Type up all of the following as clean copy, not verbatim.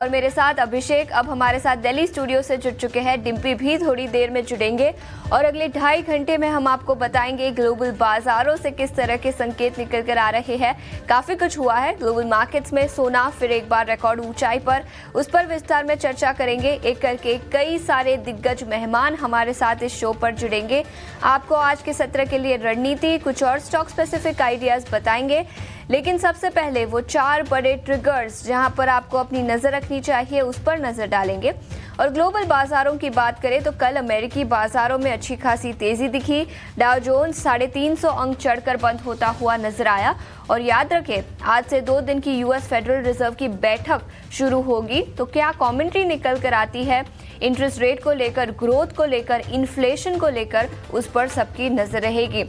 और मेरे साथ अभिषेक अब हमारे साथ दिल्ली स्टूडियो से जुड़ चुके हैं। डिम्पी भी थोड़ी देर में जुड़ेंगे और अगले 2.5 घंटे में हम आपको बताएंगे ग्लोबल बाजारों से किस तरह के संकेत निकल कर आ रहे हैं। काफी कुछ हुआ है ग्लोबल मार्केट्स में। सोना फिर एक बार रिकॉर्ड ऊंचाई पर, उस पर विस्तार में चर्चा करेंगे। एक करके कई सारे दिग्गज मेहमान हमारे साथ इस शो पर जुड़ेंगे। आपको आज के सत्र के लिए रणनीति, कुछ और स्टॉक स्पेसिफिक आइडियाज बताएंगे। लेकिन सबसे पहले वो 4 बड़े ट्रिगर्स जहां पर आपको अपनी नजर रखनी चाहिए उस पर नजर डालेंगे। और ग्लोबल बाजारों की बात करें तो कल अमेरिकी बाजारों में अच्छी खासी तेजी दिखी। डाउ जोन्स 350 अंक चढ़कर बंद होता हुआ नजर आया। और याद रखें, आज से 2 दिन की यूएस फेडरल रिजर्व की बैठक शुरू होगी, तो क्या कमेंट्री निकल कर आती है इंटरेस्ट रेट को लेकर, ग्रोथ को लेकर, इन्फ्लेशन को लेकर, उस पर सबकी नजर रहेगी।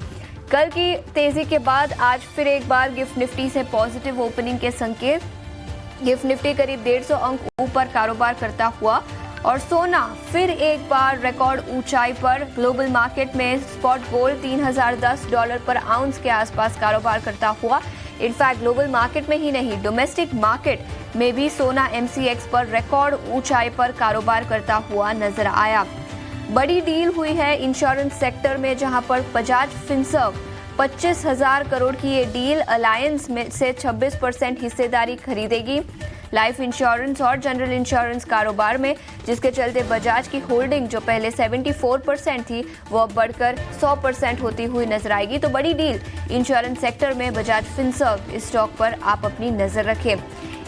कल की तेजी के बाद आज फिर एक बार गिफ्ट निफ्टी से पॉजिटिव ओपनिंग के संकेत। गिफ्ट निफ्टी करीब 150 अंक ऊपर कारोबार करता हुआ और सोना फिर एक बार रिकॉर्ड ऊंचाई पर। ग्लोबल मार्केट में स्पॉट गोल्ड $3010 पर आउंस के आसपास कारोबार करता हुआ। इनफैक्ट ग्लोबल मार्केट में ही नहीं, डोमेस्टिक मार्केट में भी सोना MCX पर रिकॉर्ड ऊंचाई पर कारोबार करता हुआ नजर आया। बड़ी डील हुई है इंश्योरेंस सेक्टर में, जहां पर बजाज फिनसर्व 25,000 करोड़ की ये डील अलायंस में से 26% हिस्सेदारी खरीदेगी लाइफ इंश्योरेंस और जनरल इंश्योरेंस कारोबार में, जिसके चलते बजाज की होल्डिंग जो पहले 74% थी वो अब बढ़कर 100% होती हुई नजर आएगी। तो बड़ी डील इंश्योरेंस सेक्टर में बजाज फिनसर्व, इस स्टॉक पर आप अपनी नजर रखें।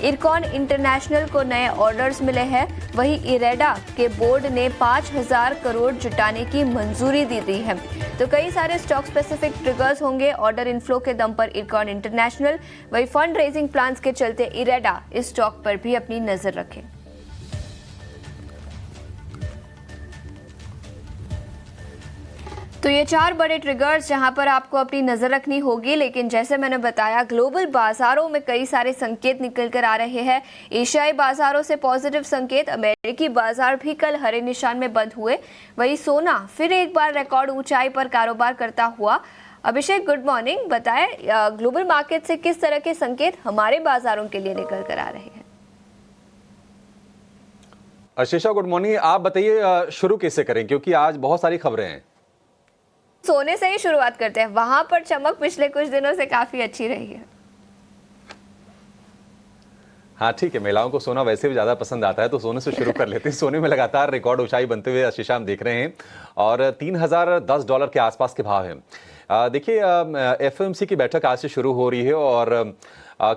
इरकॉन इंटरनेशनल को नए ऑर्डर्स मिले हैं, वहीं इरेडा के बोर्ड ने 5,000 करोड़ जुटाने की मंजूरी दी है। तो कई सारे स्टॉक स्पेसिफिक ट्रिगर्स होंगे। ऑर्डर इनफ्लो के दम पर इरकॉन इंटरनेशनल, वही फंड रेजिंग प्लान्स के चलते इरेडा, इस स्टॉक पर भी अपनी नजर रखें। तो ये 4 बड़े ट्रिगर्स जहां पर आपको अपनी नजर रखनी होगी। लेकिन जैसे मैंने बताया, ग्लोबल बाजारों में कई सारे संकेत निकल कर आ रहे हैं। एशियाई बाजारों से पॉजिटिव संकेत, अमेरिकी बाजार भी कल हरे निशान में बंद हुए। वही सोना फिर एक बार रिकॉर्ड ऊंचाई पर कारोबार करता हुआ। अभिषेक, गुड मॉर्निंग। बताएं ग्लोबल मार्केट से किस तरह के संकेत हमारे बाजारों के लिए निकल कर आ रहे हैं। आशीषा, गुड मॉर्निंग। आप बताइए शुरू कैसे करें, क्योंकि आज बहुत सारी खबरें हैं। सोने से ही शुरुआत करते हैं, वहां पर चमक पिछले कुछ दिनों से काफी अच्छी रही है। हाँ ठीक है, महिलाओं को सोना वैसे भी ज्यादा पसंद आता है, तो सोने से शुरू कर लेते हैं। सोने में लगातार रिकॉर्ड ऊंचाई बनते हुए आशीषा हम देख रहे हैं और $3010 के आसपास के भाव हैं। देखिए, FOMC की बैठक आज से शुरू हो रही है और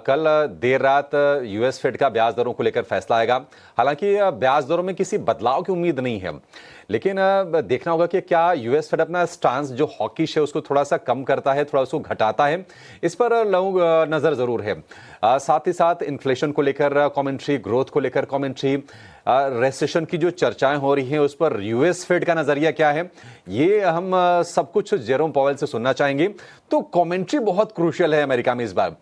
कल देर रात यूएस फेड का ब्याज दरों को लेकर फैसला आएगा। हालांकि ब्याज दरों में किसी बदलाव की उम्मीद नहीं है, लेकिन देखना होगा कि क्या यूएस फेड अपना स्टांस जो हॉकिश है उसको थोड़ा सा कम करता है, थोड़ा उसको घटाता है, इस पर लोग नजर जरूर है। साथ ही साथ इन्फ्लेशन को लेकर कमेंट्री, ग्रोथ को लेकर कमेंट्री, रेसेशन की जो चर्चाएं हो रही हैं उस पर यूएस फेड का नजरिया क्या है, ये हम सब कुछ जेरोम पॉवेल से सुनना चाहेंगे। तो कमेंट्री बहुत क्रूशियल है अमेरिका में इस बार।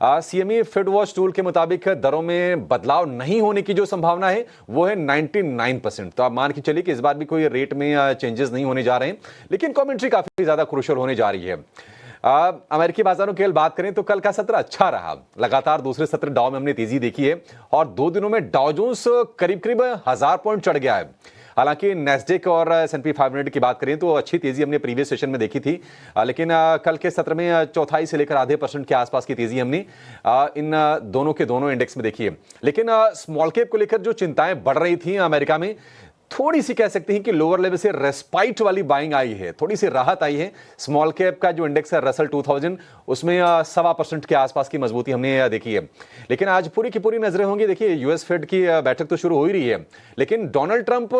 CME फेड वॉच टूल के मुताबिक दरों में बदलाव नहीं होने की जो संभावना है वो है 99%। तो आप मान के चलिए कि इस बार भी कोई रेट में चेंजेस नहीं होने जा रहे हैं, लेकिन कमेंट्री काफी ज्यादा क्रूशियल होने जा रही है। अमेरिकी बाजारों की बात करें तो कल का सत्र अच्छा रहा। लगातार दूसरे सत्र डाउ में हमने तेजी देखी है और 2 दिनों में डाउ जोन्स करीब 1000 पॉइंट चढ़ गया है। हालांकि नेस्डेक और S&P 500 की बात करें तो अच्छी तेजी हमने प्रीवियस सेशन में देखी थी, लेकिन कल के सत्र में 1/4 से लेकर आधे % के आसपास की तेजी हमने इन दोनों के दोनों इंडेक्स में देखी है। लेकिन स्मॉल कैप को लेकर जो चिंताएं बढ़ रही थी अमेरिका में, थोड़ी सी कह सकते हैं कि लोअर लेवल से रेस्पाइट वाली बाइंग आई है, थोड़ी सी राहत आई है। स्मॉल कैप का जो इंडेक्स है रसल 2000, उसमें 1.25% के आसपास की मजबूती हमने देखी है। लेकिन आज पूरी की पूरी नजरें होंगी। देखिए, यूएस फेड की बैठक तो शुरू हो ही रही है, लेकिन डोनाल्ड ट्रंप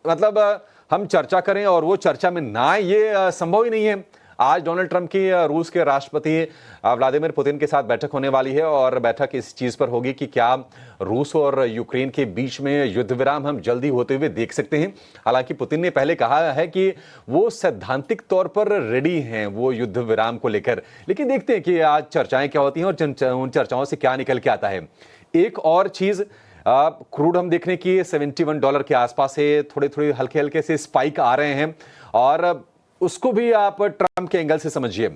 मतलब हम चर्चा करें और वो चर्चा में ना आए, ये संभव ही नहीं है। आज डोनाल्ड ट्रंप की रूस के राष्ट्रपति व्लादिमीर पुतिन के साथ बैठक होने वाली है और बैठक इस चीज पर होगी कि क्या रूस और यूक्रेन के बीच में युद्ध विराम हम जल्दी होते हुए देख सकते हैं। हालांकि पुतिन ने पहले कहा है कि वो सैद्धांतिक तौर पर रेडी हैं वो युद्ध विराम को लेकर, लेकिन देखते हैं कि आज चर्चाएं क्या होती हैं और उन चर्चाओं से क्या निकल के आता है। एक और चीज, क्रूड हम देखने की $71 के आसपास है, थोड़े थोड़े हल्के हल्के से स्पाइक आ रहे हैं और उसको भी आप ट्रंप के एंगल से समझिए।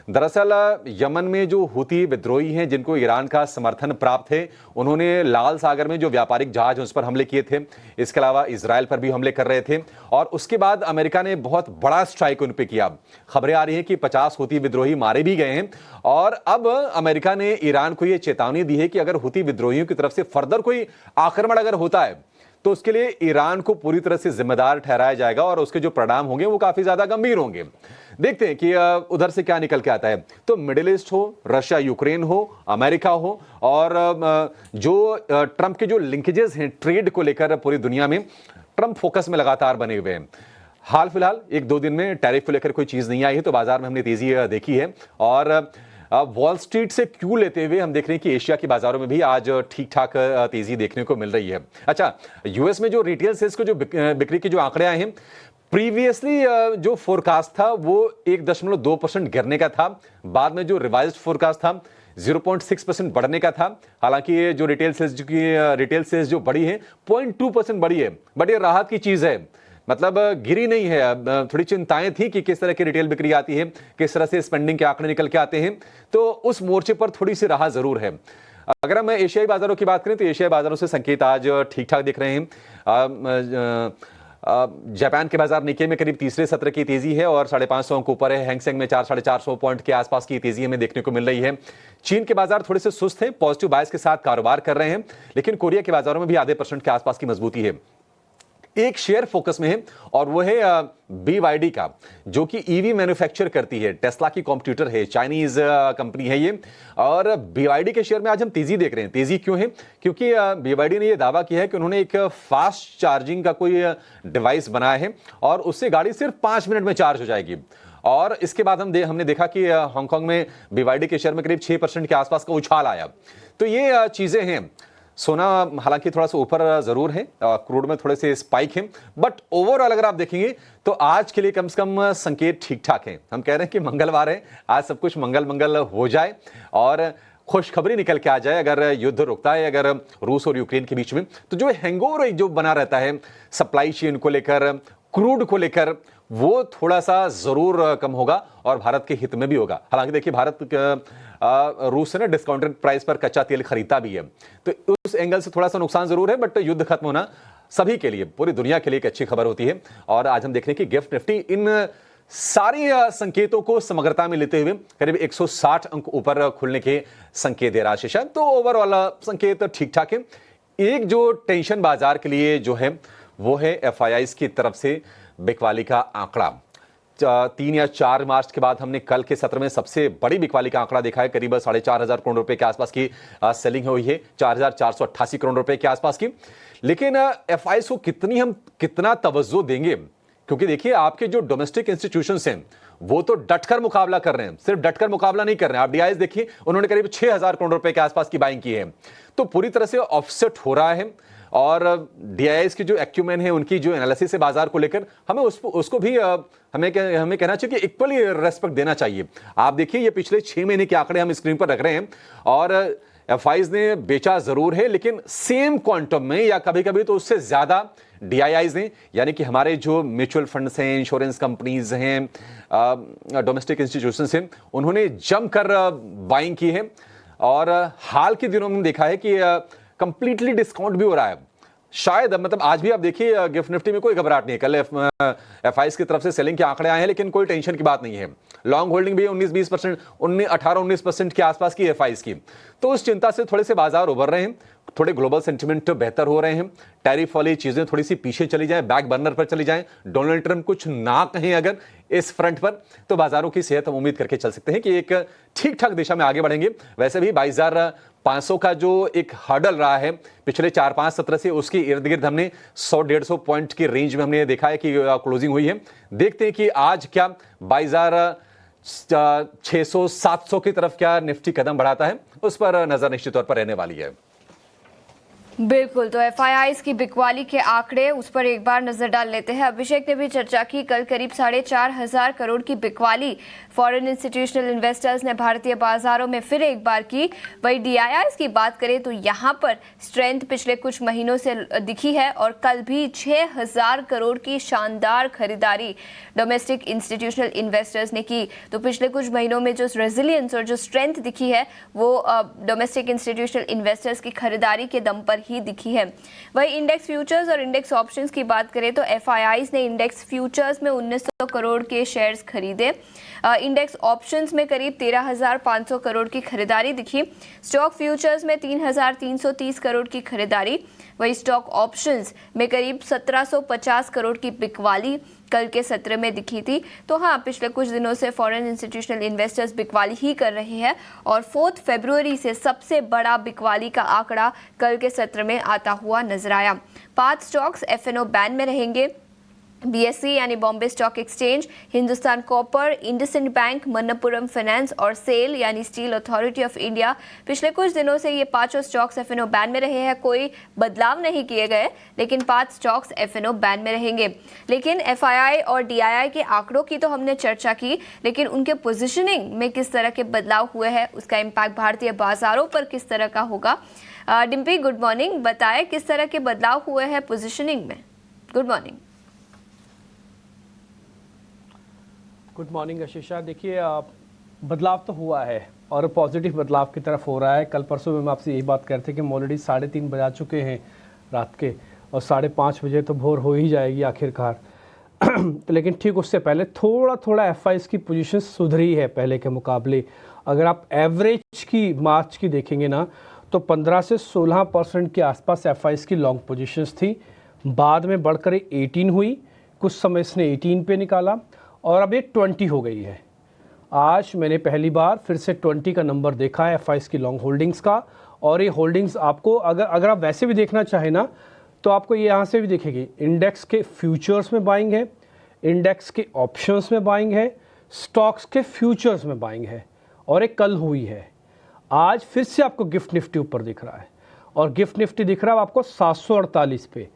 दरअसल यमन में जो हुती विद्रोही हैं जिनको ईरान का समर्थन प्राप्त है, उन्होंने लाल सागर में जो व्यापारिक जहाज उस पर हमले किए थे, इसके अलावा इजराइल पर भी हमले कर रहे थे और उसके बाद अमेरिका ने बहुत बड़ा स्ट्राइक उन पर किया। खबरें आ रही हैं कि 50 हुती विद्रोही मारे भी गए हैं और अब अमेरिका ने ईरान को यह चेतावनी दी है कि अगर हुती विद्रोहियों की तरफ से फर्दर कोई आक्रमण अगर होता है तो उसके लिए ईरान को पूरी तरह से जिम्मेदार ठहराया जाएगा और उसके जो परिणाम होंगे वो काफी ज्यादा गंभीर होंगे। देखते हैं कि उधर से क्या निकल के आता है। तो मिडिल ईस्ट हो, रशिया यूक्रेन हो, अमेरिका हो और जो ट्रंप के जो लिंकेजेस हैं ट्रेड को लेकर पूरी दुनिया में, ट्रंप फोकस में लगातार बने हुए हैं। हाल फिलहाल 1-2 दिन में टैरिफ को लेकर कोई चीज नहीं आई है तो बाजार में हमने तेजी देखी है और वॉल स्ट्रीट से क्यू लेते हुए हम देख रहे हैं कि एशिया के बाजारों में भी आज ठीक ठाक तेजी देखने को मिल रही है। अच्छा, यूएस में जो रिटेल सेल्स को जो बिक्री के जो आंकड़े आए हैं, प्रीवियसली जो फोरकास्ट था वो 1.2% गिरने का था, बाद में जो रिवाइज्ड फोरकास्ट था 0.6% बढ़ने का था। हालांकि ये जो रिटेल सेल्स जो बढ़ी है 0.2% बढ़ी है, बट ये राहत की चीज है, मतलब गिरी नहीं है। थोड़ी चिंताएं थी कि किस तरह की रिटेल बिक्री आती है, किस तरह से स्पेंडिंग के आंकड़े निकल के आते हैं, तो उस मोर्चे पर थोड़ी सी राहत जरूर है। अगर हम एशियाई बाजारों की बात करें तो एशियाई बाजारों से संकेत आज ठीक ठाक दिख रहे हैं। जापान के बाजार निक्के में करीब तीसरे सत्र की तेजी है और 550 अंक ऊपर है। हैंगसेंग में 400-450 पॉइंट के आसपास की तेजी हमें देखने को मिल रही है। चीन के बाजार थोड़े से सुस्त हैं, पॉजिटिव बायस के साथ कारोबार कर रहे हैं, लेकिन कोरिया के बाजारों में भी आधे % के आसपास की मजबूती है। एक शेयर फोकस में है और वो है BYD का, जो कि ईवी मैन्युफैक्चर करती है, टेस्ला की कॉम्पिटिटर है, चाइनीज कंपनी है ये। और BYD के शेयर में आज हम तेजी देख रहे हैं। तेजी क्यों है? क्योंकि BYD ने ये दावा किया है कि उन्होंने एक फास्ट चार्जिंग का कोई डिवाइस बनाया है और उससे गाड़ी सिर्फ 5 मिनट में चार्ज हो जाएगी। और इसके बाद हमने देखा कि हांगकांग में BYD के शेयर में करीब 6% के आसपास का उछाल आया। तो ये चीजें हैं। सोना हालांकि थोड़ा सा ऊपर जरूर है, क्रूड में थोड़े से स्पाइक है, बट ओवरऑल अगर आप देखेंगे तो आज के लिए कम से कम संकेत ठीक ठाक हैं। हम कह रहे हैं कि मंगलवार है, आज सब कुछ मंगल हो जाए और खुशखबरी निकल के आ जाए। अगर युद्ध रुकता है अगर रूस और यूक्रेन के बीच में, तो जो हैंगओवर जो बना रहता है सप्लाई चेन को लेकर, क्रूड को लेकर, वो थोड़ा सा जरूर कम होगा और भारत के हित में भी होगा। हालांकि देखिए भारत रूस से ना डिस्काउंटेड प्राइस पर कच्चा तेल खरीदता भी है, तो उस एंगल से थोड़ा सा नुकसान जरूर है, बट युद्ध खत्म होना सभी के लिए, पूरी दुनिया के लिए एक अच्छी खबर होती है। और आज हम देख रहे हैं कि गिफ्ट निफ्टी इन सारी संकेतों को समग्रता में लेते हुए करीब 160 अंक ऊपर खुलने के संकेत दे रहा है। तो ओवरऑल संकेत ठीक ठाक है। एक जो टेंशन बाजार के लिए जो है वो है FIIs की तरफ से बिकवाली का आंकड़ा। 3 या 4 मार्च के बाद हमने कल के सत्र में सबसे बड़ी बिकवाली का आंकड़ा देखा है, करीब 4,500 करोड़ रुपए के आसपास की सेलिंग हुई है, 4,488 करोड़ रुपए के आसपास की। लेकिन FIIs को कितना तवज्जो देंगे, क्योंकि देखिए आपके जो डोमेस्टिक इंस्टीट्यूशंस हैं वो तो डटकर मुकाबला कर रहे हैं, सिर्फ डटकर मुकाबला नहीं कर रहे हैं। आप DIIs देखिए, उन्होंने करीब 6,000 करोड़ रुपए के आसपास की बाइंग की है, तो पूरी तरह से ऑफसेट हो रहा है। और DIIs की जो एक्यूमेन है, उनकी जो एनालिसिस है बाजार को लेकर, हमें उसको भी हमें कहना चाहिए कि इक्वली रेस्पेक्ट देना चाहिए। आप देखिए ये पिछले 6 महीने के आंकड़े हम स्क्रीन पर रख रहे हैं और FIIs ने बेचा जरूर है, लेकिन सेम क्वांटम में या कभी कभी तो उससे ज्यादा DIIs ने, यानी कि हमारे जो म्यूचुअल फंड्स हैं, इंश्योरेंस कंपनीज हैं, डोमेस्टिक इंस्टीट्यूशंस हैं, उन्होंने जमकर बाइंग की है। और हाल के दिनों में देखा है कि कंप्लीटली डिस्काउंट भी हो रहा है। शायद मतलब आज भी आप देखिए गिफ्ट निफ्टी में कोई घबराहट नहीं है। कल FIIs की तरफ से सेलिंग के आंकड़े आए हैं, लेकिन कोई टेंशन की बात नहीं है। लॉन्ग होल्डिंग भी 19-20%, 18-19% के आसपास की FIIs की, तो उस चिंता से थोड़े से बाजार उभर रहे हैं। थोड़े ग्लोबल सेंटिमेंट बेहतर हो रहे हैं, टैरिफ वाली चीजें थोड़ी सी पीछे चली जाएं, बैक बर्नर पर चली जाएं, डोनाल्ड ट्रंप कुछ ना कहें अगर इस फ्रंट पर, तो बाजारों की सेहत हम उम्मीद करके चल सकते हैं कि एक ठीक ठाक दिशा में आगे बढ़ेंगे। वैसे भी 22,500 का जो एक हर्डल रहा है पिछले 4-5 सत्र से, उसके इर्द गिर्द हमने 100-150 पॉइंट की रेंज में हमने देखा है कि क्लोजिंग हुई है। देखते हैं कि आज क्या 22,600-700 की तरफ क्या निफ्टी कदम बढ़ाता है, उस पर नजर निश्चित तौर पर रहने वाली है। बिल्कुल, तो एफआईआईज़ की बिकवाली के आंकड़े उस पर एक बार नजर डाल लेते हैं। अभिषेक ने भी चर्चा की, कल करीब 4,500 करोड़ की बिकवाली फॉरेन इंस्टीट्यूशनल इन्वेस्टर्स ने भारतीय बाजारों में फिर एक बार की। वही डीआईआईज़ की बात करें तो यहाँ पर स्ट्रेंथ पिछले कुछ महीनों से दिखी है और कल भी 6,000 करोड़ की शानदार खरीदारी डोमेस्टिक इंस्टीट्यूशनल इन्वेस्टर्स ने की। तो पिछले कुछ महीनों में जो रेजिलियंस और जो स्ट्रेंथ दिखी है वो डोमेस्टिक इंस्टीट्यूशनल इन्वेस्टर्स की खरीदारी के दम पर ही दिखी है। वही इंडेक्स फ्यूचर्स और इंडेक्स ऑप्शंस की बात करें तो एफआईआईज़ ने इंडेक्स फ्यूचर्स में 1900 करोड़ के शेयर्स खरीदे। इंडेक्स ऑप्शंस में करीब 13,500 करोड़ की खरीदारी दिखी। स्टॉक फ्यूचर्स में 3,330 करोड़ की खरीदारी। वही स्टॉक ऑप्शंस में करीब 1,750 करोड़ की बिकवाली कल के सत्र में दिखी थी। तो हाँ, पिछले कुछ दिनों से फॉरेन इंस्टीट्यूशनल इन्वेस्टर्स बिकवाली ही कर रहे हैं और 4 फरवरी से सबसे बड़ा बिकवाली का आंकड़ा कल के सत्र में आता हुआ नजर आया। 5 स्टॉक्स एफएनओ बैन में रहेंगे। बीएसई यानी Bombay stock exchange, Hindustan copper, IndusInd bank, Manappuram finance और सेल यानी स्टील अथॉरिटी ऑफ इंडिया। पिछले कुछ दिनों से ये पांचों स्टॉक्स एफएनओ बैन में रहे हैं। कोई बदलाव नहीं किए गए, लेकिन 5 स्टॉक्स एफएनओ बैन में रहेंगे। लेकिन एफआईआई और डीआईआई के आंकड़ों की तो हमने चर्चा की, लेकिन उनके पोजिशनिंग में किस तरह के बदलाव हुए हैं, उसका इम्पैक्ट भारतीय बाजारों पर किस तरह का होगा। Dimpy, good morning. बताएं किस तरह के बदलाव हुए हैं पोजिशनिंग में। Good morning. Good morning Ashisha. देखिए, बदलाव तो हुआ है और पॉजिटिव बदलाव की तरफ हो रहा है। कल परसों में हम आपसे यही बात कर रहे थे कि ऑलरेडी 3:30 बजा चुके हैं रात के और 5:30 बजे तो भोर हो ही जाएगी आखिरकार। लेकिन ठीक उससे पहले थोड़ा एफआईआईज़ की पोजीशन सुधरी है पहले के मुकाबले। अगर आप एवरेज की मार्च की देखेंगे ना तो 15 से 16% के आसपास एफआईआईज़ की लॉन्ग पोजीशंस थी। बाद में बढ़कर 18 हुई, कुछ समय इसने 18 पे निकाला और अब ये 20 हो गई है। आज मैंने पहली बार फिर से 20 का नंबर देखा है एफआईआईज़ की लॉन्ग होल्डिंग्स का। और ये होल्डिंग्स आपको अगर आप वैसे भी देखना चाहें ना तो आपको ये यहाँ से भी दिखेगी। इंडेक्स के फ्यूचर्स में बाइंग है, इंडेक्स के ऑप्शंस में बाइंग है, स्टॉक्स के फ्यूचर्स में बाइंग है और एक कल हुई है। आज फिर से आपको गिफ्ट निफ्टी ऊपर दिख रहा है और गिफ्ट निफ्टी दिख रहा है आपको 748 पे।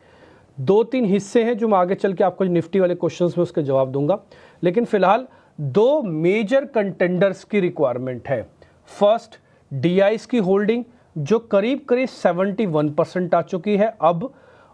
2-3 हिस्से हैं जो मैं आगे चल के आपको निफ्टी वाले क्वेश्चंस में उसके जवाब दूंगा, लेकिन फिलहाल 2 मेजर कंटेंडर्स की रिक्वायरमेंट है। फर्स्ट, डीआईआईज़ की होल्डिंग जो करीब 71% आ चुकी है अब,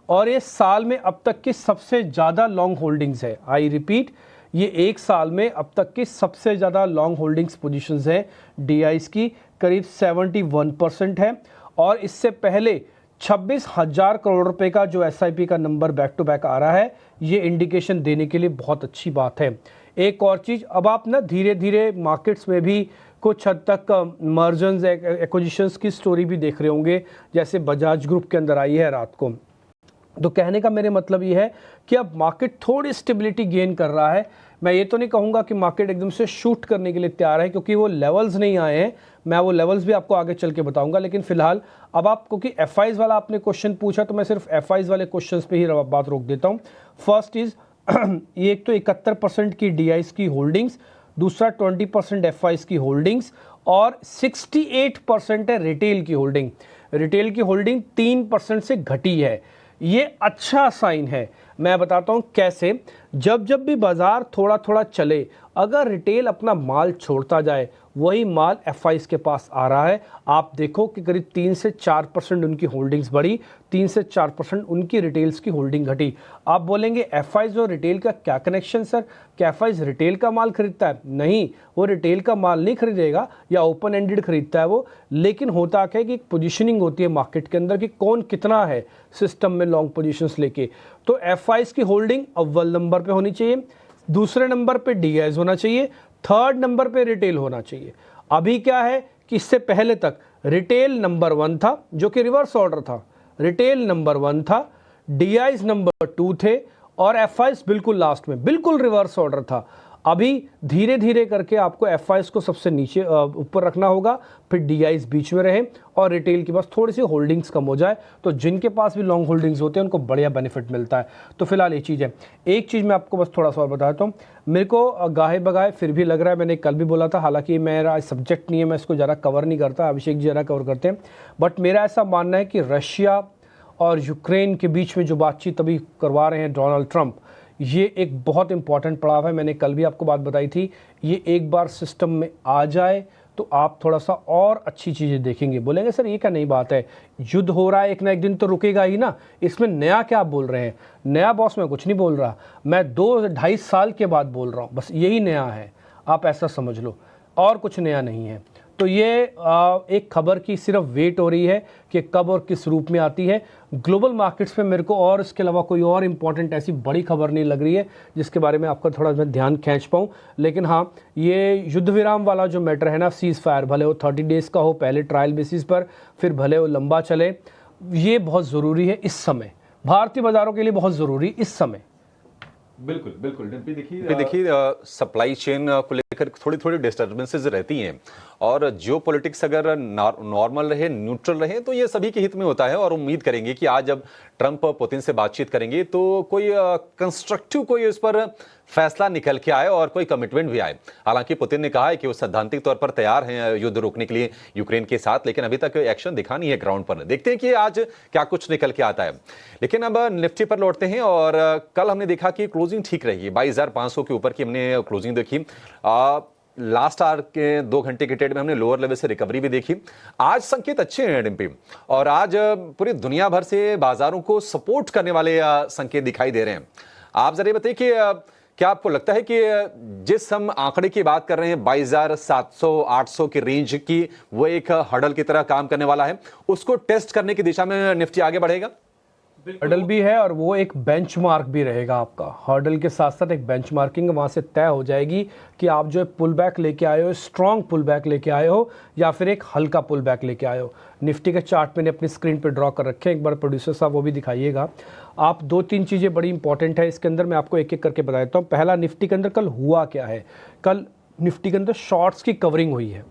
और ये साल में अब तक की सबसे ज़्यादा लॉन्ग होल्डिंग्स है। आई रिपीट, ये एक साल में अब तक की सबसे ज़्यादा लॉन्ग होल्डिंग्स पोजीशंस है डीआईआईज़ की, करीब 71% है। और इससे पहले 26,000 करोड़ रुपए का जो एसआईपी का नंबर बैक टू बैक आ रहा है, ये इंडिकेशन देने के लिए बहुत अच्छी बात है। एक और चीज़, अब आप ना धीरे धीरे मार्केट्स में भी कुछ हद तक मर्जर्स एक्विजिशंस की स्टोरी भी देख रहे होंगे, जैसे बजाज ग्रुप के अंदर आई है रात को। तो कहने का मेरे मतलब ये है कि अब मार्केट थोड़ी स्टेबिलिटी गेन कर रहा है। मैं ये तो नहीं कहूँगा कि मार्केट एकदम से शूट करने के लिए तैयार है, क्योंकि वो लेवल्स नहीं आए हैं। मैं वो लेवल्स भी आपको आगे चल के बताऊंगा, लेकिन फिलहाल अब आप, क्योंकि एफआईआईज़ वाला आपने क्वेश्चन पूछा तो मैं सिर्फ एफआईआईज़ वाले क्वेश्चंस पे ही बात रोक देता हूँ। फर्स्ट इज ये एक तो 71% की डीआईआईज़ की होल्डिंग्स, दूसरा 20% एफआईआईज़ की होल्डिंग्स और 68% है रिटेल की होल्डिंग। रिटेल की होल्डिंग 3% से घटी है। ये अच्छा साइन है। मैं बताता हूँ कैसे। जब भी बाजार थोड़ा चले, अगर रिटेल अपना माल छोड़ता जाए, वही माल एफआईआईज़ के पास आ रहा है। आप देखो कि करीब 3 से 4% उनकी होल्डिंग्स बढ़ी, 3 से 4% उनकी रिटेल्स की होल्डिंग घटी। आप बोलेंगे एफआईआईज़ और रिटेल का क्या कनेक्शन सर? क्या एफआईआईज़ रिटेल का माल खरीदता है? नहीं, वो रिटेल का माल नहीं खरीदेगा, या ओपन एंडेड खरीदता है वो। लेकिन होता क्या है कि एक पोजीशनिंग होती है मार्केट के अंदर कि कौन कितना है सिस्टम में लॉन्ग पोजीशंस लेके। तो एफआईआईज़ की होल्डिंग अव्वल नंबर पे होनी चाहिए, दूसरे नंबर पे डीआईआईज़ होना चाहिए, थर्ड नंबर पे रिटेल होना चाहिए। अभी क्या है कि इससे पहले तक रिटेल नंबर 1 था, जो कि रिवर्स ऑर्डर था। रिटेल नंबर 1 था, डीआईआईज़ नंबर 2 थे और एफआईआईज़ बिल्कुल लास्ट में, बिल्कुल रिवर्स ऑर्डर था। अभी धीरे धीरे करके आपको एफआईआईज़ को सबसे नीचे ऊपर रखना होगा, फिर डीआईआईज़ बीच में रहे और रिटेल के पास थोड़ी सी होल्डिंग्स कम हो जाए, तो जिनके पास भी लॉन्ग होल्डिंग्स होते हैं उनको बढ़िया बेनिफिट मिलता है। तो फिलहाल ये चीज़ है। एक चीज़ मैं आपको बस थोड़ा सा और बताता हूँ। मेरे को गाहे बगाए फिर भी लग रहा है, मैंने कल भी बोला था, हालांकि मेरा सब्जेक्ट नहीं है, मैं इसको ज़रा कवर नहीं करता, अभिषेक जी ज़रा कवर करते हैं, बट मेरा ऐसा मानना है कि रशिया और यूक्रेन के बीच में जो बातचीत अभी करवा रहे हैं डोनाल्ड ट्रंप, ये एक बहुत इंपॉर्टेंट पड़ाव है। मैंने कल भी आपको बात बताई थी, ये एक बार सिस्टम में आ जाए तो आप थोड़ा सा और अच्छी चीज़ें देखेंगे। बोलेंगे सर ये क्या नई बात है, युद्ध हो रहा है, एक ना एक दिन तो रुकेगा ही ना, इसमें नया क्या आप बोल रहे हैं। नया बॉस मैं कुछ नहीं बोल रहा, मैं 2-2.5 साल के बाद बोल रहा हूँ, बस यही नया है, आप ऐसा समझ लो, और कुछ नया नहीं है। तो ये एक खबर की सिर्फ वेट हो रही है कि कब और किस रूप में आती है। ग्लोबल मार्केट्स में मेरे को और इसके अलावा कोई और इम्पॉर्टेंट ऐसी बड़ी खबर नहीं लग रही है जिसके बारे में आपका थोड़ा मैं ध्यान खींच पाऊँ। लेकिन हाँ, ये युद्ध विराम वाला जो मैटर है ना, सीज़ फायर, भले वो 30 डेज़ का हो पहले ट्रायल बेसिस पर, फिर भले वो लंबा चले, ये बहुत ज़रूरी है इस समय, भारतीय बाज़ारों के लिए बहुत ज़रूरी इस समय। बिल्कुल बिल्कुल। देखिए सप्लाई चेन को लेकर थोड़ी थोड़ी डिस्टर्बेंसेस रहती हैं, और जियो पॉलिटिक्स अगर नॉर्मल रहे, न्यूट्रल रहे, तो ये सभी के हित में होता है। और उम्मीद करेंगे कि आज जब ट्रंप पुतिन से बातचीत करेंगे तो कोई कंस्ट्रक्टिव कोई इस पर फैसला निकल के आए और कोई कमिटमेंट भी आए। हालांकि पुतिन ने कहा है कि वो सैद्धांतिक तौर पर तैयार हैं युद्ध रोकने के लिए यूक्रेन के साथ, लेकिन अभी तक एक्शन दिखा नहीं है ग्राउंड पर। देखते हैं कि आज क्या कुछ निकल के आता है। लेकिन अब निफ्टी पर लौटते हैं, और कल हमने देखा कि क्लोजिंग ठीक रही, 22,500 के ऊपर की हमने क्लोजिंग देखी। लास्ट आवर के 2 घंटे के ट्रेड में हमने लोअर लेवल से रिकवरी भी देखी। आज संकेत अच्छे हैं डिम्पी, और आज पूरी दुनिया भर से बाजारों को सपोर्ट करने वाले संकेत दिखाई दे रहे हैं। आप जरा बताइए कि क्या आपको लगता है कि जिस हम आंकड़े की बात कर रहे हैं 22,700-800 की रेंज की, वो एक हर्डल की तरह काम करने वाला है, उसको टेस्ट करने की दिशा में निफ्टी आगे बढ़ेगा? हर्डल भी है और वो एक बेंचमार्क भी रहेगा आपका। हर्डल के साथ साथ एक बेंचमार्किंग वहाँ से तय हो जाएगी कि आप जो पुल बैक लेके आए हो, स्ट्रॉन्ग पुल बैक लेके आए हो, या फिर एक हल्का पुल बैक लेके आए हो। निफ्टी के चार्ट मैंने अपनी स्क्रीन पे ड्रॉ कर रखे हैं, एक बार प्रोड्यूसर साहब वो भी दिखाइएगा। आप 2-3 चीज़ें बड़ी इंपॉर्टेंट है इसके अंदर, मैं आपको एक एक करके बता देता हूँ। पहला, निफ्टी के अंदर कल हुआ क्या है। कल निफ्टी के अंदर शॉर्ट्स की कवरिंग हुई है,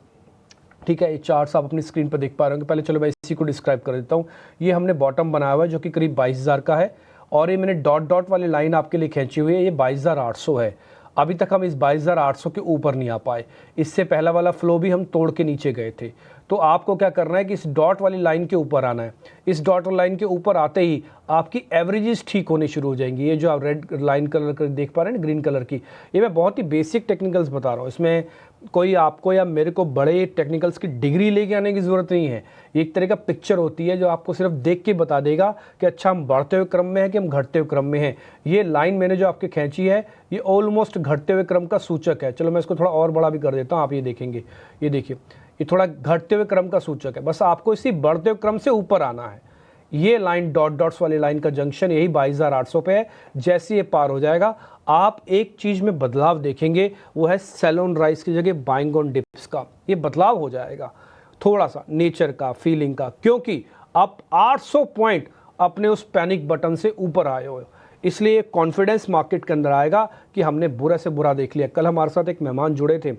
ठीक है। ये चार्ट्स आप अपनी स्क्रीन पर देख पा रहे होंगे। पहले चलो मैं इसी को डिस्क्राइब कर देता हूँ। ये हमने बॉटम बनाया हुआ है जो कि करीब 22,000 का है, और ये मैंने डॉट डॉट वाली लाइन आपके लिए खींची हुई है, ये 22,800 है। अभी तक हम इस 22,800 के ऊपर नहीं आ पाए। इससे पहला वाला फ्लो भी हम तोड़ के नीचे गए थे। तो आपको क्या करना है कि इस डॉट वाली लाइन के ऊपर आना है। इस डॉट वाली लाइन के ऊपर आते ही आपकी एवरेजेस ठीक होने शुरू हो जाएंगी। ये जो आप रेड लाइन कलर कर देख पा रहे हैं ना, ग्रीन कलर की, ये मैं बहुत ही बेसिक टेक्निकल्स बता रहा हूँ। इसमें कोई आपको या मेरे को बड़े टेक्निकल्स की डिग्री लेके आने की ज़रूरत नहीं है। ये एक तरह का पिक्चर होती है जो आपको सिर्फ देख के बता देगा कि अच्छा हम बढ़ते हुए क्रम में हैं कि हम घटते हुए क्रम में हैं। ये लाइन मैंने जो आपके खींची है, ये ऑलमोस्ट घटते हुए क्रम का सूचक है। चलो मैं इसको थोड़ा और बड़ा भी कर देता हूँ, आप ये देखेंगे, ये देखिए, ये थोड़ा घटते हुए क्रम का सूचक है। बस आपको इसी बढ़ते हुए क्रम से ऊपर आना है। ये लाइन डॉट डॉट्स वाली लाइन का जंक्शन यही 22,800 पे है। जैसे ये पार हो जाएगा, आप एक चीज़ में बदलाव देखेंगे, वो है सेल ऑन राइज की जगह बाइंग ऑन डिप्स का। ये बदलाव हो जाएगा थोड़ा सा नेचर का, फीलिंग का, क्योंकि आप 800 पॉइंट अपने उस पैनिक बटन से ऊपर आए हो। इसलिए कॉन्फिडेंस मार्केट के अंदर आएगा कि हमने बुरा से बुरा देख लिया। कल हमारे साथ एक मेहमान जुड़े थे,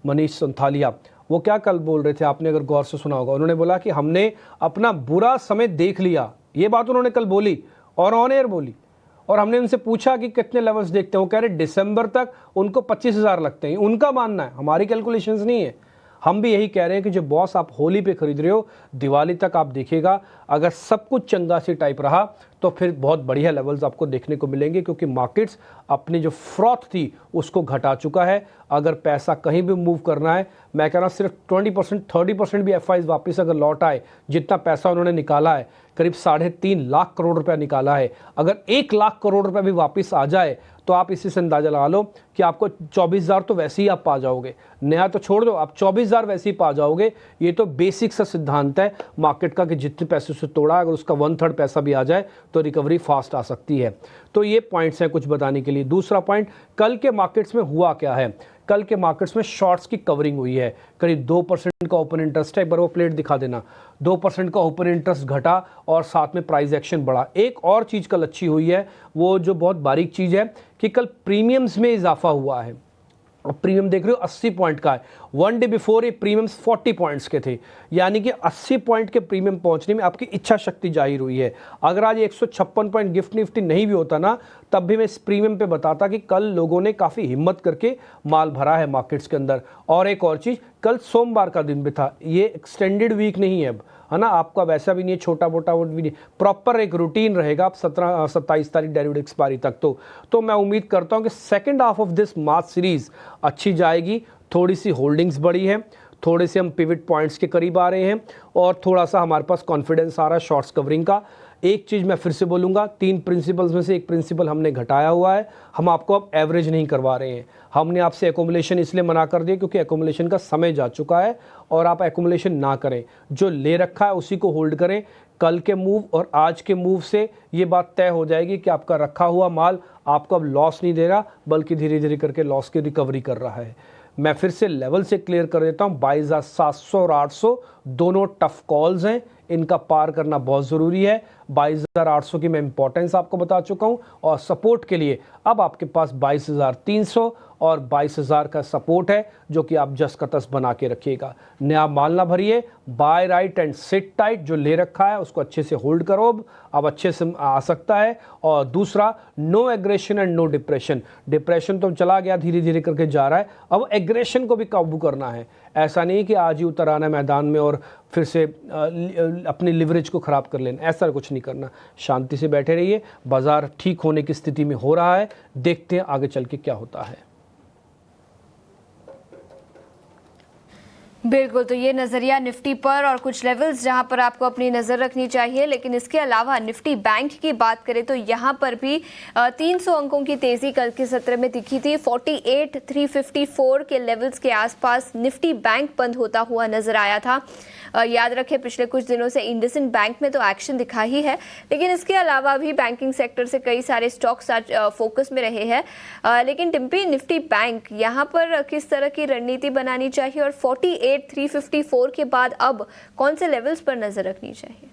मनीष संथालिया, वो क्या कल बोल रहे थे, आपने अगर गौर से सुना होगा, उन्होंने बोला कि हमने अपना बुरा समय देख लिया। ये बात उन्होंने कल बोली और ऑन एयर बोली। और हमने उनसे पूछा कि कितने लेवल्स देखते हैं, वो कह रहे दिसंबर तक उनको 25,000 लगते हैं। उनका मानना है, हमारी कैलकुलेशंस नहीं है। हम भी यही कह रहे हैं कि जो बॉस आप होली पे खरीद रहे हो, दिवाली तक आप देखिएगा, अगर सब कुछ चंगा सी टाइप रहा तो फिर बहुत बढ़िया लेवल्स आपको देखने को मिलेंगे, क्योंकि मार्केट्स अपनी जो फ्रॉथ थी उसको घटा चुका है। अगर पैसा कहीं भी मूव करना है, मैं कह रहा हूँ सिर्फ 20% 30% भी एफआईज वापस अगर लौट आए, जितना पैसा उन्होंने निकाला है, करीब 3.5 लाख करोड़ रुपया निकाला है, अगर 1 लाख करोड़ रुपया भी वापस आ जाए तो आप इसी से अंदाजा लगा लो कि आपको 24,000 तो वैसे ही आप पा जाओगे। नया तो छोड़ दो, आप 24,000 वैसे ही पा जाओगे। ये तो बेसिक सा सिद्धांत है मार्केट का कि जितने पैसे से तोड़ा, अगर उसका 1/3 पैसा भी आ जाए तो रिकवरी फास्ट आ सकती है। तो ये पॉइंट्स हैं कुछ बताने के लिए। दूसरा पॉइंट, कल के मार्केट्स में हुआ क्या है। कल के मार्केट्स में शॉर्ट्स की कवरिंग हुई है। करीब 2% का ओपन इंटरेस्ट है, एक बार वो प्लेट दिखा देना। 2% का ओपन इंटरेस्ट घटा और साथ में प्राइस एक्शन बढ़ा। एक और चीज़ कल अच्छी हुई है, वो जो बहुत बारीक चीज़ है कि कल प्रीमियम्स में इजाफा हुआ है। अब प्रीमियम देख रहे हो 80 पॉइंट का है। 1 डे बिफोर ये प्रीमियम्स 40 पॉइंट्स के थे, यानी कि 80 पॉइंट के प्रीमियम पहुंचने में आपकी इच्छा शक्ति जाहिर हुई है। अगर आज 156 पॉइंट गिफ्ट निफ्टी नहीं भी होता ना, तब भी मैं इस प्रीमियम पे बताता कि कल लोगों ने काफ़ी हिम्मत करके माल भरा है मार्केट्स के अंदर। और एक और चीज़, कल सोमवार का दिन भी था, ये एक्सटेंडेड वीक नहीं है। अब है ना। आपका वैसा भी नहीं है छोटा मोटा वो भी नहीं, प्रॉपर एक रूटीन रहेगा आप 27 तारीख डेरिवेटिव एक्सपायरी तक। तो मैं उम्मीद करता हूँ कि second half of this March series अच्छी जाएगी। थोड़ी सी होल्डिंग्स बढ़ी है, थोड़े से हम पिवट पॉइंट्स के करीब आ रहे हैं और थोड़ा सा हमारे पास कॉन्फिडेंस आ रहा है शॉर्ट्स कवरिंग का। एक चीज़ मैं फिर से बोलूँगा, 3 प्रिंसिपल्स में से एक प्रिंसिपल हमने घटाया हुआ है। हम आपको अब एवरेज नहीं करवा रहे हैं। हमने आपसे एकोमुलेशन इसलिए मना कर दिया क्योंकि एकोमुलेशन का समय जा चुका है और आप एकोमुलेशन ना करें। जो ले रखा है उसी को होल्ड करें। कल के मूव और आज के मूव से ये बात तय हो जाएगी कि आपका रखा हुआ माल आपको अब लॉस नहीं दे रहा, बल्कि धीरे धीरे करके लॉस की रिकवरी कर रहा है। मैं फिर से लेवल से क्लियर कर देता हूँ, 22,700 और 800 दोनों टफ कॉल्स हैं, इनका पार करना बहुत ज़रूरी है। 22,800 की मैं इंपॉर्टेंस आपको बता चुका हूँ और सपोर्ट के लिए अब आपके पास 22,300 और 22,000 का सपोर्ट है, जो कि आप जस का तस बना के रखिएगा। नया माल ना भरिए, buy right and sit tight. जो ले रखा है उसको अच्छे से होल्ड करो, अब अच्छे से आ सकता है। और दूसरा, no aggression and no depression. Depression तो चला गया, धीरे धीरे करके जा रहा है, अब एग्रेशन को भी काबू करना है। ऐसा नहीं कि आज ही उतर आना मैदान में और फिर से अपनी लिवरेज को ख़राब कर लेना, ऐसा कुछ नहीं करना। शांति से बैठे रहिए, बाजार ठीक होने की स्थिति में हो रहा है, देखते हैं आगे चल के क्या होता है। बिल्कुल, तो ये नज़रिया निफ्टी पर और कुछ लेवल्स जहां पर आपको अपनी नज़र रखनी चाहिए। लेकिन इसके अलावा निफ्टी बैंक की बात करें तो यहां पर भी 300 अंकों की तेज़ी कल के सत्र में दिखी थी। 48,354 के लेवल्स के आसपास निफ्टी बैंक बंद होता हुआ नजर आया था। याद रखें, पिछले कुछ दिनों से इंडसइंड बैंक में तो एक्शन दिखा ही है, लेकिन इसके अलावा भी बैंकिंग सेक्टर से कई सारे स्टॉक्स आज फोकस में रहे हैं। लेकिन डिम्पी, निफ्टी बैंक यहाँ पर किस तरह की रणनीति बनानी चाहिए और 48,354 के बाद अब कौन से लेवल्स पर नजर रखनी चाहिए?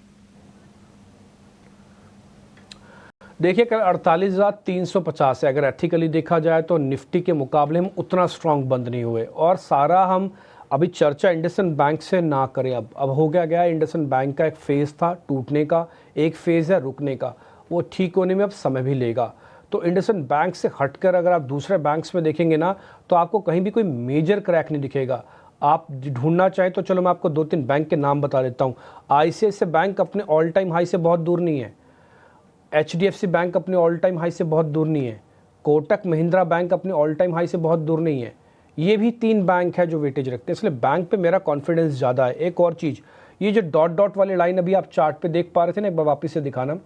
देखिए, कल 48,350 है। अगर एथिकली देखा जाए तो निफ्टी के मुकाबले हम उतना स्ट्रांग बंद नहीं हुए, और सारा हम अभी चर्चा इंडसइंड बैंक से ना करें। अब हो गया इंडसइंड बैंक का एक फेज़ था टूटने का, एक फेज़ है रुकने का, वो ठीक होने में अब समय भी लेगा। तो इंडसइंड बैंक से हटकर अगर आप दूसरे बैंक्स में देखेंगे ना, तो आपको कहीं भी कोई मेजर क्रैक नहीं दिखेगा। आप ढूंढना चाहें तो चलो मैं आपको 2-3 बैंक के नाम बता देता हूँ। ICICI बैंक अपने ऑल टाइम हाई से बहुत दूर नहीं है, HDFC बैंक अपने ऑल टाइम हाई से बहुत दूर नहीं है, कोटक महिंद्रा बैंक अपने ऑल टाइम हाई से बहुत दूर नहीं है। ये भी 3 बैंक है जो वेटेज रखते हैं, इसलिए बैंक पे मेरा कॉन्फिडेंस ज़्यादा है। एक और चीज़, ये जो डॉट डॉट वाली लाइन अभी आप चार्ट पे देख पा रहे थे ना, एक बार वापस से दिखाना,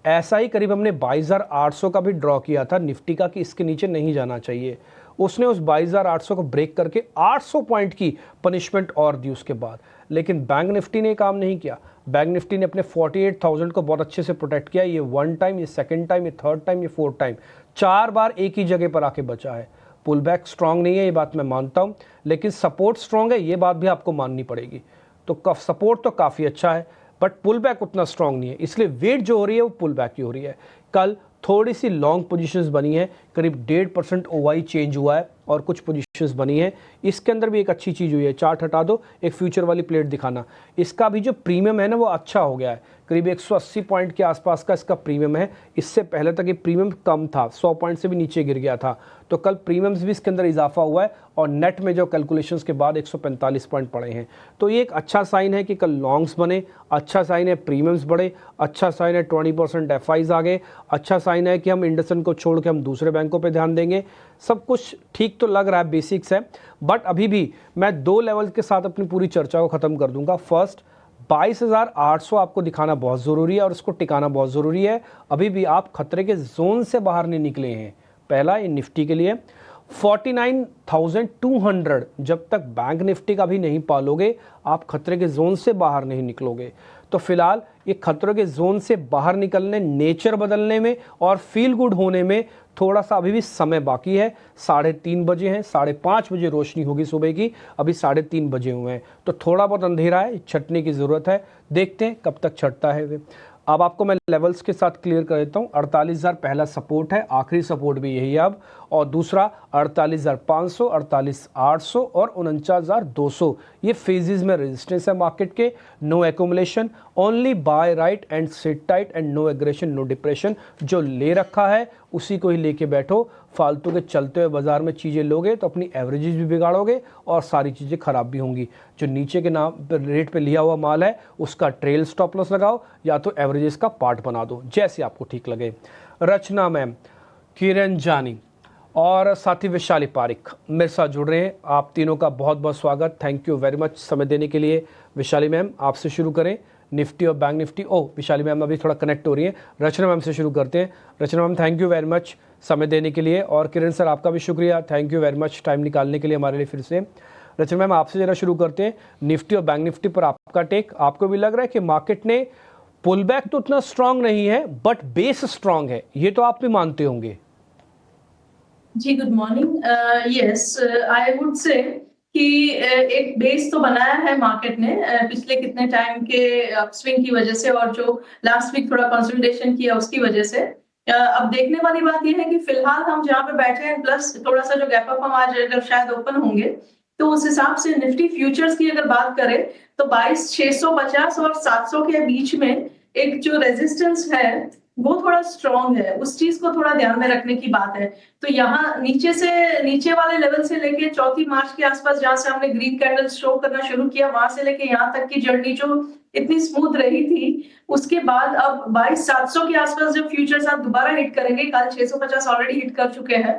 ऐसा ही करीब हमने 22,800 का भी ड्रॉ किया था निफ्टी का कि इसके नीचे नहीं जाना चाहिए। उसने उस 22,800 को ब्रेक करके 800 पॉइंट की पनिशमेंट और दी उसके बाद, लेकिन बैंक निफ्टी ने काम नहीं किया। बैंक निफ्टी ने अपने 48,000 को बहुत अच्छे से प्रोटेक्ट किया। ये 1 टाइम, ये 2nd टाइम, ये 3rd टाइम, ये 4th टाइम, 4 बार एक ही जगह पर आके बचा है। पुल बैक स्ट्रांग नहीं है, ये बात मैं मानता हूँ, लेकिन सपोर्ट स्ट्रांग है, ये बात भी आपको माननी पड़ेगी। तो सपोर्ट तो काफ़ी अच्छा है, बट पुल बैक उतना स्ट्रांग नहीं है, इसलिए वेट जो हो रही है वो पुल बैक की हो रही है। कल थोड़ी सी लॉन्ग पोजीशंस बनी है, करीब 1.5% OI चेंज हुआ है और कुछ पोजीशंस बनी है। इसके अंदर भी एक अच्छी चीज़ हुई है, चार्ट हटा दो, एक फ्यूचर वाली प्लेट दिखाना। इसका भी जो प्रीमियम है ना वो अच्छा हो गया है, करीब 180 पॉइंट के आसपास का इसका प्रीमियम है। इससे पहले तक ये प्रीमियम कम था, 100 पॉइंट से भी नीचे गिर गया था। तो कल प्रीमियम्स भी इसके अंदर इजाफा हुआ है और नेट में जो कैलकुलेशंस के बाद 145 पॉइंट पड़े हैं। तो ये एक अच्छा साइन है कि कल लॉन्ग्स बने, अच्छा साइन है प्रीमियम्स बढ़े, अच्छा साइन है 20% FIs आ गए, अच्छा साइन है कि हम इंडसइंड को छोड़ के हम दूसरे बैंकों पे ध्यान देंगे। सब कुछ ठीक तो लग रहा है, बेसिक्स है, बट अभी भी मैं 2 लेवल के साथ अपनी पूरी चर्चा को ख़त्म कर दूंगा। फर्स्ट, 22,800 आपको दिखाना बहुत ज़रूरी है और इसको टिकाना बहुत ज़रूरी है। अभी भी आप खतरे के जोन से बाहर नहीं निकले हैं। पहला, ये निफ्टी के लिए 49,200, जब तक बैंक निफ्टी का भी नहीं पालोगे आप खतरे के जोन से बाहर नहीं निकलोगे। तो फिलहाल ये खतरों के जोन से बाहर निकलने, नेचर बदलने में और फील गुड होने में थोड़ा सा अभी भी समय बाकी है। 3:30 बजे हैं, 5:30 बजे रोशनी होगी सुबह की, अभी 3:30 बजे हुए हैं, तो थोड़ा बहुत अंधेरा है, छटने की ज़रूरत है। देखते हैं कब तक छटता है वे। अब आपको मैं लेवल्स के साथ क्लियर कर देता हूँ। 48,000 पहला सपोर्ट है, आखिरी सपोर्ट भी यही है अब, और दूसरा 48,500, 48,800 और 49,200, ये फेजेस में रेजिस्टेंस है मार्केट के। No accumulation, only buy right and sit tight and no aggression, no depression. जो ले रखा है उसी को ही लेके बैठो। फालतू के चलते हुए बाजार में चीज़ें लोगे तो अपनी एवरेजेस भी बिगाड़ोगे और सारी चीज़ें ख़राब भी होंगी। जो नीचे के नाम रेट पे लिया हुआ माल है उसका ट्रेल स्टॉप लॉस लगाओ या तो एवरेजेस का पार्ट बना दो, जैसे आपको ठीक लगे। रचना मैम, किरण जानी और साथी वैशाली पारिक मेरे साथ जुड़ रहे हैं। आप तीनों का बहुत बहुत स्वागत, थैंक यू वेरी मच समय देने के लिए। वैशाली मैम आपसे शुरू करें, निफ्टी और बैंक निफ्टी। वैशाली मैम अभी थोड़ा कनेक्ट हो रही है, रचना मैम से शुरू करते हैं। Rachna ma'am thank you very much समय देने के लिए, और किरण सर आपका भी शुक्रिया, thank you very much time निकालने के लिए हमारे लिए फिर से। रचना मैम आपसे ज़रा शुरू करते हैं, निफ्टी और बैंक निफ्टी पर आपका टेक। आपको भी लग रहा है कि मार्केट ने पुल बैक तो उतना स्ट्रांग नहीं है बट बेस स्ट्रांग है, ये तो आप भी मानते होंगे? जी good morning. Yes, I would say कि एक बेस तो बनाया है मार्केट ने पिछले कितने टाइम के अपस्विंग की वजह से, और जो लास्ट वीक थोड़ा कंसोलिडेशन किया उसकी वजह से। अब देखने वाली बात यह है कि फिलहाल हम जहाँ पे बैठे हैं, प्लस थोड़ा सा जो गैप अप हम आज अगर शायद ओपन होंगे तो उस हिसाब से निफ्टी फ्यूचर्स की अगर बात करें तो 22,650 और 700 के बीच में एक जो रेजिस्टेंस है वो थोड़ा स्ट्रॉन्ग है, उस चीज को थोड़ा ध्यान में रखने की बात है। तो यहाँ नीचे वाले लेवल से लेके 4 मार्च के आसपास जहां से हमने ग्रीन कैंडल शो करना शुरू किया, वहां से लेके यहाँ तक की जर्नी जो इतनी स्मूथ रही थी, उसके बाद अब 22,700 के आसपास जब फ्यूचर्स आप दोबारा हिट करेंगे, कल 650 ऑलरेडी हिट कर चुके हैं,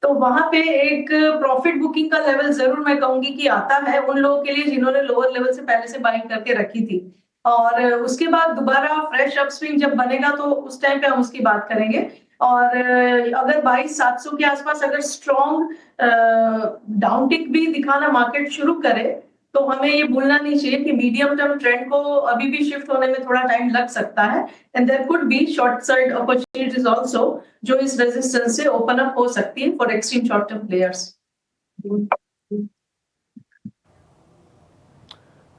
तो वहां पे एक प्रॉफिट बुकिंग का लेवल जरूर मैं कहूंगी कि आता है उन लोगों के लिए जिन्होंने लोअर लेवल से पहले से बाइंग करके रखी थी। और उसके बाद दोबारा फ्रेश अपस्विंग जब बनेगा तो उस टाइम पे हम उसकी बात करेंगे। और अगर 22,700 के आसपास अगर स्ट्रॉन्ग डाउनटिक भी दिखाना मार्केट शुरू करे तो हमें ये भूलना नहीं चाहिए कि मीडियम टर्म ट्रेंड को अभी भी शिफ्ट होने में थोड़ा टाइम लग सकता है, and there could be short side opportunities also जो इस रेजिस्टेंस से ओपन अप हो सकती है for extreme short term players.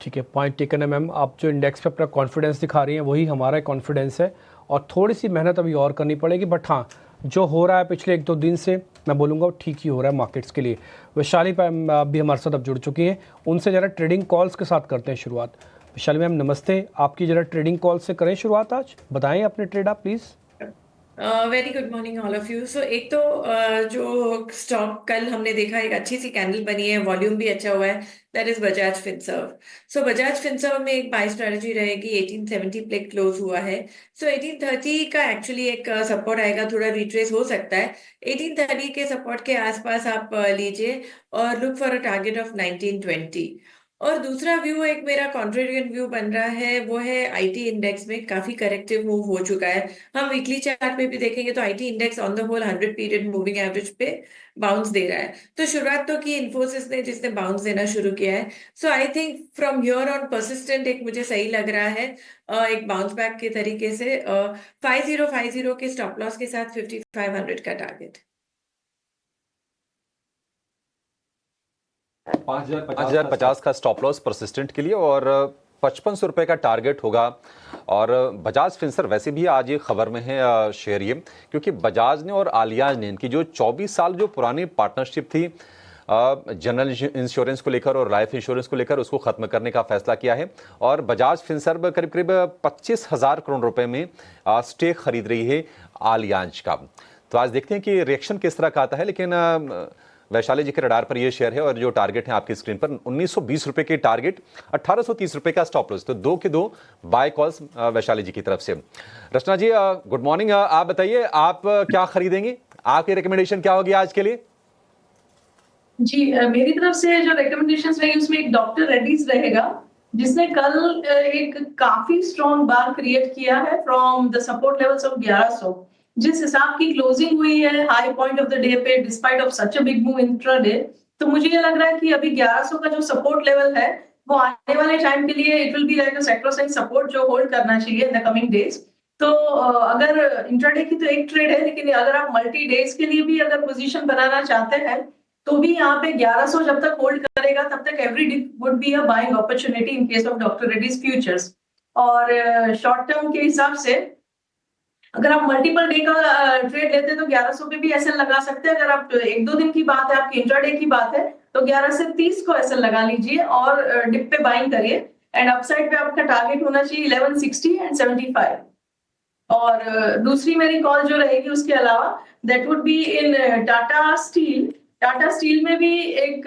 ठीक है, पॉइंट टेकन है मैम। आप जो इंडेक्स पे अपना कॉन्फिडेंस दिखा रही हैं वही हमारा कॉन्फिडेंस है, और थोड़ी सी मेहनत अभी और करनी पड़ेगी, बट हाँ जो हो रहा है पिछले 1-2 दिन से मैं बोलूँगा वो ठीक ही हो रहा है मार्केट्स के लिए। वैशाली मैम भी हमारे साथ अब जुड़ चुकी हैं, उनसे ज़रा ट्रेडिंग कॉल्स के साथ करते हैं शुरुआत। वैशाली मैम नमस्ते, आपकी ज़रा ट्रेडिंग कॉल से करें शुरुआत, आज बताएं अपने ट्रेड आप please. Very good morning all of you. So एक तो जो स्टॉक कल हमने देखा एक अच्छी सी कैंडल बनी है, वॉल्यूम भी अच्छा हुआ है, that is Bajaj Finserv. So Bajaj Finserv में एक बाय स्ट्रेटजी रहेगी, 1870 पे क्लोज हुआ है। सो 1830 का एक्चुअली एक सपोर्ट आएगा, थोड़ा रिट्रेस हो सकता है। 1830 के सपोर्ट के आसपास आप लीजिए और look for a target of 1920। और दूसरा व्यू एक मेरा कॉन्ट्रेरियन व्यू बन रहा है, वो है आईटी इंडेक्स में काफी करेक्टिव मूव हो चुका है। हम वीकली चार्ट में भी देखेंगे तो IT index on the whole 100 period moving average पे बाउंस दे रहा है। तो शुरुआत तो की इन्फोसिस ने जिसने बाउंस देना शुरू किया है। So I think from here on persistent एक मुझे सही लग रहा है, एक बाउंस बैक के तरीके से। 5050 के स्टॉप लॉस के साथ 5500 का टारगेट। 5,050 का स्टॉप लॉस परसिस्टेंट के लिए और 5500 रुपए का टारगेट होगा। और बजाज फिनसर्व वैसे भी आज ये खबर में है शेयर ये, क्योंकि बजाज ने और आलियाज ने इनकी जो 24 साल जो पुरानी पार्टनरशिप थी जनरल इंश्योरेंस को लेकर और लाइफ इंश्योरेंस को लेकर, उसको खत्म करने का फैसला किया है। और बजाज फिनसर्व करीब करीब 25,000 करोड़ रुपए में स्टेक खरीद रही है आलियाज का। तो आज देखते हैं कि रिएक्शन किस तरह का आता है। लेकिन वैशाली जी के रडार पर यह शेयर है और जो टारगेट है आपकी स्क्रीन पर 1920 रुपए के टारगेट, 1830 रुपए का स्टॉप लॉस। तो 2 के 2 बाय कॉल्स वैशाली जी की तरफ से। रचना जी गुड मॉर्निंग, आप बताइए आप क्या खरीदेंगे, आपकी रिकमेंडेशन क्या होगी आज के लिए? जी मेरी तरफ से जो रिकमेंडेशंस रहेगी उसमें एक डॉक्टर रेड्डीज रहेगा, जिसने कल एक काफी स्ट्रॉन्ग बार क्रिएट किया है from the support levels of 1100। जिस हिसाब की क्लोजिंग हुई है high point of the day पे, despite of such a big move intraday, तो मुझे ये लग रहा है कि अभी 1100 का जो सपोर्ट लेवल है वो आने वाले टाइम के लिए it will be like a sacrosanct support जो होल्ड करना चाहिए इन द कमिंग डेज। तो अगर इंट्राडे की तो एक ट्रेड है, लेकिन अगर आप मल्टी डेज के लिए भी अगर पोजीशन बनाना चाहते हैं तो भी यहाँ पे 1100 जब तक होल्ड करेगा तब तक every dip would be a buying opportunity in case of doctor Reddy's futures. और शॉर्ट टर्म के हिसाब से अगर आप मल्टीपल डे का ट्रेड लेते हैं तो 1100 पे भी एसएल लगा सकते हैं। अगर आप 1-2 दिन की बात है, आपकी इंट्राडे की बात है, तो 11 से 30 को एसएल लगा लीजिए और डिप पे बाइंग करिए। एंड अपसाइड पे आपका टारगेट होना चाहिए 1160 एंड 75। और दूसरी मेरी कॉल जो रहेगी उसके अलावा that would be in Tata steel. Tata steel में भी एक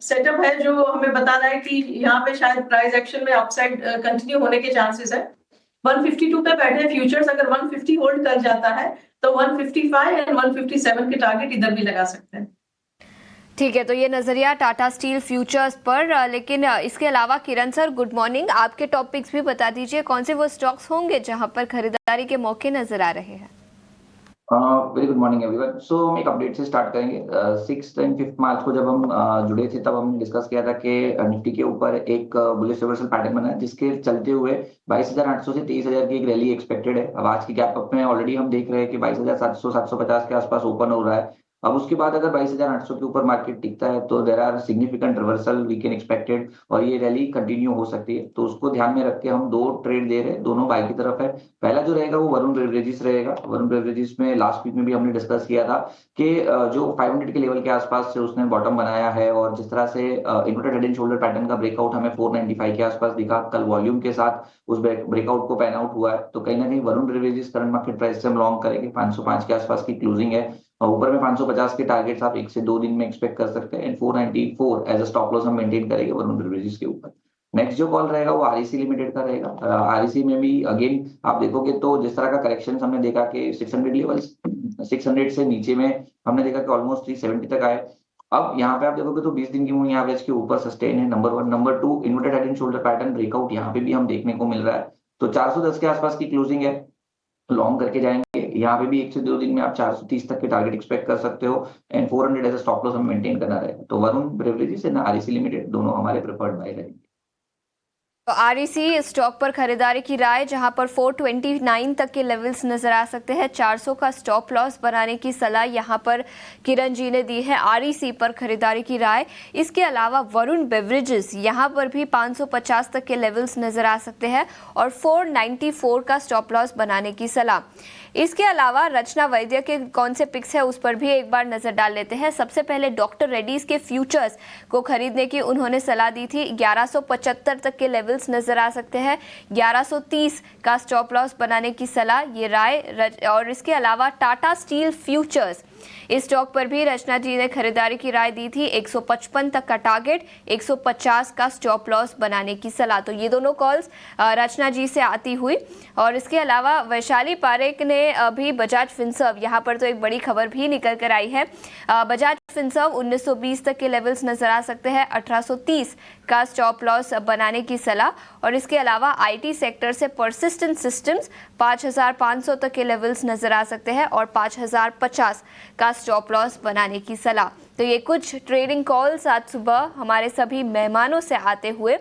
सेटअप है जो हमें बता रहा है कि यहाँ पे शायद प्राइस एक्शन में अपसाइड कंटिन्यू होने के चांसेस है। 152 पे बैठे फ्यूचर्स, अगर 150 होल्ड कर जाता है तो 155 एंड 157 के टारगेट इधर भी लगा सकते हैं। ठीक है, तो ये नजरिया टाटा स्टील फ्यूचर्स पर। लेकिन इसके अलावा किरण सर गुड मॉर्निंग, आपके टॉपिक्स भी बता दीजिए, कौन से वो स्टॉक्स होंगे जहां पर खरीदारी के मौके नजर आ रहे हैं। Very good morning everyone. So हम एक अपडेट से स्टार्ट करेंगे। 6 एंड 5 मार्च को जब हम जुड़े थे तब हमने डिस्कस किया था कि निफ्टी के ऊपर एक बुलिश रिवर्सल पैटर्न बना है, जिसके चलते हुए 22,800 से 23,000 की एक रैली एक्सपेक्टेड है। अब आज की गैप अप में ऑलरेडी हम देख रहे हैं कि 22,700 750 के आसपास ओपन हो रहा है। अब उसके बाद अगर 22,800 के ऊपर मार्केट टिकता है तो there are significant reversal we can expected, और ये रैली कंटिन्यू हो सकती है। तो उसको ध्यान में रख के हम 2 ट्रेड दे रहे हैं, दोनों बाय की तरफ है। पहला जो रहेगा वो वरुण बेवरेजेस रहेगा। वरुण बेवरेजेस में लास्ट वीक में भी हमने डिस्कस किया था कि जो 500 के लेवल के आसपास से उसने बॉटम बनाया है, और जिस तरह से inverted head and shoulder pattern का ब्रेकआउट हमें 495 के आसपास दिखा, कल वॉल्यूम के साथ उस ब्रेकआउट को पैन आउट हुआ है। तो कहीं ना कहीं Varun beverages current market price से हम लॉन्ग करेंगे। 505 के आसपास की क्लोजिंग है, और ऊपर में 550 के टारगेट्स आप 1 से 2 दिन में एक्सपेक्ट कर सकते हैं। And 494 as a stop loss हम मेंटेन करेंगे वरुण बेवरेजेस के ऊपर। नेक्स्ट जो कॉल रहेगा वो आरईसी लिमिटेड का रहेगा। आरईसी में भी अगेन आप देखोगे तो जिस तरह का करेक्शन हमने देखा कि 600 लेवल्स, 600 से नीचे में हमने देखा कि ऑलमोस्ट 370 तक आए। अब यहाँ पे आप देखोगे तो 20 दिन की मूविंग एवरेज के ऊपर सस्टेन है, number 1। Number 2, inverted head and shoulder pattern breakout यहाँ पे भी हम देखने को मिल रहा है। तो 410 के आसपास की क्लोजिंग है, लॉन्ग करके जाएंगे। यहाँ पे भी 1 से 2 दिन में आप 430 तक के टारगेट एक्सपेक्ट कर सकते हो। एंड 400 एज स्टॉप लॉस हमें मेंटेन करना रहेगा। तो Varun beverages and REC limited दोनों हमारे प्रेफर्ड बाय रहेंगे। तो आरईसी स्टॉक पर खरीदारी की राय, जहां पर 429 तक के लेवल्स नजर आ सकते हैं। 400 का स्टॉप लॉस बनाने की सलाह यहां पर किरण जी ने दी है। आरईसी पर खरीदारी की राय। इसके अलावा वरुण बेवरेजेस यहां पर भी 550 तक के लेवल्स नजर आ सकते हैं, और 494 का स्टॉप लॉस बनाने की सलाह। इसके अलावा रचना वैद्य के कौन से पिक्स है उस पर भी एक बार नजर डाल लेते हैं। सबसे पहले डॉक्टर रेड्डीज के फ्यूचर्स को खरीदने की उन्होंने सलाह दी थी। 1175 तक के लेवल्स नजर आ सकते हैं, 1130 का स्टॉप लॉस बनाने की सलाह, ये राय। और इसके अलावा टाटा स्टील फ्यूचर्स, इस स्टॉक पर भी रचना जी ने खरीदारी की राय दी थी। 155 तक का टारगेट, 150 का स्टॉप लॉस बनाने की सलाह। तो ये दोनों कॉल्स रचना जी से आती हुई। और इसके अलावा वैशाली पारेख ने अभी बजाज फिनसर्व, यहाँ पर तो एक बड़ी खबर भी निकल कर आई है। बजाज फिनसर्व 1920 तक के लेवल्स नजर आ सकते हैं, 1830 का स्टॉप लॉस बनाने की सलाह। और इसके अलावा आईटी सेक्टर से परसिस्टेंट सिस्टम्स 5500 तक के लेवल्स नजर आ सकते हैं, और 5050 का स्टॉप लॉस बनाने की सलाह। तो ये कुछ ट्रेडिंग कॉल्स आज सुबह हमारे सभी मेहमानों से आते हुए।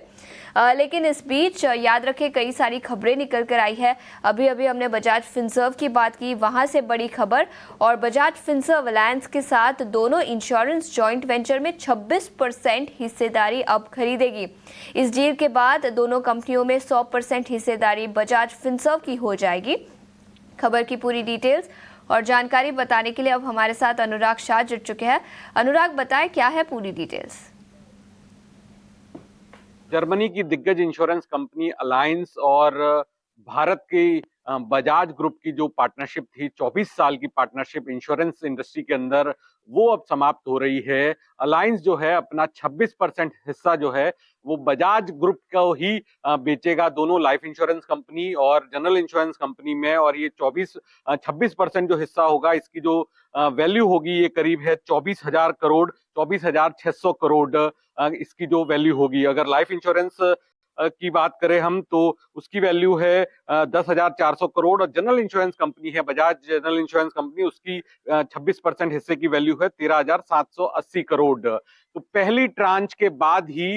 लेकिन इस बीच याद रखें कई सारी खबरें निकल कर आई है। अभी अभी हमने बजाज फिनसर्व की बात की, वहां से बड़ी खबर। और बजाज फिनसर्व अलायंस के साथ दोनों इंश्योरेंस जॉइंट वेंचर में 26% हिस्सेदारी अब खरीदेगी। इस डील के बाद दोनों कंपनियों में 100% हिस्सेदारी बजाज फिनसर्व की हो जाएगी। खबर की पूरी डिटेल्स और जानकारी बताने के लिए अब हमारे साथ अनुराग शाह जुड़ चुके हैं। अनुराग, बताएं क्या है पूरी डिटेल्स। जर्मनी की दिग्गज इंश्योरेंस कंपनी अलायंस और भारत की बजाज ग्रुप की जो पार्टनरशिप थी, 24 साल की पार्टनरशिप इंश्योरेंस इंडस्ट्री के अंदर, वो अब समाप्त हो रही है। अलायंस जो है अपना 26% हिस्सा जो है वो बजाज ग्रुप को ही बेचेगा, दोनों लाइफ इंश्योरेंस कंपनी और जनरल इंश्योरेंस कंपनी में। और ये 26% जो हिस्सा होगा, इसकी जो वैल्यू होगी ये करीब है 24,000 करोड़, 24,600 करोड़ इसकी जो वैल्यू होगी। अगर लाइफ इंश्योरेंस की बात करें हम तो उसकी वैल्यू है 10,400 करोड़, और जनरल इंश्योरेंस कंपनी है बजाज जनरल इंश्योरेंस कंपनी, उसकी 26% हिस्से की वैल्यू है 13,780 करोड़। तो पहली ट्रांच के बाद ही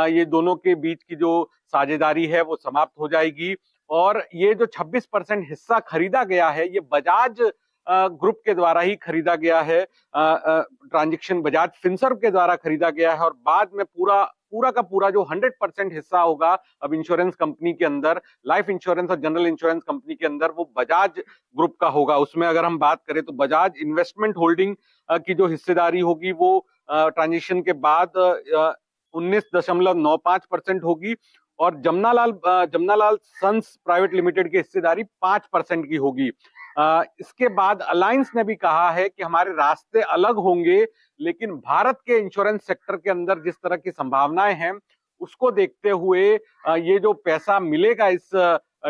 ये दोनों के बीच की जो साझेदारी है वो समाप्त हो जाएगी। और ये जो 26% हिस्सा खरीदा गया है ये बजाज ग्रुप के द्वारा ही खरीदा गया है, ट्रांजैक्शन बजाज फिनसर्व के द्वारा खरीदा गया है। और बाद में पूरा का पूरा जो 100% हिस्सा होगा अब इंश्योरेंस कंपनी के अंदर, लाइफ इंश्योरेंस और जनरल इंश्योरेंस कंपनी के अंदर, वो बजाज ग्रुप का होगा। उसमें अगर हम बात करें तो बजाज इन्वेस्टमेंट होल्डिंग की जो हिस्सेदारी होगी वो ट्रांजिशन के बाद 19.95% होगी, और जमनालाल सन्स प्राइवेट लिमिटेड की हिस्सेदारी 5% की होगी। इसके बाद अलायंस ने भी कहा है कि हमारे रास्ते अलग होंगे, लेकिन भारत के इंश्योरेंस सेक्टर के अंदर जिस तरह की संभावनाएं हैं उसको देखते हुए ये जो पैसा मिलेगा इस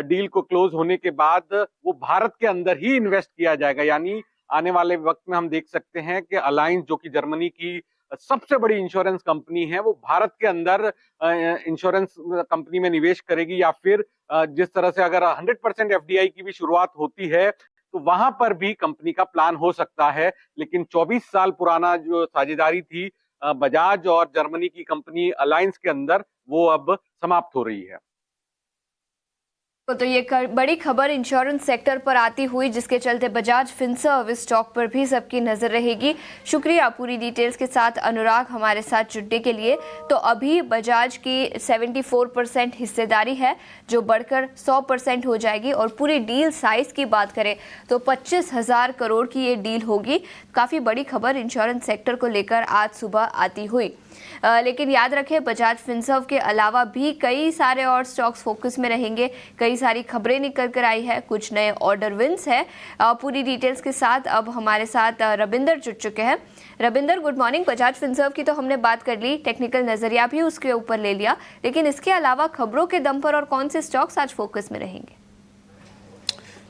डील को क्लोज होने के बाद वो भारत के अंदर ही इन्वेस्ट किया जाएगा। यानी आने वाले वक्त में हम देख सकते हैं कि अलायंस, जो कि जर्मनी की सबसे बड़ी इंश्योरेंस कंपनी है, वो भारत के अंदर इंश्योरेंस कंपनी में निवेश करेगी, या फिर जिस तरह से अगर 100% एफडीआई की भी शुरुआत होती है तो वहां पर भी कंपनी का प्लान हो सकता है। लेकिन 24 साल पुराना जो साझेदारी थी बजाज और जर्मनी की कंपनी अलायंस के अंदर, वो अब समाप्त हो रही है। तो ये बड़ी खबर इंश्योरेंस सेक्टर पर आती हुई, जिसके चलते बजाज फिनसर्व स्टॉक पर भी सबकी नजर रहेगी। शुक्रिया पूरी डिटेल्स के साथ अनुराग हमारे साथ जुड़ने के लिए। तो अभी बजाज की 74% हिस्सेदारी है, जो बढ़कर 100% हो जाएगी। और पूरी डील साइज की बात करें तो 25,000 करोड़ की ये डील होगी। काफ़ी बड़ी खबर इंश्योरेंस सेक्टर को लेकर आज सुबह आती हुई। लेकिन याद रखें, बजाज फिनसर्व के अलावा भी कई सारे और स्टॉक्स फोकस में रहेंगे। कई सारी खबरें निकल कर आई है, कुछ नए ऑर्डर विंस है। पूरी डिटेल्स के साथ अब हमारे साथ रविंदर जुड़ चुके हैं। Ravinder, good morning. Bajaj Finserv की तो हमने बात कर ली, टेक्निकल नजरिया भी उसके ऊपर ले लिया, लेकिन इसके अलावा खबरों के दम पर और कौन से स्टॉक्स आज फोकस में रहेंगे?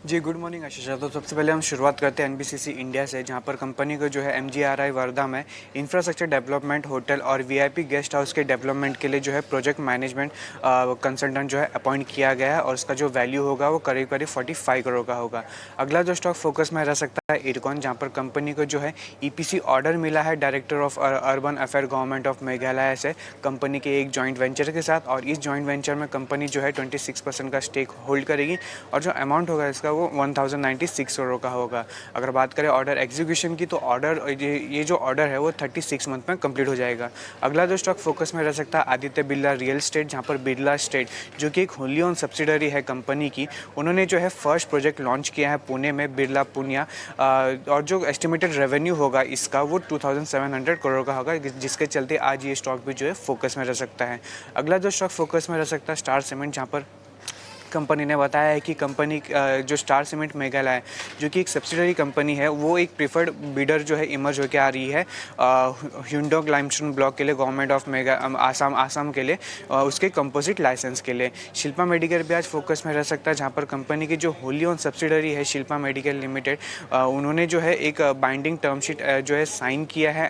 जी गुड मॉर्निंग आशीषा। तो सबसे पहले हम शुरुआत करते हैं एनबीसीसी इंडिया से, जहां पर कंपनी को जो है एमजीआरआई वर्धा में इंफ्रास्ट्रक्चर डेवलपमेंट, होटल और वीआईपी गेस्ट हाउस के डेवलपमेंट के लिए जो है प्रोजेक्ट मैनेजमेंट कंसल्टेंट जो है अपॉइंट किया गया है, और उसका जो वैल्यू होगा वो करीब करीब 45 करोड़ का होगा। अगला जो स्टॉक फोकस में रह सकता है इरकॉन, जहाँ पर कंपनी को जो है ईपीसी ऑर्डर मिला है director of urban affair government of Meghalaya से, कंपनी के एक जॉइंट वेंचर के साथ। और इस जॉइंट वेंचर में कंपनी जो है 26% का स्टेक होल्ड करेगी, और जो अमाउंट होगा इसका वो 1096 करोड़ का होगा। अगर बात करें ऑर्डर एग्जीक्यूशन की, तो ये जो ऑर्डर है वो 36 मंथ में कंप्लीट हो जाएगा। अगला जो स्टॉक फोकस में रह सकता है आदित्य बिरला रियल एस्टेट, जहाँ पर बिरला एस्टेट जो कि एक होली ओन सब्सिडरी है कंपनी की, उन्होंने जो है फर्स्ट प्रोजेक्ट लॉन्च किया है पुणे में, बिरला पुनिया, और जो एस्टिमेटेड रेवेन्यू होगा इसका वो 2700 करोड़ का होगा, जिसके चलते आज ये स्टॉक भी जो है फोकस में रह सकता है। अगला जो स्टॉक फोकस में रह सकता है स्टार सीमेंट, जहाँ पर कंपनी ने बताया है कि कंपनी जो स्टार सीमेंट मेघालय जो कि एक सब्सिडरी कंपनी है, वो एक प्रीफर्ड बिडर जो है इमर्ज होकर आ रही है ह्यूंडोक लाइमस्टोन ब्लॉक के लिए, गवर्नमेंट ऑफ आसाम के लिए, उसके कंपोजिट लाइसेंस के लिए। शिल्पा मेडिकेल भी आज फोकस में रह सकता है, जहाँ पर कंपनी की जो होली ओन सब्सिडरी है शिल्पा मेडिकेल लिमिटेड, उन्होंने जो है एक बाइंडिंग टर्म शीट जो है साइन किया है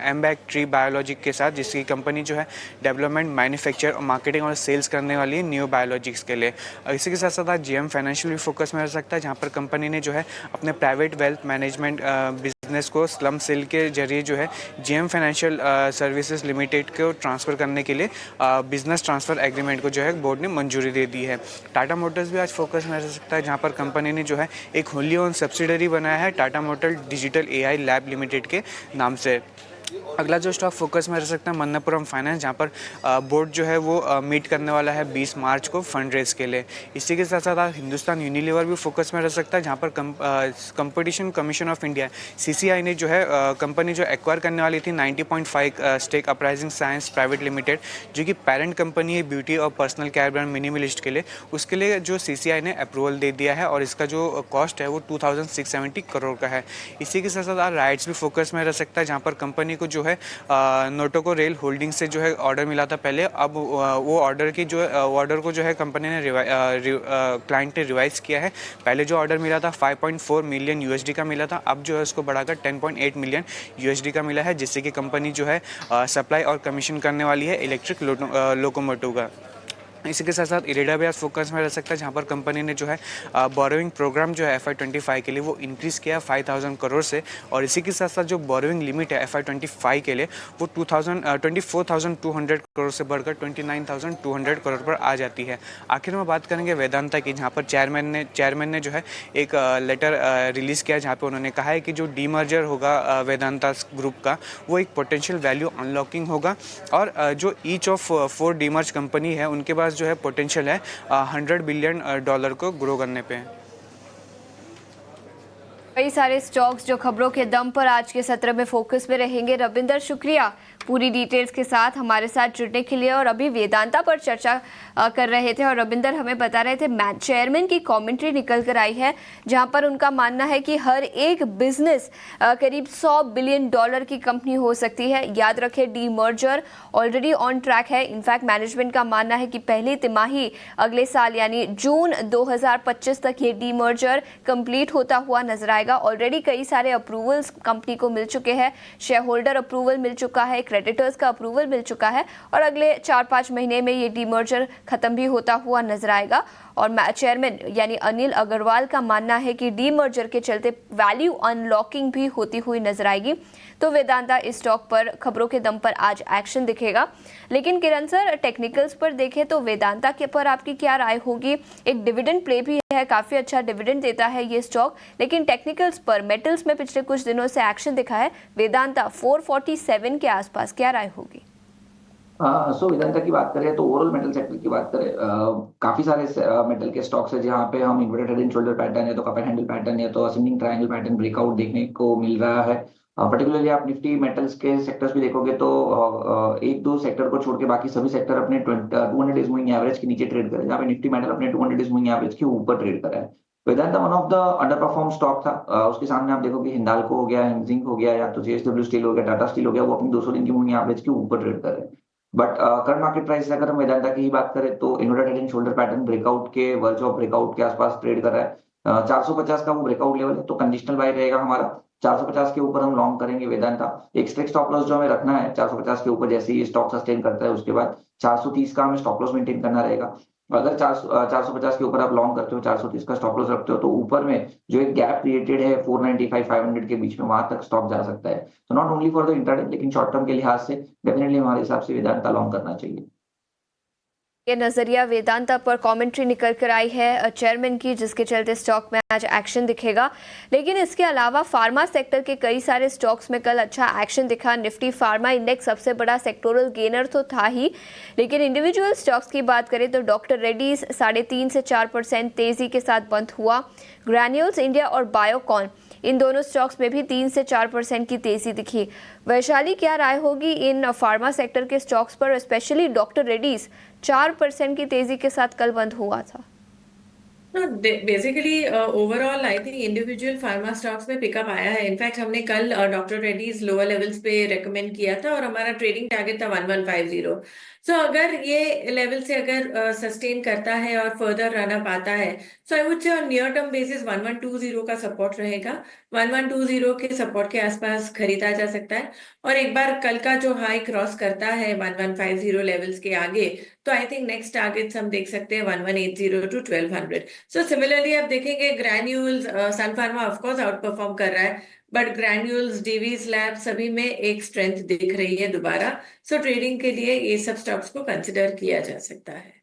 एमबैक ट्री बायोलॉजिक के साथ, जिसकी कंपनी जो है डेवलपमेंट, मैन्युफैक्चर, मार्केटिंग और सेल्स करने वाली है न्यू बायोलॉजिक्स के लिए। इसी के साथ साथ आज जीएम फाइनेंशियल भी फोकस में रह सकता है, जहाँ पर कंपनी ने जो है अपने प्राइवेट वेल्थ मैनेजमेंट बिजनेस को स्लम सेल के जरिए जो है जीएम फाइनेंशियल सर्विसेज लिमिटेड को ट्रांसफ़र करने के लिए बिजनेस ट्रांसफ़र एग्रीमेंट को जो है बोर्ड ने मंजूरी दे दी है। टाटा मोटर्स भी आज फोकस में रह सकता है, जहाँ पर कंपनी ने जो है एक होली ओन सब्सिडरी बनाया है Tata motor digital AI lab limited के नाम से। अगला जो स्टॉक फोकस में रह सकता है मन्नपुरम फाइनेंस, जहाँ पर बोर्ड जो है वो मीट करने वाला है 20 मार्च को फंड रेज के लिए। इसी के साथ साथ हिंदुस्तान यूनिलीवर भी फोकस में रह सकता है, जहाँ पर competition commission of India CCI ने जो है कंपनी जो एक्वायर करने वाली थी 90.5 stake Uprising Science Private Limited, जो कि पेरेंट कंपनी है ब्यूटी और पर्सनल केयर ब्रांड मिनिमलिस्ट के लिए, उसके लिए जो सीसीआई ने अप्रूवल दे दिया है, और इसका जो कॉस्ट है वो 2670 करोड़ का है। इसी के साथ साथ राइट्स भी फोकस में रह सकता है, जहाँ पर कंपनी को जो है नोटोको रेल होल्डिंग से जो है ऑर्डर मिला था पहले, अब वो ऑर्डर को जो है कंपनी ने क्लाइंट ने रिवाइज किया है। पहले जो ऑर्डर मिला था 5.4 मिलियन यूएसडी का मिला था, अब जो है उसको बढ़ाकर 10.8 मिलियन यूएसडी का मिला है, जिससे कि कंपनी जो है सप्लाई और कमीशन करने वाली है इलेक्ट्रिक लोकोमोटिव का। इसी के साथ साथ इरेडा भी आज फोकस में रह सकता है, जहाँ पर कंपनी ने जो है बोरोइंग प्रोग्राम जो है FY25 के लिए वो इंक्रीज़ किया 5000 करोड़ से, और इसी के साथ साथ जो बोरोइंग लिमिट है FY25 के लिए वो 24,200 करोड़ से बढ़कर 29,200 करोड़ पर आ जाती है। आखिर में बात करेंगे वेदांता की, जहाँ पर चेयरमैन ने जो है एक लेटर रिलीज़ किया, जहाँ पर उन्होंने कहा है कि जो डीमर्जर होगा वेदांता ग्रुप का, वो एक पोटेंशियल वैल्यू अनलॉकिंग होगा, और जो ईच ऑफ 4 डीमर्ज कंपनी है उनके पास जो है पोटेंशियल है $100 बिलियन को ग्रो करने पे। कई सारे स्टॉक्स जो खबरों के दम पर आज के सत्र में फोकस में रहेंगे। रविंदर, शुक्रिया पूरी डिटेल्स के साथ हमारे साथ जुड़ने के लिए। और अभी वेदांता पर चर्चा कर रहे थे और रविंदर हमें बता रहे थे चेयरमैन की कमेंट्री निकल कर आई है, जहां पर उनका मानना है कि हर एक बिजनेस करीब $100 बिलियन की कंपनी हो सकती है। याद रखें, D merger already on track है। इनफैक्ट मैनेजमेंट का मानना है कि पहली तिमाही अगले साल यानी जून 2025 तक ये डी मर्जर कंप्लीट होता हुआ नजर आएगा। ऑलरेडी कई सारे अप्रूवल्स कंपनी को मिल चुके हैं, शेयर होल्डर अप्रूवल मिल चुका है, क्रेडिटर्स का अप्रूवल मिल चुका है और अगले 4-5 महीने में ये डीमर्जर खत्म भी होता हुआ नजर आएगा। और चेयरमैन यानी अनिल अग्रवाल का मानना है कि डीमर्जर के चलते वैल्यू अनलॉकिंग भी होती हुई नजर आएगी। तो वेदांता इस स्टॉक पर खबरों के दम पर आज एक्शन दिखेगा। लेकिन किरण सर, टेक्निकल्स पर देखें तो वेदांता के पर आपकी क्या राय होगी? एक डिविडेंड प्ले भी है, काफी अच्छा डिविडेंड देता है ये स्टॉक, लेकिन टेक्निकल्स पर मेटल्स में पिछले कुछ दिनों से एक्शन दिखा है। वेदांता 447 के आसपास, क्या राय होगी? सो वेदांता की बात करें तो ओवरऑल मेटल सेक्टर की बात करें, काफी सारे मेटल के स्टॉक्स है जहां पे हम inverted head and shoulder pattern है तो कप एंड हैंडल पैटर्न है तो असेंडिंग ट्रायंगल पैटर्न ब्रेकआउट देखने को मिल रहा है। पर्टिकुलरली आप निफ्टी मेटल्स के सेक्टर्स भी देखोगे तो एक दो सेक्टर को छोड़ के बाकी सभी सेक्टर अपने 200 डेज मूविंग एवरेज के नीचे ट्रेड करे, जहाँ पे निफ्टी मेटल अपने 200 डेज मूविंग एवरेज के ऊपर ट्रेड करा है। Vedanta one of the under perform stock था। उसके सामने आप देखोगे हिंडाल्को हो गया, जिंक हो गया, या तो जेएसडब्ल्यू स्टील हो गया, टाटा स्टील हो गया, वो अपनी 200 दिन की मूविंग एवरेज के ऊपर ट्रेड कर रहे हैं। बट करंट मार्केट प्राइस अगर हम वेदांता की ही बात करें तो inverted head and shoulder pattern breakout के वर्ज ऑफ ब्रेकआउट के आसपास ट्रेड कर रहा है। 450 का वो ब्रेकआउट लेवल है तो कंडीशनल बाय रहेगा हमारा। 450 के ऊपर हम लॉन्ग करेंगे वेदांता। एक स्ट्रिक्ट स्टॉप लॉस जो हमें रखना है 450 के ऊपर, जैसे ही स्टॉक सस्टेन करता है उसके बाद 430 का हमें स्टॉप लॉस मेंटेन करना रहेगा। अगर 450 के ऊपर आप लॉन्ग करते हो, 430 का स्टॉप लॉस रखते हो, तो ऊपर में जो एक गैप क्रिएटेड है 495-500 के बीच में, वहां तक स्टॉक जा सकता है। तो not only for the intraday लेकिन शॉर्ट टर्म के लिहाज से डेफिनेटली हमारे हिसाब से वेदांता लॉन्ग करना चाहिए। ये नजरिया वेदांता पर कमेंट्री निकल कर आई है चेयरमैन की, जिसके चलते स्टॉक में आज एक्शन दिखेगा। लेकिन इसके अलावा फार्मा सेक्टर के कई सारे स्टॉक्स में कल अच्छा एक्शन दिखा। निफ्टी फार्मा इंडेक्स सबसे बड़ा सेक्टोरल गेनर तो था ही, लेकिन इंडिविजुअल स्टॉक्स की बात करें तो डॉक्टर रेड्डीज 3.5 से 4% तेजी के साथ बंद हुआ। ग्रैन्यूल्स इंडिया और बायोकॉन, इन दोनों स्टॉक्स में भी 3 से 4% की तेजी दिखी। वैशाली, क्या राय होगी इन फार्मा सेक्टर के स्टॉक्स पर? स्पेशली डॉक्टर रेड्डीज 4% की तेजी के साथ कल बंद हुआ था। Basically overall I think individual pharma stocks में पिकअप आया है। इनफैक्ट हमने कल डॉक्टर रेड्डीज लोअर लेवल्स पे रेकमेंड किया था और हमारा ट्रेडिंग टारगेट था 1150। सो अगर ये लेवल से अगर सस्टेन करता है और फर्दर रन अप आता है, so I would say on near term basis 1120 का सपोर्ट रहेगा। 1120 के सपोर्ट के आसपास खरीदा जा सकता है और एक बार कल का जो हाई क्रॉस करता है 1150 लेवल्स के आगे, तो आई थिंक नेक्स्ट टारगेट्स हम देख सकते हैं 1180 टू 1200। सो सिमिलरली आप देखेंगे ग्रैन्यूल्स, सन फार्मा ऑफकोर्स आउट परफॉर्म कर रहा है, बट ग्रैन्यूल्स, डीवीज लैब सभी में एक स्ट्रेंथ दिख रही है दोबारा। सो ट्रेडिंग के लिए ये सब स्टॉक्स को कंसिडर किया जा सकता है।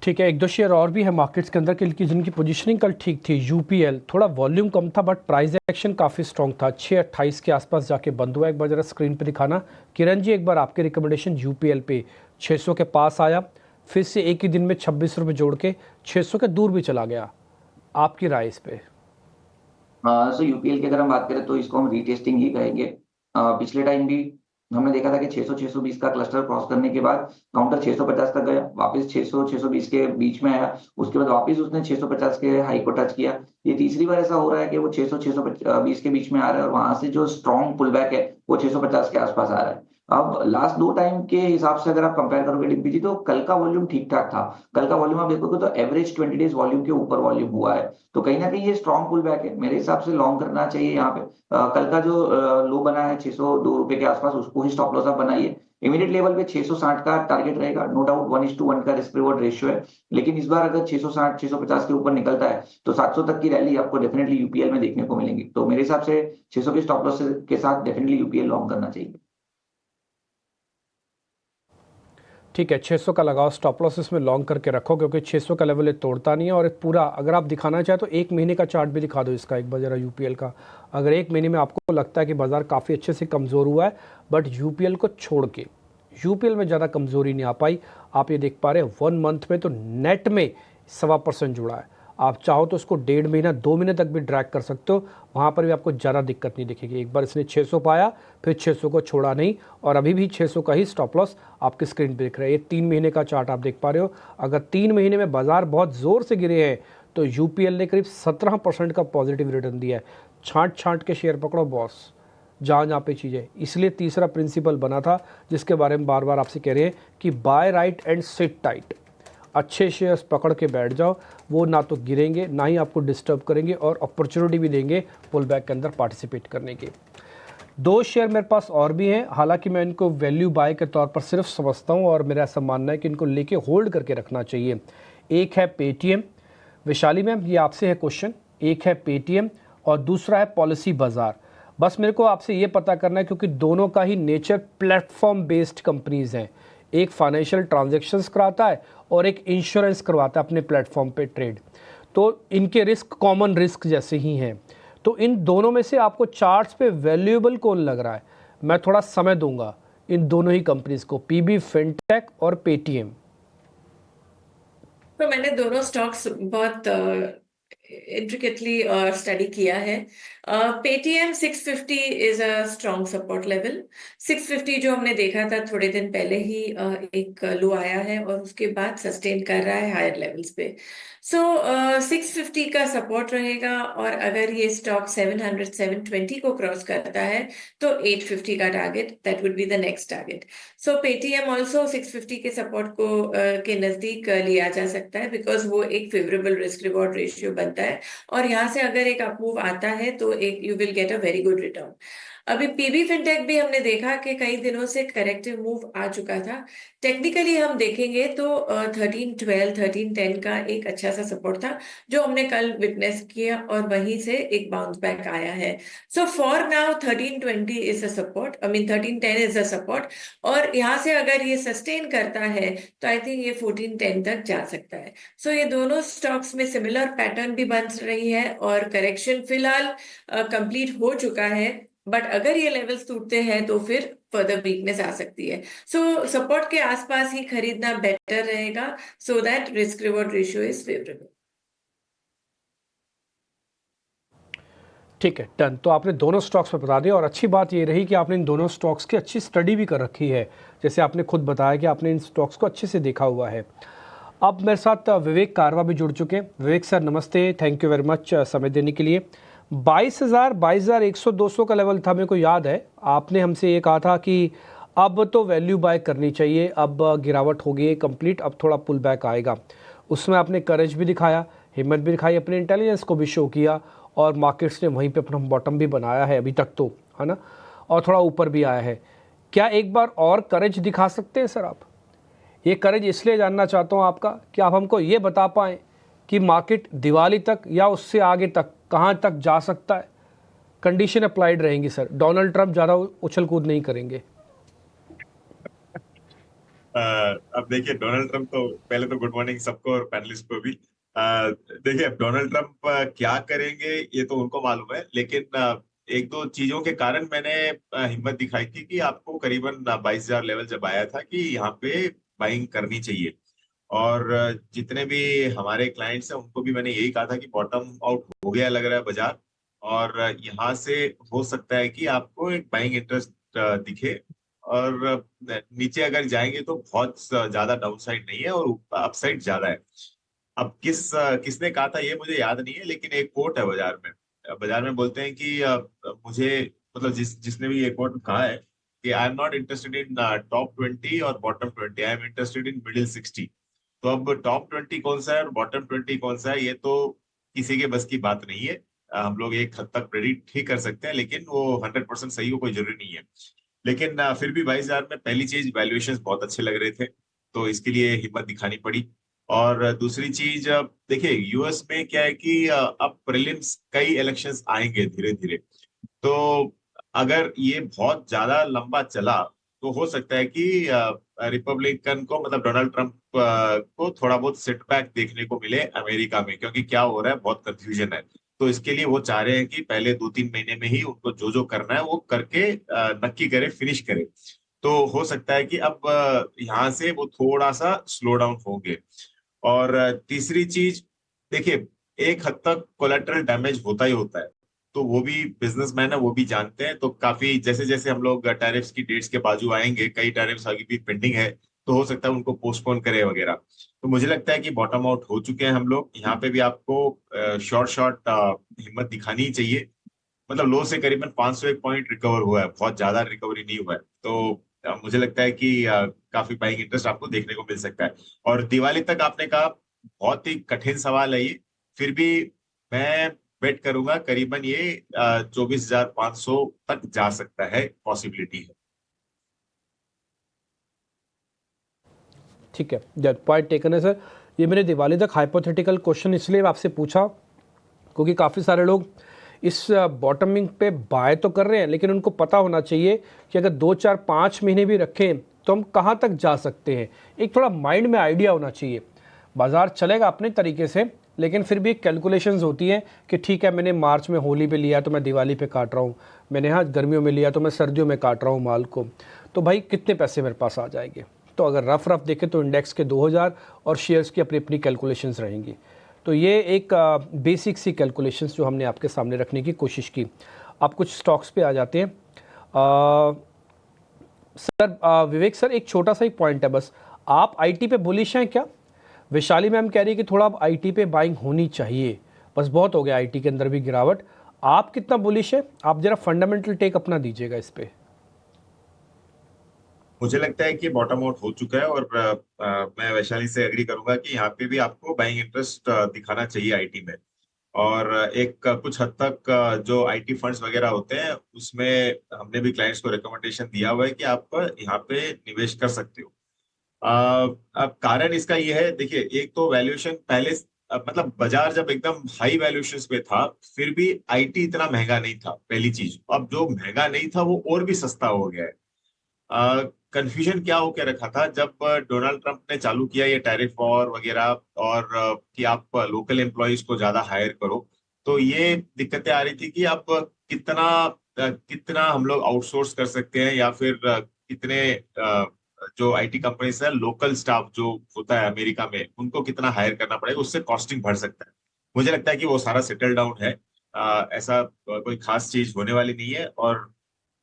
ठीक है, एक दो शेयर और भी है मार्केट्स के अंदर के जिनकी पोजीशनिंग कल ठीक थी। यूपीएल थोड़ा वॉल्यूम कम था बट प्राइस एक्शन काफ़ी स्ट्रॉन्ग था, 628 के आसपास जाके बंद हुआ। एक बार जरा स्क्रीन पे दिखाना किरण जी, एक बार आपके रिकमेंडेशन। यूपीएल पे 600 के पास आया, फिर से एक ही दिन में 26 रुपये जोड़ के 600 के दूर भी चला गया। आपकी राय इस पे? सो यूपीएल की अगर हम बात करें तो इसको हम रीटेस्टिंग ही कहेंगे। पिछले टाइम भी हमने देखा था कि 600-620 का क्लस्टर क्रॉस करने के बाद काउंटर 650 तक गया, वापस 600-620 के बीच में आया, उसके बाद वापस उसने 650 के हाई को टच किया। ये तीसरी बार ऐसा हो रहा है कि वो 600-620 के बीच में आ रहा है और वहां से जो स्ट्रॉन्ग पुल बैक है वो 650 के आसपास आ रहा है। अब लास्ट दो टाइम के हिसाब से अगर आप कंपेयर करोगे डिम्पी जी, तो कल का वॉल्यूम ठीक ठाक था। कल का वॉल्यूम आप देखोगे तो एवरेज 20 डेज वॉल्यूम के ऊपर वॉल्यूम हुआ है, तो कहीं ना कहीं ये स्ट्रॉन्ग पुल बैक है। मेरे हिसाब से लॉन्ग करना चाहिए यहाँ पे। कल का जो लो बना है 602 रुपए के आसपास, उसको ही स्टॉप लॉस आप बनाइए। इमीडिएट लेवल पे 660 का टारगेट रहेगा। नो डाउट 1:1 का रिस्क रिवॉर्ड रेशियो है, लेकिन इस बार अगर 660-650 के ऊपर निकलता है तो 700 तक की रैली आपको डेफिनेटली यूपीएल में देखने को मिलेंगी। तो मेरे हिसाब से 600 के स्टॉप लॉस के साथ डेफिनेटली यूपीएल लॉन्ग करना चाहिए। ठीक है, 600 का लगाओ स्टॉप लॉस, इसमें लॉन्ग करके रखो क्योंकि 600 का लेवल ये तोड़ता नहीं है। और एक पूरा अगर आप दिखाना चाहे तो एक महीने का चार्ट भी दिखा दो इसका एक बार जरा यूपीएल का। अगर एक महीने में आपको लगता है कि बाजार काफ़ी अच्छे से कमज़ोर हुआ है, बट यूपीएल को छोड़ के यूपीएल में ज़्यादा कमज़ोरी नहीं आ पाई। आप ये देख पा रहे हैं 1 मंथ में तो नेट में 1.25% जुड़ा है। आप चाहो तो इसको 1.5 महीना 2 महीने तक भी ड्रैग कर सकते हो, वहाँ पर भी आपको ज़्यादा दिक्कत नहीं दिखेगी। एक बार इसने 600 पाया, फिर 600 को छोड़ा नहीं, और अभी भी 600 का ही स्टॉप लॉस आपकी स्क्रीन पर दिख रहा है। ये 3 महीने का चार्ट आप देख पा रहे हो। अगर 3 महीने में बाजार बहुत ज़ोर से गिरे हैं तो यूपीएल ने करीब 17% का पॉजिटिव रिटर्न दिया है। छांट छांट के शेयर पकड़ो बॉस, जहाँ पे चीज़ें। इसलिए तीसरा प्रिंसिपल बना था जिसके बारे में बार बार आपसे कह रहे हैं कि buy right and sit tight. अच्छे शेयर्स पकड़ के बैठ जाओ, वो ना तो गिरेंगे ना ही आपको डिस्टर्ब करेंगे, और अपॉर्चुनिटी भी देंगे पुल बैक के अंदर पार्टिसिपेट करने की। 2 शेयर मेरे पास और भी हैं, हालांकि मैं इनको वैल्यू बाय के तौर पर सिर्फ समझता हूँ, और मेरा ऐसा मानना है कि इनको लेके होल्ड करके रखना चाहिए। एक है पेटीएम। वैशाली मैम, ये आपसे है क्वेश्चन। एक है पेटीएम और दूसरा है पॉलिसी बाजार। बस मेरे को आपसे ये पता करना है, क्योंकि दोनों का ही नेचर प्लेटफॉर्म बेस्ड कंपनीज हैं। एक फाइनेंशियल ट्रांजैक्शंस कराता है और एक इंश्योरेंस करवाता है अपने प्लेटफॉर्म पे ट्रेड, तो इनके रिस्क कॉमन रिस्क जैसे ही हैं। तो इन दोनों में से आपको चार्ट्स पे वैल्यूएबल कौन लग रहा है? मैं थोड़ा समय दूंगा इन दोनों ही कंपनीज को, पीबी फिनटेक और पेटीएम। तो मैंने दोनों स्टॉक्स बहुत इंट्रिकेटली स्टडी किया है। Paytm 650 is a strong support level. 650 जो हमने देखा था थोड़े दिन पहले ही एक लो आया है और उसके बाद सस्टेन कर रहा है हायर लेवल्स पे। सो 650 का सपोर्ट रहेगा, और अगर ये स्टॉक 700 720 को क्रॉस करता है तो 850 का target, that would be the next target. So Paytm also 650 के सपोर्ट को के नजदीक लिया जा सकता है, बिकॉज वो एक फेवरेबल रिस्क रिवॉर्ड रेशियो बनता है, और यहाँ से अगर एक अपमूव आता है तो एक you will get a very good return. अभी पीबी फिनटेक भी हमने देखा कि कई दिनों से करेक्टिव मूव आ चुका था। टेक्निकली हम देखेंगे तो 1312 1310 का एक अच्छा सा सपोर्ट था जो हमने कल विटनेस किया, और वहीं से एक बाउंस बैक आया है। So for now 1320 is a support, I mean 1310 is a support, और यहाँ से अगर ये सस्टेन करता है तो आई थिंक ये 1410 तक जा सकता है। सो ये दोनों स्टॉक्स में सिमिलर पैटर्न भी बन रही है, और करेक्शन फिलहाल कंप्लीट हो चुका है, बट अगर ये लेवल्स टूटते हैं तो फिर फर्दर वीकनेस आ सकती है। सो सपोर्ट के आसपास ही खरीदना बेटर रहेगा, so that risk reward ratio is favourable. ठीक है, डन। तो आपने दोनों स्टॉक्स में बता दिया, और अच्छी बात ये रही कि आपने इन दोनों स्टॉक्स की अच्छी स्टडी भी कर रखी है। जैसे आपने खुद बताया कि आपने इन स्टॉक्स को अच्छे से देखा हुआ है। अब मेरे साथ विवेक कारवा भी जुड़ चुके हैं। विवेक सर नमस्ते, थैंक यू वेरी मच समय देने के लिए। 22,000 22,100 200 का लेवल था, मेरे को याद है आपने हमसे ये कहा था कि अब तो वैल्यू बाय करनी चाहिए, अब गिरावट हो गई है कंप्लीट, अब थोड़ा पुल बैक आएगा। उसमें आपने करेज भी दिखाया, हिम्मत भी दिखाई, अपने इंटेलिजेंस को भी शो किया, और मार्केट्स ने वहीं पे अपना बॉटम भी बनाया है अभी तक तो, है ना, और थोड़ा ऊपर भी आया है। क्या एक बार और करेज दिखा सकते हैं सर आप? ये करेज इसलिए जानना चाहता हूँ आपका कि आप हमको ये बता पाएँ कि मार्केट दिवाली तक या उससे आगे तक कहाँ तक जा सकता है। कंडीशन अप्लाइड रहेंगी सर, डोनाल्ड ट्रंप ज़्यादा उछल कूद नहीं करेंगे। अब देखिए, डोनाल्ड ट्रंप तो पहले तो गुड मॉर्निंग सबको और पैनलिस्ट को भी। देखिए, अब डोनाल्ड ट्रंप क्या करेंगे ये तो उनको मालूम है, लेकिन एक दो चीजों के कारण मैंने हिम्मत दिखाई थी कि आपको करीबन 22,000 लेवल जब आया था कि यहाँ पे बाइंग करनी चाहिए। और जितने भी हमारे क्लाइंट्स हैं उनको भी मैंने यही कहा था कि बॉटम आउट हो गया लग रहा है बाजार, और यहाँ से हो सकता है कि आपको एक बाइंग इंटरेस्ट दिखे, और नीचे अगर जाएंगे तो बहुत ज्यादा डाउन साइड नहीं है और अपसाइड ज्यादा है। अब किसने कहा था ये मुझे याद नहीं है, लेकिन एक कोट है बाजार में बोलते हैं कि मुझे, मतलब जिसने भी ये कोट कहा है कि I am not interested in top 20 और bottom 20, I am interested in middle 60। तो अब टॉप 20 कौन सा है और बॉटम 20 कौन सा है ये तो किसी के बस की बात नहीं है। हम लोग एक हद तक प्रेडिक्ट ही कर सकते हैं, लेकिन वो 100% सही हो कोई जरूरी नहीं है। लेकिन फिर भी 22,000 में पहली चीज वैल्यूएशंस बहुत अच्छे लग रहे थे, तो इसके लिए हिम्मत दिखानी पड़ी। और दूसरी चीज, देखिए यूएस में क्या है कि अब प्रीलिम्स कई इलेक्शंस आएंगे धीरे धीरे, तो अगर ये बहुत ज्यादा लंबा चला तो हो सकता है कि रिपब्लिकन को, मतलब डोनाल्ड ट्रंप को थोड़ा बहुत सेटबैक देखने को मिले अमेरिका में, क्योंकि क्या हो रहा है बहुत कंफ्यूजन है। तो इसके लिए वो चाह रहे हैं कि पहले 2-3 महीने में ही उनको जो जो करना है वो करके नक्की करे, फिनिश करे। तो हो सकता है कि अब यहाँ से वो थोड़ा सा स्लो डाउन होंगे। और तीसरी चीज, देखिए एक हद तक कोलेटरल डैमेज होता ही होता है। तो वो भी बिजनेसमैन है, वो भी जानते हैं। तो काफी जैसे जैसे हम लोग टैरिफ्स की डेट्स के बाजू आएंगे, कई टैरिफ्स आगे भी पेंडिंग है, तो हो सकता है उनको पोस्टपोन करे वगैरह। तो मुझे लगता है कि बॉटम आउट हो चुके हैं हम लोग। यहाँ पे भी आपको शॉर्ट हिम्मत दिखानी ही चाहिए। मतलब लो से करीबन 501 पॉइंट रिकवर हुआ है, बहुत ज्यादा रिकवरी नहीं हुआ है। तो मुझे लगता है कि काफी बाइंग इंटरेस्ट आपको देखने को मिल सकता है। और दिवाली तक आपने कहा, बहुत ही कठिन सवाल है ये, फिर भी मैं बेट करूंगा करीबन ये 24,500 तक जा सकता है, पॉसिबिलिटी है। ठीक है, पॉइंट टेकन है सर। ये मैंने दिवाली तक हाइपोथेटिकल क्वेश्चन इसलिए आपसे पूछा क्योंकि काफ़ी सारे लोग इस बॉटमिंग पे बाय तो कर रहे हैं, लेकिन उनको पता होना चाहिए कि अगर 2, 4, 5 महीने भी रखें तो हम कहाँ तक जा सकते हैं। एक थोड़ा माइंड में आइडिया होना चाहिए। बाज़ार चलेगा अपने तरीके से, लेकिन फिर भी एक कैलकुलेशंस होती हैं कि ठीक है, मैंने मार्च में होली पे लिया तो मैं दिवाली पे काट रहा हूँ, मैंने यहाँ गर्मियों में लिया तो मैं सर्दियों में काट रहा हूँ माल को, तो भाई कितने पैसे मेरे पास आ जाएंगे। तो अगर रफ देखें तो इंडेक्स के 2000 और शेयर्स की अपनी अपनी कैलकुलेशंस रहेंगी। तो ये एक बेसिक सी कैलकुलेशंस जो हमने आपके सामने रखने की कोशिश की। आप कुछ स्टॉक्स पे आ जाते हैं। सर विवेक सर, एक छोटा सा ही पॉइंट है बस, आप आईटी पे बुलिश हैं क्या? वैशाली मैम कह रही है कि थोड़ा अब आईटी पे बाइंग होनी चाहिए, बस बहुत हो गया आईटी के अंदर भी गिरावट। आप कितना बुलिश है? आप जरा फंडामेंटल टेक अपना दीजिएगा इस पे। मुझे लगता है कि बॉटम आउट हो चुका है, और मैं वैशाली से एग्री करूंगा कि यहाँ पे भी आपको बाइंग इंटरेस्ट दिखाना चाहिए आईटी में। और एक कुछ हद तक जो आईटी फंड्स वगैरह होते हैं, उसमें हमने भी क्लाइंट्स को रिकमेंडेशन दिया हुआ है कि आप यहाँ पे निवेश कर सकते हो। अब कारण इसका ये है, देखिए, एक तो वैल्यूएशन पहले मतलब बाजार जब एकदम हाई वैल्यूएशंस पे था, फिर भी आईटी इतना महंगा नहीं था, पहली चीज। अब जो महंगा नहीं था वो और भी सस्ता हो गया है। कंफ्यूजन क्या होकर रखा था जब डोनाल्ड ट्रंप ने चालू किया ये टैरिफ वॉर वगैरह, और कि आप लोकल एम्प्लॉयज को ज्यादा हायर करो, तो ये दिक्कतें आ रही थी कि आप कितना हम लोग आउटसोर्स कर सकते हैं, या फिर कितने जो आईटी कंपनीज है, लोकल स्टाफ जो होता है अमेरिका में, उनको कितना हायर करना पड़ेगा, उससे कॉस्टिंग बढ़ सकता है। मुझे लगता है कि वो सारा सेटल डाउन है। ऐसा कोई खास चीज होने वाली नहीं है। और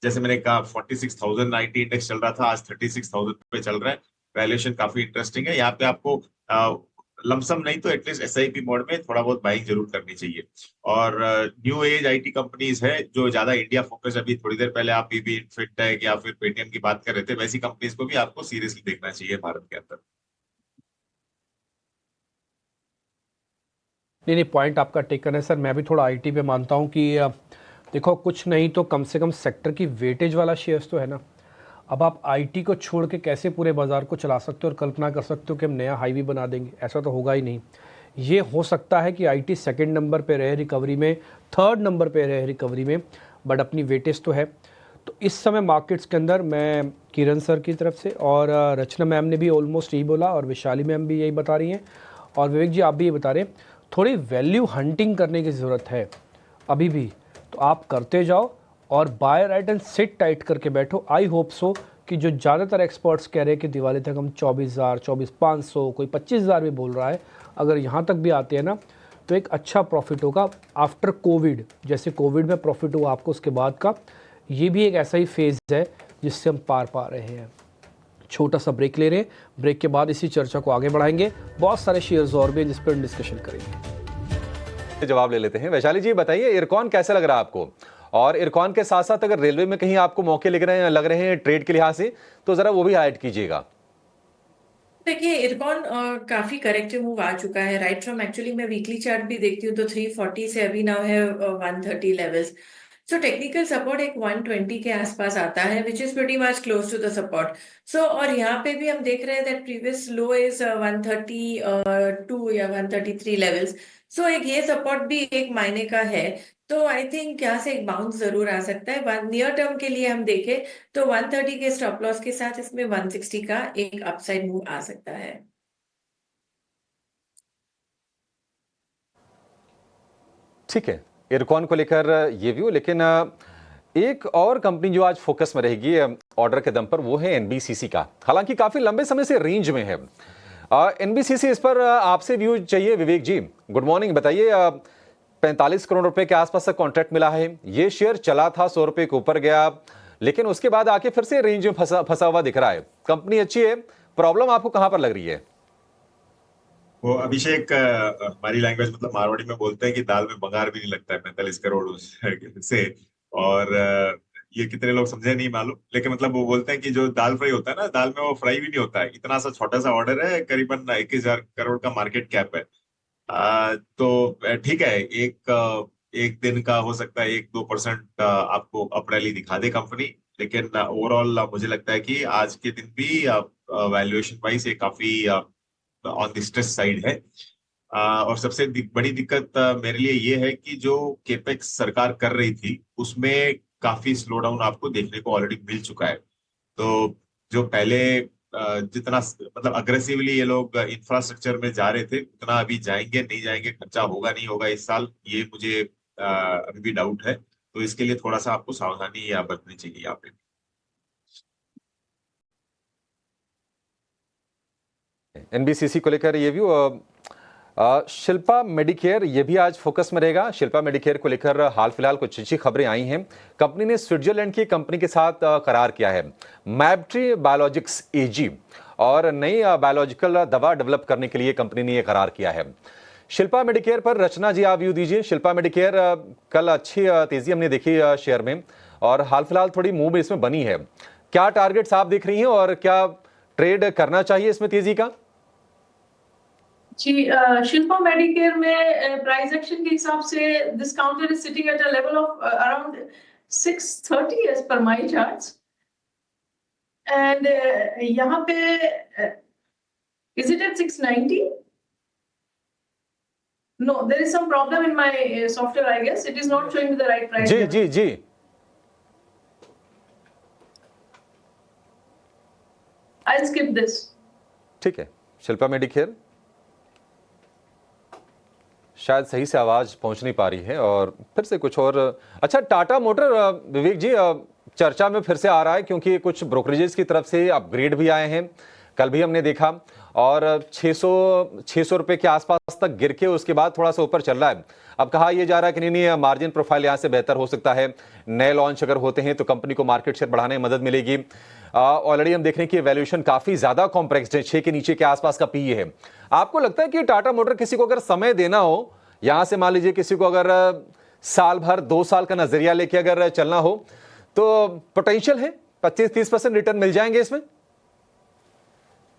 जैसे मैंने कहा, 46,000 आईटी इंडेक्स चल रहा था, आज 36,000 पे चल रहा है। वैल्यूएशन काफी इंटरेस्टिंग है। यहाँ पे आपको लमसम नहीं तो एटलीस्ट एसआईपी मोड में थोड़ा बहुत बाइंग जरूर करनी चाहिए। और न्यू एज आईटी कंपनीज है जो ज्यादा इंडिया फोकस, अभी थोड़ी देर पहले आप बीबी, फिनटेक या फिर पेटीएम की बात कर रहे थे, वैसी कंपनीज को भी आपको सीरियसली देखना चाहिए भारत के अंदर। नहीं, पॉइंट आपका टेकन है सर। मैं भी थोड़ा आईटी पे मानता हूँ कि देखो, कुछ नहीं तो कम से कम सेक्टर की वेटेज वाला शेयर्स तो है ना। अब आप आईटी को छोड़ के कैसे पूरे बाजार को चला सकते हो और कल्पना कर सकते हो कि हम नया हाईवे बना देंगे? ऐसा तो होगा ही नहीं। ये हो सकता है कि आईटी सेकंड नंबर पे रहे रिकवरी में, थर्ड नंबर पे रहे रिकवरी में, बट अपनी वेटेज तो है। तो इस समय मार्केट्स के अंदर मैं किरण सर की तरफ से, और रचना मैम ने भी ऑलमोस्ट यही बोला, और वैशाली मैम भी यही बता रही हैं, और विवेक जी आप भी ये बता रहे हैं, थोड़ी वैल्यू हंटिंग करने की ज़रूरत है अभी भी। तो आप करते जाओ और buy right and sit tight करके बैठो। आई होप सो कि जो ज़्यादातर एक्सपर्ट्स कह रहे हैं कि दिवाली तक हम 24,000, 24,500, कोई 25,000 भी बोल रहा है, अगर यहाँ तक भी आते हैं ना तो एक अच्छा प्रॉफिट होगा आफ्टर कोविड। जैसे कोविड में प्रॉफिट हुआ आपको, उसके बाद का ये भी एक ऐसा ही फेज़ है जिससे हम पार पा रहे हैं। छोटा सा ब्रेक ले रहे हैं, ब्रेक के बाद इसी चर्चा को आगे बढ़ाएंगे। बहुत सारे शेयर्स और भी हैं जिस पर हम डिस्कशन करेंगे। जवाब ले लेते हैं। वैशाली जी बताइए, इरकॉन कैसे लग रहा है आपको? और इरकॉन के साथ साथ अगर रेलवे में कहीं आपको मौके लग रहे हैं ट्रेड के लिहाज से, तो जरा वो भी ऐड कीजिएगा। देखिए, इरकॉन काफी करेक्टिव मूव आ चुका है राइट फ्रॉम, एक्चुअली मैं वीकली चार्ट भी देखती हूँ तो 340 से अभी नाउ है 130 लेवल्स। सो टेक्निकल सपोर्ट एक 120 के आसपास आता है, which is pretty much close to the support. So और यहाँ पे भी हम देख रहे हैं दैट प्रीवियस लो इज 132 या 133 लेवल्स। सो एक ये सपोर्ट भी एक मायने का है। तो आई थिंक यहाँ से एक बाउंस जरूर आ सकता है। नियर टर्म के लिए हम देखें तो 130 के स्टॉप लॉस के साथ इसमें 160 का एक अपसाइड मूव आ सकता है। ठीक है, इरकॉन को लेकर ये व्यू। लेकिन एक और कंपनी जो आज फोकस में रहेगी ऑर्डर के दम पर, वो है एनबीसीसी का। हालांकि काफी लंबे समय से रेंज में है एनबीसीसी। इस पर आपसे व्यू चाहिए विवेक जी। Good morning. बताइए 45 करोड़ रुपए के आसपास का कॉन्ट्रैक्ट मिला है, ये शेयर चला था 100 रुपए के ऊपर गया, लेकिन उसके बाद आके फिर से रेंज में फंसा हुआ दिख रहा है। कंपनी अच्छी है, प्रॉब्लम आपको कहां पर लग रही है? वो अभिषेक हमारी लैंग्वेज मतलब मारवाड़ी में बोलते हैं कि दाल में बघार भी नहीं लगता है 45 करोड़ से। और ये कितने लोग समझे नहीं मालूम, लेकिन मतलब वो बोलते हैं कि जो दाल फ्राई होता है ना, दाल में वो फ्राई भी नहीं होता है। इतना सा छोटा सा ऑर्डर है, करीबन 21,000 करोड़ का मार्केट कैप है। तो ठीक है, एक दिन का हो सकता है 1-2% आपको अप रैली दिखा दे कंपनी, लेकिन ओवरऑल मुझे लगता है कि आज के दिन भी वैल्यूएशन वाइज ये काफी ऑन द स्ट्रेस साइड है। और सबसे बड़ी दिक्कत मेरे लिए ये है कि जो केपेक्स सरकार कर रही थी उसमें काफी स्लो डाउन आपको देखने को ऑलरेडी मिल चुका है। तो जो पहले जितना मतलब अग्रेसिवली ये लोग इंफ्रास्ट्रक्चर में जा रहे थे, उतना अभी जाएंगे नहीं जाएंगे, खर्चा होगा नहीं होगा इस साल, ये मुझे अभी भी डाउट है। तो इसके लिए थोड़ा सा आपको सावधानी बरतनी चाहिए यहाँ पे। एनबीसीसी को लेकर ये व्यू। शिल्पा मेडिकेयर ये भी आज फोकस में रहेगा। शिल्पा मेडिकेयर को लेकर हाल फिलहाल कुछ अच्छी खबरें आई हैं। कंपनी ने स्विट्जरलैंड की कंपनी के साथ करार किया है, मैबट्री बायोलॉजिक्स एजी, और नई बायोलॉजिकल दवा डेवलप करने के लिए कंपनी ने यह करार किया है। शिल्पा मेडिकेयर पर रचना जी आप व्यू दीजिए। शिल्पा मेडिकेयर कल अच्छी तेजी हमने देखी शेयर में, और हाल फिलहाल थोड़ी मूव इसमें बनी है। क्या टारगेट्स आप देख रही हैं और क्या ट्रेड करना चाहिए इसमें तेजी का? जी, शिल्पा मेडिकेयर में प्राइस एक्शन के हिसाब से this counter is sitting at a level of around 630 as per my charts, and यहाँ पे is it at 690? No, there is some problem in my software, I guess. It is not showing me the right price. जी। I'll skip this. ठीक है, Shilpa Medicare शायद सही से आवाज पहुंच नहीं पा रही है, और फिर से कुछ और। अच्छा, टाटा मोटर विवेक जी चर्चा में फिर से आ रहा है, क्योंकि कुछ ब्रोकरेजेस की तरफ से अपग्रेड भी आए हैं, कल भी हमने देखा, और 600 रुपए के आसपास तक गिर के उसके बाद थोड़ा सा ऊपर चल रहा है। अब कहा यह जा रहा है कि नहीं, मार्जिन प्रोफाइल यहां से बेहतर हो सकता है, नए लॉन्च अगर होते हैं तो कंपनी को मार्केट शेयर बढ़ाने में मदद मिलेगी। ऑलरेडी हम देख रहे हैं कि वैल्यूएशन काफी ज्यादा कॉम्प्लेक्स है, 6 के नीचे के आसपास का पीई है। आपको लगता है कि टाटा मोटर किसी को अगर समय देना हो, यहां से मान लीजिए किसी को अगर साल भर 2 साल का नजरिया लेके अगर चलना हो, तो पोटेंशियल है 25-30% रिटर्न मिल जाएंगे इसमें?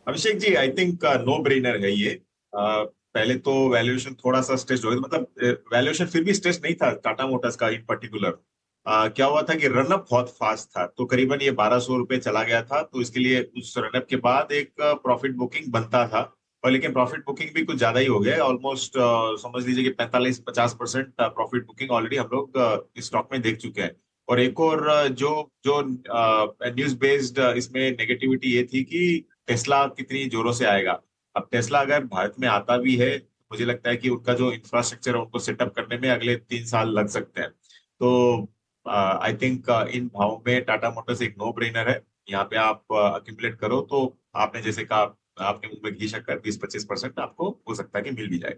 Abhishek ji, I think no brainer है ये। पहले तो वैल्यूएशन थोड़ा सा स्ट्रेच हो गया, मतलब वैल्यूएशन फिर भी स्ट्रेच नहीं था टाटा मोटर्स का इन पर्टिकुलर। क्या हुआ था कि रनअप बहुत फास्ट था, तो करीबन ये 1200 रुपए चला गया था, तो इसके लिए उस रनअप के बाद एक प्रॉफिट बुकिंग बनता था, और लेकिन प्रॉफिट बुकिंग भी कुछ ज्यादा ही हो गया, ऑलमोस्ट समझ लीजिए कि 45-50% प्रॉफिट बुकिंग ऑलरेडी हम लोग इस स्टॉक में देख चुके हैं। और एक और जो न्यूज बेस्ड इसमें नेगेटिविटी ये थी कि टेस्ला कितनी जोरों से आएगा। अब टेस्ला अगर भारत में आता भी है, मुझे लगता है कि उनका जो इंफ्रास्ट्रक्चर है उनको सेटअप करने में अगले 3 साल लग सकते हैं। तो आई थिंक इन भावों में टाटा मोटर्स एक नो ब्रेनर है। यहाँ पे आप अक्यूमुलेट करो तो आपने जैसे कहा, आपके मुंह में घी शक्कर 20-25% आपको हो सकता है कि मिल भी जाए।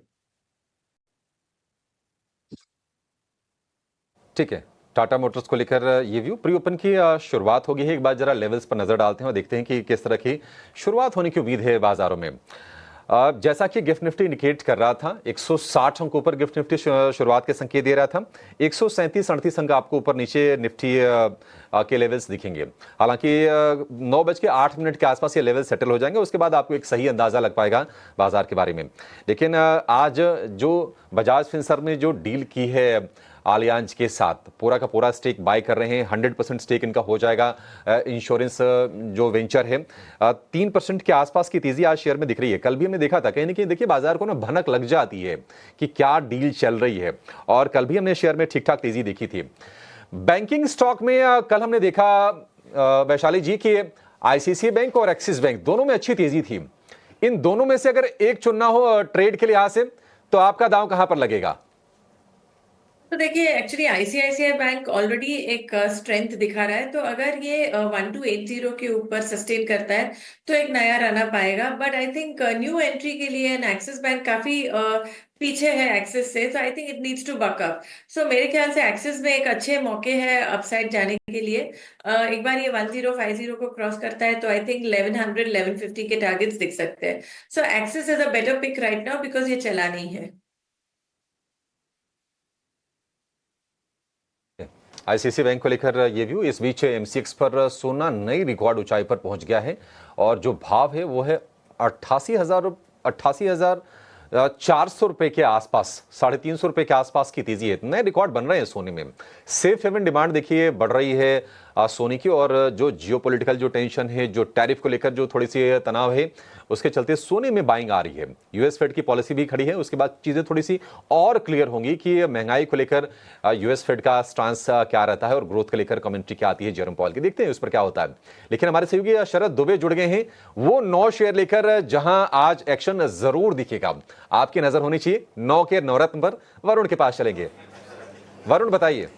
ठीक है, टाटा मोटर्स को लेकर ये व्यू। प्री ओपन की शुरुआत होगी है, एक बार जरा लेवल्स पर नजर डालते हैं और देखते हैं कि किस तरह की शुरुआत होने की उम्मीद है बाजारों में। जैसा कि गिफ्ट निफ्टी इंडिकेट कर रहा था, 160 अंक ऊपर गिफ्ट निफ्टी शुरुआत के संकेत दे रहा था। 137-38 अंक आपको ऊपर नीचे निफ्टी के लेवल्स दिखेंगे। हालांकि 9:08 के आसपास ये लेवल सेटल हो जाएंगे, उसके बाद आपको एक सही अंदाजा लग पाएगा बाजार के बारे में। लेकिन आज जो बजाज फिनसर्व ने जो डील की है आलियांज के साथ, पूरा का पूरा स्टेक बाय कर रहे हैं, 100% स्टेक इनका हो जाएगा। इंश्योरेंस जो वेंचर है, 3% के आसपास की तेजी आज शेयर में दिख रही है। कल भी हमने देखा था, कहीं ना कहीं देखिए बाजार को ना भनक लग जाती है कि क्या डील चल रही है, और कल भी हमने शेयर में ठीक ठाक तेजी देखी थी। बैंकिंग स्टॉक में कल हमने देखा वैशाली जी कि आईसीआईसीआई बैंक और एक्सिस बैंक दोनों में अच्छी तेजी थी। इन दोनों में से अगर एक चुनना हो ट्रेड के लिहाज से, तो आपका दांव कहां पर लगेगा? तो देखिए एक्चुअली आईसीआईसीआई बैंक ऑलरेडी एक स्ट्रेंथ दिखा रहा है, तो अगर ये 1280 के ऊपर सस्टेन करता है तो एक नया रन अप आएगा। But I think new entry के लिए एक्सिस बैंक काफी पीछे है एक्सिस से, तो I think it needs to buck up. So मेरे ख्याल से एक्सिस में एक अच्छे मौके है अपसाइड जाने के लिए। एक बार ये 1050 को क्रॉस करता है तो आई थिंक 1100 1150 के टारगेट्स दिख सकते हैं। So Axis is a better pick right now because ये चला नहीं है। आईसीआईसीआई बैंक को लेकर ये व्यू। इस बीच एमसीएक्स पर सोना नई रिकॉर्ड ऊंचाई पर पहुंच गया है और जो भाव है वो है 88,400 रुपए के आसपास, 350 रुपए के आसपास की तेजी है। नए रिकॉर्ड बन रहे हैं सोने में। सेफ हेवन डिमांड देखिए बढ़ रही है सोने की, और जो जियोपॉलिटिकल जो टेंशन है, जो टैरिफ को लेकर जो थोड़ी सी तनाव है, उसके चलते सोने में बाइंग आ रही है। यूएस फेड की पॉलिसी भी खड़ी है, उसके बाद चीजें थोड़ी सी और क्लियर होंगी कि महंगाई को लेकर यूएस फेड का स्टांस क्या रहता है और ग्रोथ को लेकर कमेंट्री क्या आती है जेरोम पॉल की। देखते हैं उस पर क्या होता है। लेकिन हमारे सहयोगी शरद दुबे जुड़ गए हैं, वो 9 शेयर लेकर, जहां आज एक्शन जरूर दिखेगा। आपकी नजर होनी चाहिए 9 के नवरत्न पर। वरुण के पास चलेंगे। वरुण बताइए।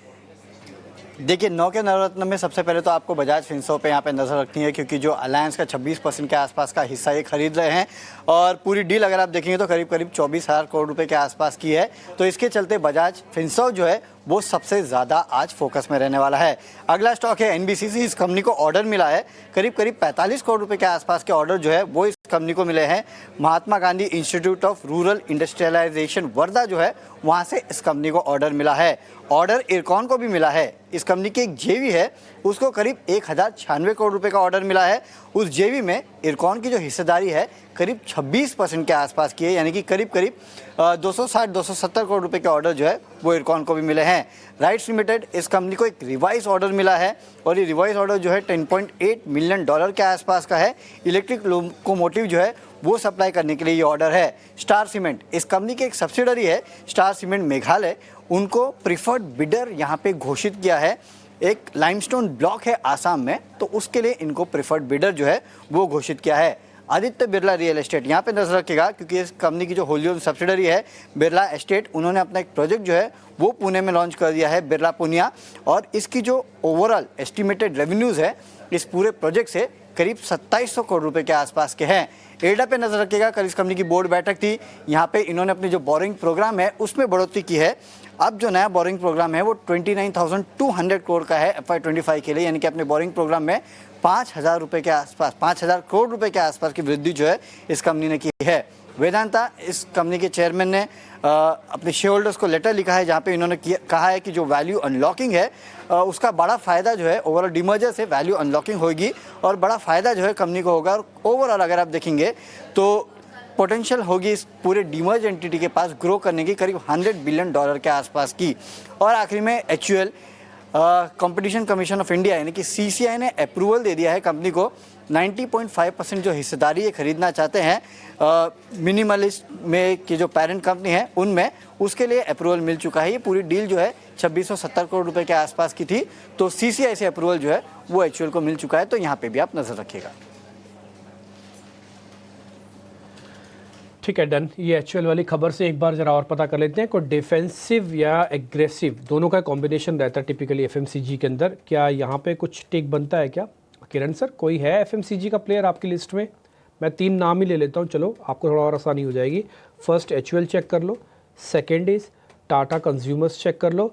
देखिए 9 के नवरत्न में सबसे पहले तो आपको बजाज फिनसर्व पे यहाँ पे नज़र रखनी है, क्योंकि जो अलायंस का 26% के आसपास का हिस्सा ये खरीद रहे हैं और पूरी डील अगर आप देखेंगे तो करीब 24,000 करोड़ रुपए के आसपास की है। तो इसके चलते बजाज फिनसर्व जो है वो सबसे ज़्यादा आज फोकस में रहने वाला है। अगला स्टॉक है एनबीसीसी। इस कंपनी को ऑर्डर मिला है करीब 45 करोड़ रुपए के आसपास के ऑर्डर जो है वो इस कंपनी को मिले हैं। Mahatma Gandhi Institute of Rural Industrialisation Wardha जो है वहाँ से इस कंपनी को ऑर्डर मिला है। ऑर्डर इरकॉन को भी मिला है। इस कंपनी की एक जेवी है, उसको करीब 1096 करोड़ रुपए का ऑर्डर मिला है। उस जेवी में इरकॉन की जो हिस्सेदारी है करीब 26% के आसपास की है, यानी कि करीब 260-270 करोड़ रुपए के ऑर्डर जो है वो इरकॉन को भी मिले हैं। राइट्स लिमिटेड, इस कंपनी को एक रिवाइज ऑर्डर मिला है और ये रिवाइज ऑर्डर जो है $10.8 मिलियन के आसपास का है। इलेक्ट्रिक लोकोमोटिव जो है वो सप्लाई करने के लिए ये ऑर्डर है। स्टार सीमेंट, इस कंपनी की एक सब्सिडरी है स्टार सीमेंट मेघालय, उनको प्रिफर्ड बिडर यहाँ पे घोषित किया है। एक लाइमस्टोन ब्लॉक है आसाम में, तो उसके लिए इनको प्रिफर्ड बिडर जो है वो घोषित किया है। आदित्य बिरला रियल एस्टेट, यहाँ पे नजर रखिएगा क्योंकि इस कंपनी की जो होली ओन सब्सिडरी है बिरला एस्टेट, उन्होंने अपना एक प्रोजेक्ट जो है वो पुणे में लॉन्च कर दिया है, बिरला पुनिया, और इसकी जो ओवरऑल एस्टिमेटेड रेवेन्यूज़ है इस पूरे प्रोजेक्ट से करीब 2700 करोड़ रुपए के आसपास के हैं। एडा पे नजर रखिएगा, कल इस कंपनी की बोर्ड बैठक थी, यहाँ पे इन्होंने अपनी जो बोरिंग प्रोग्राम है उसमें बढ़ोतरी की है। अब जो नया बोरिंग प्रोग्राम है वो 29,200 करोड़ का है FY25 के लिए, यानी कि अपने बोरिंग प्रोग्राम में 5,000 रुपये के आसपास, 5,000 करोड़ रुपए के आसपास की वृद्धि जो है इस कंपनी ने की है। वेदांता, इस कंपनी के चेयरमैन ने अपने शेयर होल्डर्स को लेटर लिखा है जहाँ पे इन्होंने कहा है कि जो वैल्यू अनलॉकिंग है उसका बड़ा फ़ायदा जो है ओवरऑल डीमर्जर से वैल्यू अनलॉकिंग होगी और बड़ा फ़ायदा जो है कंपनी को होगा। और ओवरऑल अगर आप देखेंगे तो पोटेंशियल होगी इस पूरे डीमर्ज एंटिटी के पास ग्रो करने की करीब $100 बिलियन के आसपास की। और आखिरी में HUL, competition commission of India यानी कि CCI ने अप्रूवल दे दिया है कंपनी को 90.5% जो हिस्सेदारी ये खरीदना चाहते हैं मिनिमलिस्ट में की जो पेरेंट कंपनी है उनमें, उसके लिए अप्रूवल मिल चुका है। ये पूरी डील जो है 2670 करोड़ रुपए के आसपास की थी, तो CCI से अप्रूवल जो है वो HUL को मिल चुका है, तो यहाँ पे भी आप नजर रखिएगा। ठीक है, डन। ये HUL वाली खबर से एक बार जरा और पता कर लेते हैं, कोई डिफेंसिव या एग्रेसिव दोनों का कॉम्बिनेशन रहता है टिपिकली FMCG के अंदर, क्या यहाँ पे कुछ टेक बनता है क्या? किरण सर, कोई है FMCG का प्लेयर आपकी लिस्ट में? मैं 3 नाम ही ले लेता हूँ, चलो आपको थोड़ा और आसानी हो जाएगी। फर्स्ट HUL चेक कर लो, second is Tata consumers check कर लो,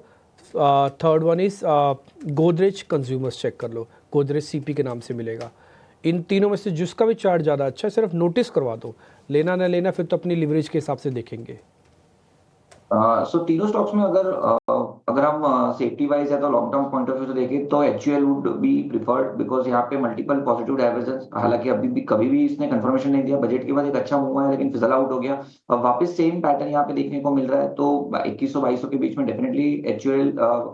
third one is Godrej consumers check कर लो, गोदरेज CP के नाम से मिलेगा। इन तीनों में से जिसका भी चार्ट ज़्यादा अच्छा है सिर्फ नोटिस करवा दो, लेना ना लेना फिर तो अपनी लिवरेज के हिसाब से देखेंगे। सो तीनों स्टॉक्स में अगर हम सेफ्टी वाइज है तो long term point of view से देखें तो HUL would be preferred because यहाँ पे मल्टीपल पॉजिटिव डाइवर्जेंस, हालांकि अभी भी कभी भी इसने कंफर्मेशन नहीं दिया, बजट के बाद एक अच्छा मूव है लेकिन फिजल आउट हो गया। अब वापस सेम पैटर्न यहाँ पे देखने को मिल रहा है, तो 2100-2200 के बीच में definitely HUL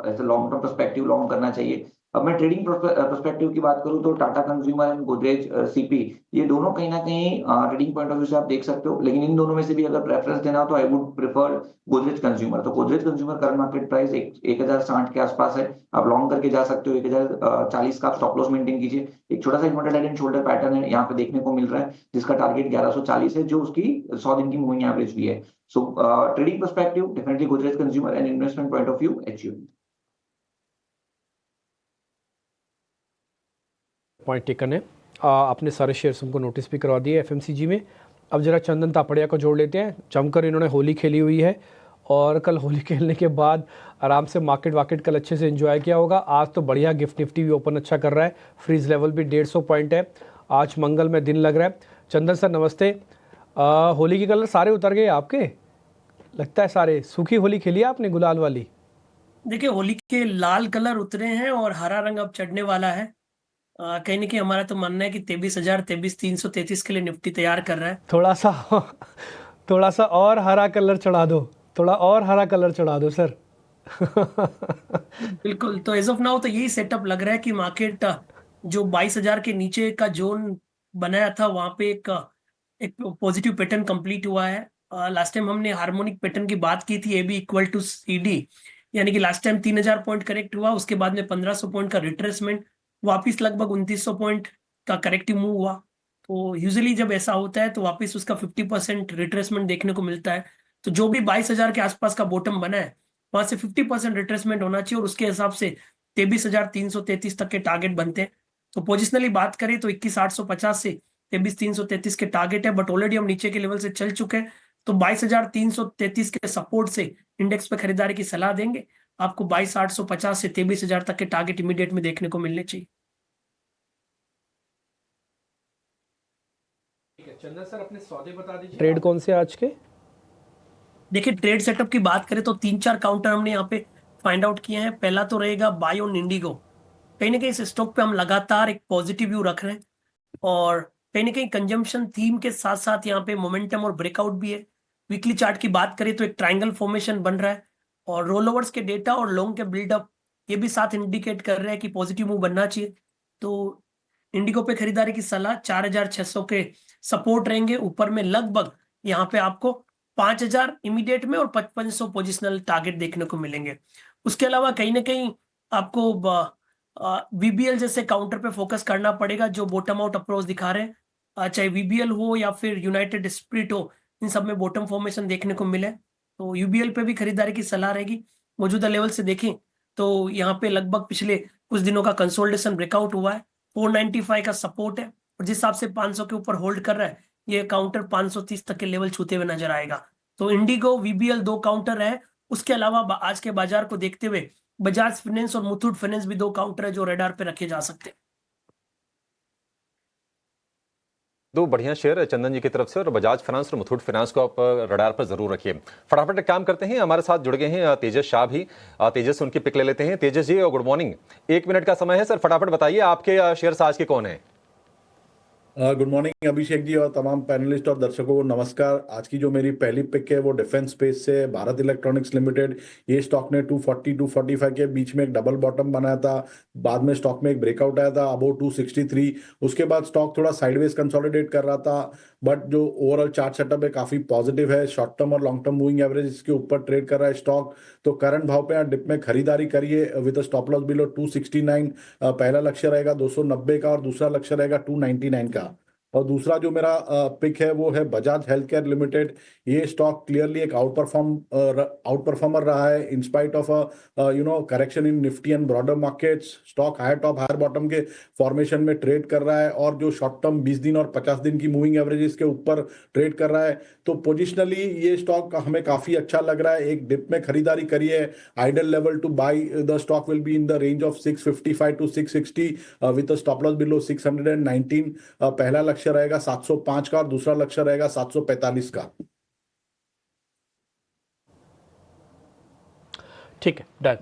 as a long term perspective long करना चाहिए। अब मैं ट्रेडिंग पर्सपेक्टिव की बात करूं तो Tata consumer and Godrej CP, ये दोनों कहीं ना कहीं ट्रेडिंग पॉइंट ऑफ व्यू से आप देख सकते हो, लेकिन इन दोनों में से भी अगर प्रेफरेंस देना हो तो I would prefer Godrej consumer. तो Godrej consumer current market price 1060 के आसपास है, आप लॉन्ग करके जा सकते हो। 1040 का आप स्टॉप लॉस मेंटेन कीजिए। एक छोटा सा inverted head and shoulder pattern है यहाँ पे देखने को मिल रहा है, जिसका टारगेट 1140 है, जो उसकी 100 दिन की मूविंग एवरेज भी है। सो trading perspective definitely Godrej consumer and investment point of view HUL। Point taken है। आपने सारे शेयर्स हमको नोटिस भी करवा दिए FMCG में। अब जरा चंदन तापड़िया को जोड़ लेते हैं। जमकर इन्होंने होली खेली हुई है और कल होली खेलने के बाद आराम से मार्केट कल अच्छे से एंजॉय किया होगा। आज तो बढ़िया गिफ्ट निफ्टी भी ओपन अच्छा कर रहा है, फ्रीज लेवल भी 150 पॉइंट है। आज मंगल में दिन लग रहा है। चंदन सर नमस्ते। होली के कलर सारे उतर गए आपके, लगता है सारे। सूखी होली खेली आपने गुलाल वाली? देखिए, होली के लाल कलर उतरे हैं और हरा रंग अब चढ़ने वाला है। कहीं ना कहीं हमारा तो मानना है कि 23,333 के लिए निफ्टी तैयार कर रहा है। थोड़ा सा और हरा कलर चढ़ा दो, थोड़ा और हरा कलर चढ़ा दो सर। बिल्कुल। तो एज ऑफ नाउ तो यही सेटअप लग रहा है कि मार्केट जो 22,000 के नीचे का जोन बनाया था वहां पे एक पॉजिटिव पैटर्न कंप्लीट हुआ है। लास्ट टाइम हमने हार्मोनिक पैटर्न की बात की थी, AB इक्वल टू CD, यानी कि लास्ट टाइम 3,000 पॉइंट करेक्ट हुआ, उसके बाद में 1,500 पॉइंट का रिट्रेसमेंट, वापिस लगभग 2,900 पॉइंट का करेक्टिव मूव हुआ। तो यूजुअली जब ऐसा होता है तो वापस उसका 50% रिट्रेसमेंट देखने को मिलता है। तो जो भी 22,000 के आसपास का बॉटम बना है वहां से 50% रिट्रेसमेंट होना चाहिए और उसके हिसाब से 23,333 तक के टारगेट बनते हैं। तो पोजिशनली बात करें तो 21,850 से 23,333 के टारगेट है, बट ऑलरेडी हम नीचे के लेवल से चल चुके हैं। तो 22,333 के सपोर्ट से इंडेक्स पे खरीदारी की सलाह देंगे। आपको 22,850 से 23,000 तक के टारगेट इमीडिएट में देखने को मिलने चाहिए। चंदन सर अपने सौदे बता दीजिए, ट्रेड कौन से आज के? देखिए, ट्रेड सेटअप की बात करें तो 3-4 काउंटर हमने यहाँ पे फाइंड आउट किए हैं। पहला तो रहेगा बाय ऑन इंडिगो। कहीं ना कहीं इस स्टॉक पे हम लगातार एक पॉजिटिव व्यू रख रहे हैं और कहीं ना कहीं कंजम्पशन थीम के साथ साथ यहाँ पे मोमेंटम और ब्रेकआउट भी है। वीकली चार्ट की बात करें तो एक ट्राइंगल फॉर्मेशन बन रहा है और रोल ओवर्स के डेटा और लॉन्ग के बिल्डअप ये भी साथ इंडिकेट कर रहे हैं कि पॉजिटिव मूव बनना चाहिए। तो इंडिगो पे खरीदारी की सलाह। 4,600 के सपोर्ट रहेंगे, ऊपर में लगभग यहाँ पे आपको 5,000 इमीडिएट में और 5,500 पोजिशनल टारगेट देखने को मिलेंगे। उसके अलावा कहीं ना कहीं आपको VBL जैसे काउंटर पे फोकस करना पड़ेगा जो बॉटम आउट अप्रोच दिखा रहे हैं, चाहे VBL हो या फिर यूनाइटेड स्पिरिट हो, इन सब में बॉटम फॉर्मेशन देखने को मिले। तो UBL पे भी खरीदारी की सलाह रहेगी। मौजूदा लेवल से देखें तो यहाँ पे लगभग पिछले कुछ दिनों का कंसोलिडेशन ब्रेकआउट हुआ है। 495 का सपोर्ट है और जिस हिसाब से 500 के ऊपर होल्ड कर रहा है ये काउंटर 530 तक के लेवल छूते हुए नजर आएगा। तो इंडिगो VBL 2 काउंटर है। उसके अलावा आज के बाजार को देखते हुए बजाज फाइनेंस और मुथूट फाइनेंस भी 2 काउंटर है जो रडार पे रखे जा सकते हैं। दो बढ़िया शेयर चंदन जी की तरफ से, और बजाज फाइनेंस और मुथूट फाइनेंस को आप रडार पर जरूर रखिए। फटाफट एक काम करते हैं, हमारे साथ जुड़ गए हैं तेजस शाह भी। तेजस उनकी पिक ले लेते हैं। तेजस जी गुड मॉर्निंग, 1 मिनट का समय है सर, फटाफट बताइए आपके शेयर्स आज के कौन है? गुड मॉर्निंग अभिषेक जी और तमाम पैनलिस्ट और दर्शकों को नमस्कार। आज की जो मेरी पहली पिक है वो डिफेंस स्पेस से भारत इलेक्ट्रॉनिक्स लिमिटेड। ये स्टॉक ने 240-245 के बीच में एक डबल बॉटम बनाया था, बाद में स्टॉक में एक ब्रेकआउट आया था अबाउट 263। उसके बाद स्टॉक थोड़ा साइडवेज कंसोलिडेट कर रहा था, बट जो ओवरऑल चार्ट सेटअप है काफी पॉजिटिव है। शॉर्ट टर्म और लॉन्ग टर्म मूविंग एवरेज इसके ऊपर ट्रेड कर रहा है स्टॉक। तो करंट भाव पे यहाँ डिप में खरीदारी करिए विद स्टॉप लॉस बिलो 269। पहला लक्ष्य रहेगा 290 का और दूसरा लक्ष्य रहेगा 299 का। और दूसरा जो मेरा पिक है वो है बजाज हेल्थ केयर लिमिटेड। ये स्टॉक क्लियरली एक आउट परफॉर्मर रहा है in spite of correction in Nifty and broader markets. Stock higher top higher bottom के फॉर्मेशन में ट्रेड कर रहा है और जो शॉर्ट टर्म 20 दिन और 50 दिन की मूविंग एवरेजेस के ऊपर ट्रेड कर रहा है। तो पोजिशनली ये स्टॉक हमें काफी अच्छा लग रहा है। एक डिप में खरीदारी करिए। Ideal level to buy the stock will be in the range of 655 to 660 with stop loss below 619। पहला लक्ष्य रहेगा 705 का और दूसरा लक्ष्य रहेगा 745 का। ठीक है, डन।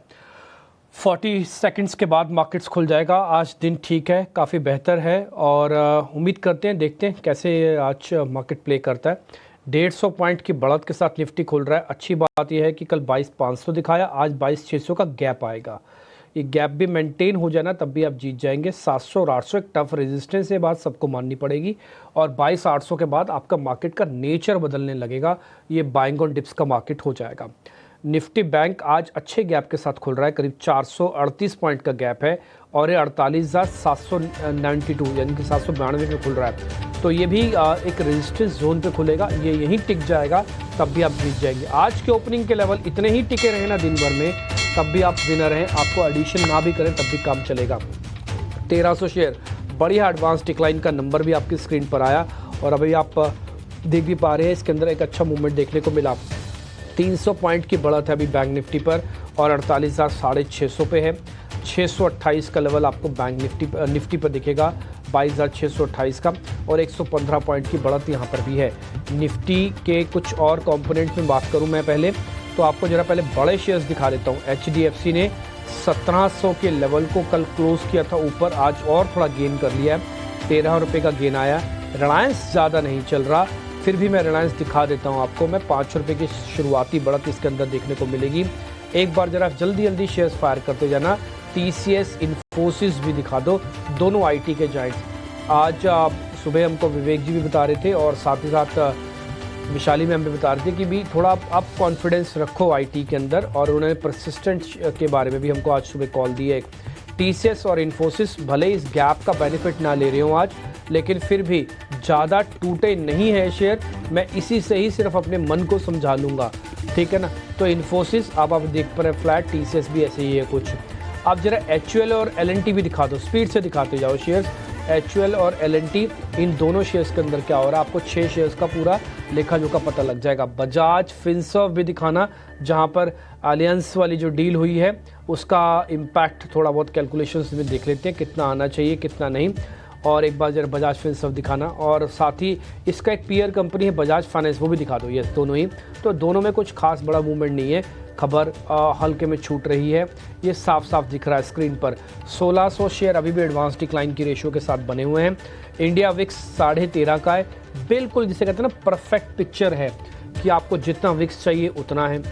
40 सेकंड्स के बाद मार्केट्स खुल जाएगा। आज दिन ठीक है, काफ़ी बेहतर है और उम्मीद करते हैं, देखते हैं कैसे आज मार्केट प्ले करता है। 150 पॉइंट की बढ़त के साथ निफ्टी खुल रहा है। अच्छी बात यह है कि कल 22,500 दिखाया, आज 22,600 का गैप आएगा। ये गैप भी मेंटेन हो जाए ना तब भी आप जीत जाएंगे। 700 और 800 एक टफ रेजिस्टेंस है, बात सबको माननी पड़ेगी। और 22,800 के बाद आपका मार्केट का नेचर बदलने लगेगा, ये बाइंग ऑन डिप्स का मार्केट हो जाएगा। निफ्टी बैंक आज अच्छे गैप के साथ खुल रहा है, करीब 438 पॉइंट का गैप है और ये 48,792 यानी कि 792 पे खुल रहा है। तो ये भी एक रेजिस्टेंस जोन पे खुलेगा, ये यहीं टिक जाएगा तब भी आप जीत जाएंगे। आज के ओपनिंग के लेवल इतने ही टिके रहे ना दिन भर में तब भी आप विनर हैं, आपको एडिशन ना भी करें तब भी काम चलेगा। 1300 शेयर बढ़िया एडवांस डिक्लाइन का नंबर भी आपकी स्क्रीन पर आया और अभी आप देख भी पा रहे हैं इसके अंदर एक अच्छा मूवमेंट देखने को मिला। 300 पॉइंट की बढ़त है अभी बैंक निफ्टी पर और 48,650 पे है। 628 का लेवल आपको बैंक निफ्टी पर दिखेगा, 22,628 का, और 115 पॉइंट की बढ़त यहाँ पर भी है। निफ्टी के कुछ और कंपोनेंट में बात करूँ मैं पहले तो आपको जरा पहले बड़े शेयर्स दिखा देता हूँ। HDFC ने 1700 के लेवल को कल क्लोज किया था ऊपर, आज और थोड़ा गेन कर लिया है, 13 रुपये का गेन आया। रिलायंस ज़्यादा नहीं चल रहा, फिर भी मैं रिलायंस दिखा देता हूँ आपको। मैं 5 रुपये की शुरुआती बढ़त इसके अंदर देखने को मिलेगी। एक बार जरा जल्दी जल्दी शेयर्स फायर करते जाना। TCS, इन्फोसिस भी दिखा दो, दोनों IT के जाइंट्स। आज सुबह हमको विवेक जी भी बता रहे थे और साथ ही साथ विशाली मैम भी बता रहे थे कि भी थोड़ा आप कॉन्फिडेंस रखो IT के अंदर, और उन्होंने परसिस्टेंट के बारे में भी हमको आज सुबह कॉल दी है। TCS और इन्फोसिस भले इस गैप का बेनिफिट ना ले रहे हो आज, लेकिन फिर भी ज़्यादा टूटे नहीं है शेयर, मैं इसी से ही सिर्फ अपने मन को समझा लूँगा, ठीक है ना। तो इन्फोसिस अब आप देख पा रहे हैं फ्लैट, TCS भी ऐसे ही है कुछ। आप जरा HUL और LNT भी दिखा दो, स्पीड से दिखाते जाओ शेयर्स। HUL और LNT इन दोनों शेयर्स के अंदर क्या हो रहा है आपको 6 शेयर्स का पूरा लेखा जोखा पता लग जाएगा। बजाज फिनसर्व भी दिखाना, जहां पर अलियंस वाली जो डील हुई है उसका इम्पैक्ट थोड़ा बहुत कैलकुलेशंस में देख लेते हैं, कितना आना चाहिए कितना नहीं। और एक बार जरा बजाज फिनसर्व दिखाना, और साथ ही इसका एक पीयर कंपनी है बजाज फाइनेंस, वो भी दिखा दो। ये दोनों ही, तो दोनों में कुछ खास बड़ा मूवमेंट नहीं है, खबर हल्के में छूट रही है, ये साफ साफ दिख रहा है स्क्रीन पर। 1600 शेयर अभी भी एडवांस डिक्लाइन की रेशियो के साथ बने हुए हैं। इंडिया विक्स 13.5 का है, बिल्कुल जिसे कहते हैं ना परफेक्ट पिक्चर है कि आपको जितना विक्स चाहिए उतना है,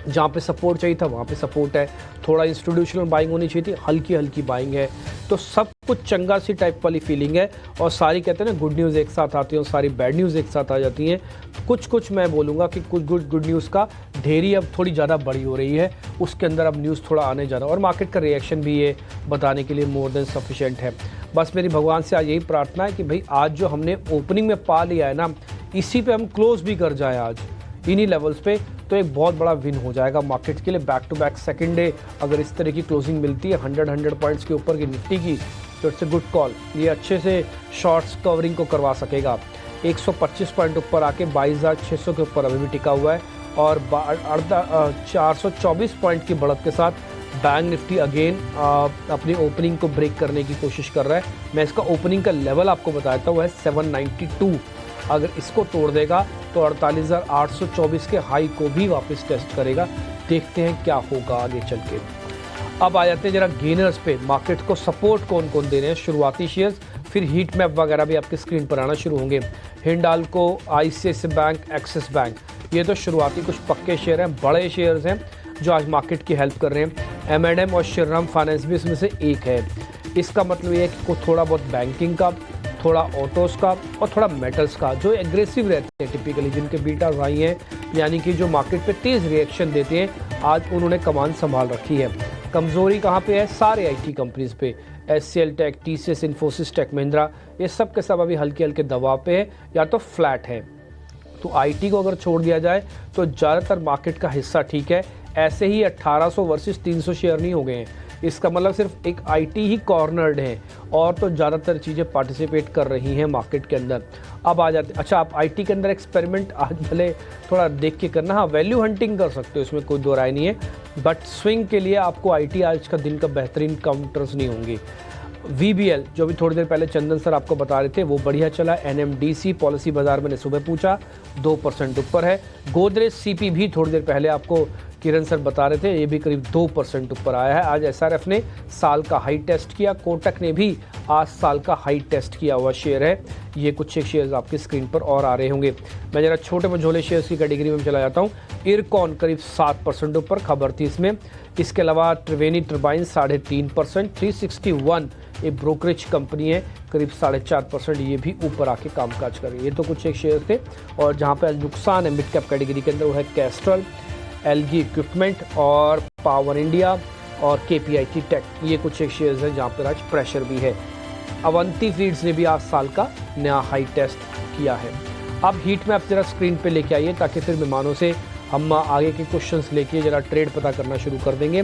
जहाँ पे सपोर्ट चाहिए था वहाँ पे सपोर्ट है। थोड़ा इंस्टीट्यूशनल बाइंग होनी चाहिए थी, हल्की हल्की बाइंग है, तो सब कुछ चंगा सी टाइप वाली फीलिंग है। और सारी कहते हैं ना गुड न्यूज़ एक साथ आती है और सारी बैड न्यूज़ एक साथ आ जाती हैं। कुछ मैं बोलूँगा कि कुछ गुड न्यूज़ का ढेरी अब थोड़ी ज़्यादा बड़ी हो रही है, उसके अंदर अब न्यूज़ थोड़ा आने जा रहा है और मार्केट का रिएक्शन भी ये बताने के लिए मोर देन सफिशेंट है। बस मेरी भगवान से आज यही प्रार्थना है कि भाई आज जो हमने ओपनिंग में पा लिया है ना, इसी पे हम क्लोज भी कर जाएं आज इन्हीं लेवल्स पे, तो एक बहुत बड़ा विन हो जाएगा मार्केट के लिए। Back to back second day अगर इस तरह की क्लोजिंग मिलती है 100 पॉइंट्स के ऊपर की निफ्टी की, तो इट्स ए गुड कॉल। ये अच्छे से शॉर्ट्स कवरिंग को करवा सकेगा। 125 पॉइंट ऊपर आके 22,600 के ऊपर अभी भी टिका हुआ है और 424 पॉइंट की बढ़त के साथ बैंक निफ्टी अगेन अपनी ओपनिंग को ब्रेक करने की कोशिश कर रहा है। मैं इसका ओपनिंग का लेवल आपको बताता हूँ, वह है 792। अगर इसको तोड़ देगा तो 48,824 के हाई को भी वापस टेस्ट करेगा। देखते हैं क्या होगा आगे चल के। अब आ जाते हैं जरा गेनर्स पे, मार्केट को सपोर्ट कौन कौन दे रहे हैं। शुरुआती शेयर्स, फिर हीट मैप वगैरह भी आपकी स्क्रीन पर आना शुरू होंगे। Hindalco, ICICI bank, Axis bank, ये तो शुरुआती कुछ पक्के शेयर हैं, बड़े शेयर्स हैं जो आज मार्केट की हेल्प कर रहे हैं। M&M और श्रीराम फाइनेंस भी इसमें से एक है। इसका मतलब ये है कि थोड़ा बहुत बैंकिंग का, थोड़ा ऑटोज़ का और थोड़ा मेटल्स का, जो एग्रेसिव रहते हैं टिपिकली, जिनके बीटा हाई हैं, यानी कि जो मार्केट पे तेज़ रिएक्शन देते हैं, आज उन्होंने कमान संभाल रखी है। कमज़ोरी कहाँ पे है? सारे IT कंपनीज़ पे, SCL take, TCS, Infosys, take Mahindra, ये सब के सब अभी हल्के हल्के दबाव पे है या तो फ्लैट है। तो IT को अगर छोड़ दिया जाए तो ज़्यादातर मार्केट का हिस्सा ठीक है। ऐसे ही 1800 वर्सेस 300 शेयर नहीं हो गए हैं, इसका मतलब सिर्फ एक IT ही कॉर्नर्ड है और तो ज़्यादातर चीज़ें पार्टिसिपेट कर रही हैं मार्केट के अंदर। अब आ जाते, अच्छा आप IT के अंदर एक्सपेरिमेंट आज भले थोड़ा देख के करना, हाँ वैल्यू हंटिंग कर सकते हो, इसमें कोई दो राय नहीं है, बट स्विंग के लिए आपको IT आज का दिन का बेहतरीन काउंटर्स नहीं होंगे। VBL जो भी थोड़ी देर पहले चंदन सर आपको बता रहे थे वो बढ़िया चला। NMDC पॉलिसी बाजार मैंने सुबह पूछा 2% ऊपर है। गोदरेज CP भी थोड़ी देर पहले आपको किरण सर बता रहे थे, ये भी करीब 2% ऊपर आया है। आज एसआरएफ ने साल का हाई टेस्ट किया, कोटक ने भी आज साल का हाई टेस्ट किया हुआ शेयर है। ये कुछ एक शेयर्स आपकी स्क्रीन पर और आ रहे होंगे। मैं जरा छोटे मझोले शेयर्स की कैटेगरी में चला जाता हूँ। इरकॉन करीब 7% ऊपर, खबर थी इसमें। इसके अलावा त्रिवेणी टर्बाइन 3.5%, 361 ये ब्रोकरेज कंपनी है, करीब 4.5%, ये भी ऊपर आके कामकाज कर रही है। ये तो कुछ एक शेयर्स थे। और जहाँ पे आज नुकसान है मिड कैप कैटेगरी के अंदर वो है कैस्ट्रल, एलजी इक्विपमेंट और पावर इंडिया और केपीआईटी टेक। ये कुछ एक शेयर्स हैं जहाँ पर आज प्रेशर भी है। अवंती फीड्स ने भी आज साल का नया हाई टेस्ट किया है। अब हीट मैप जरा स्क्रीन पे लेके आइए ताकि फिर मेहमानों से हम आगे के क्वेश्चंस लेके जरा ट्रेड पता करना शुरू कर देंगे।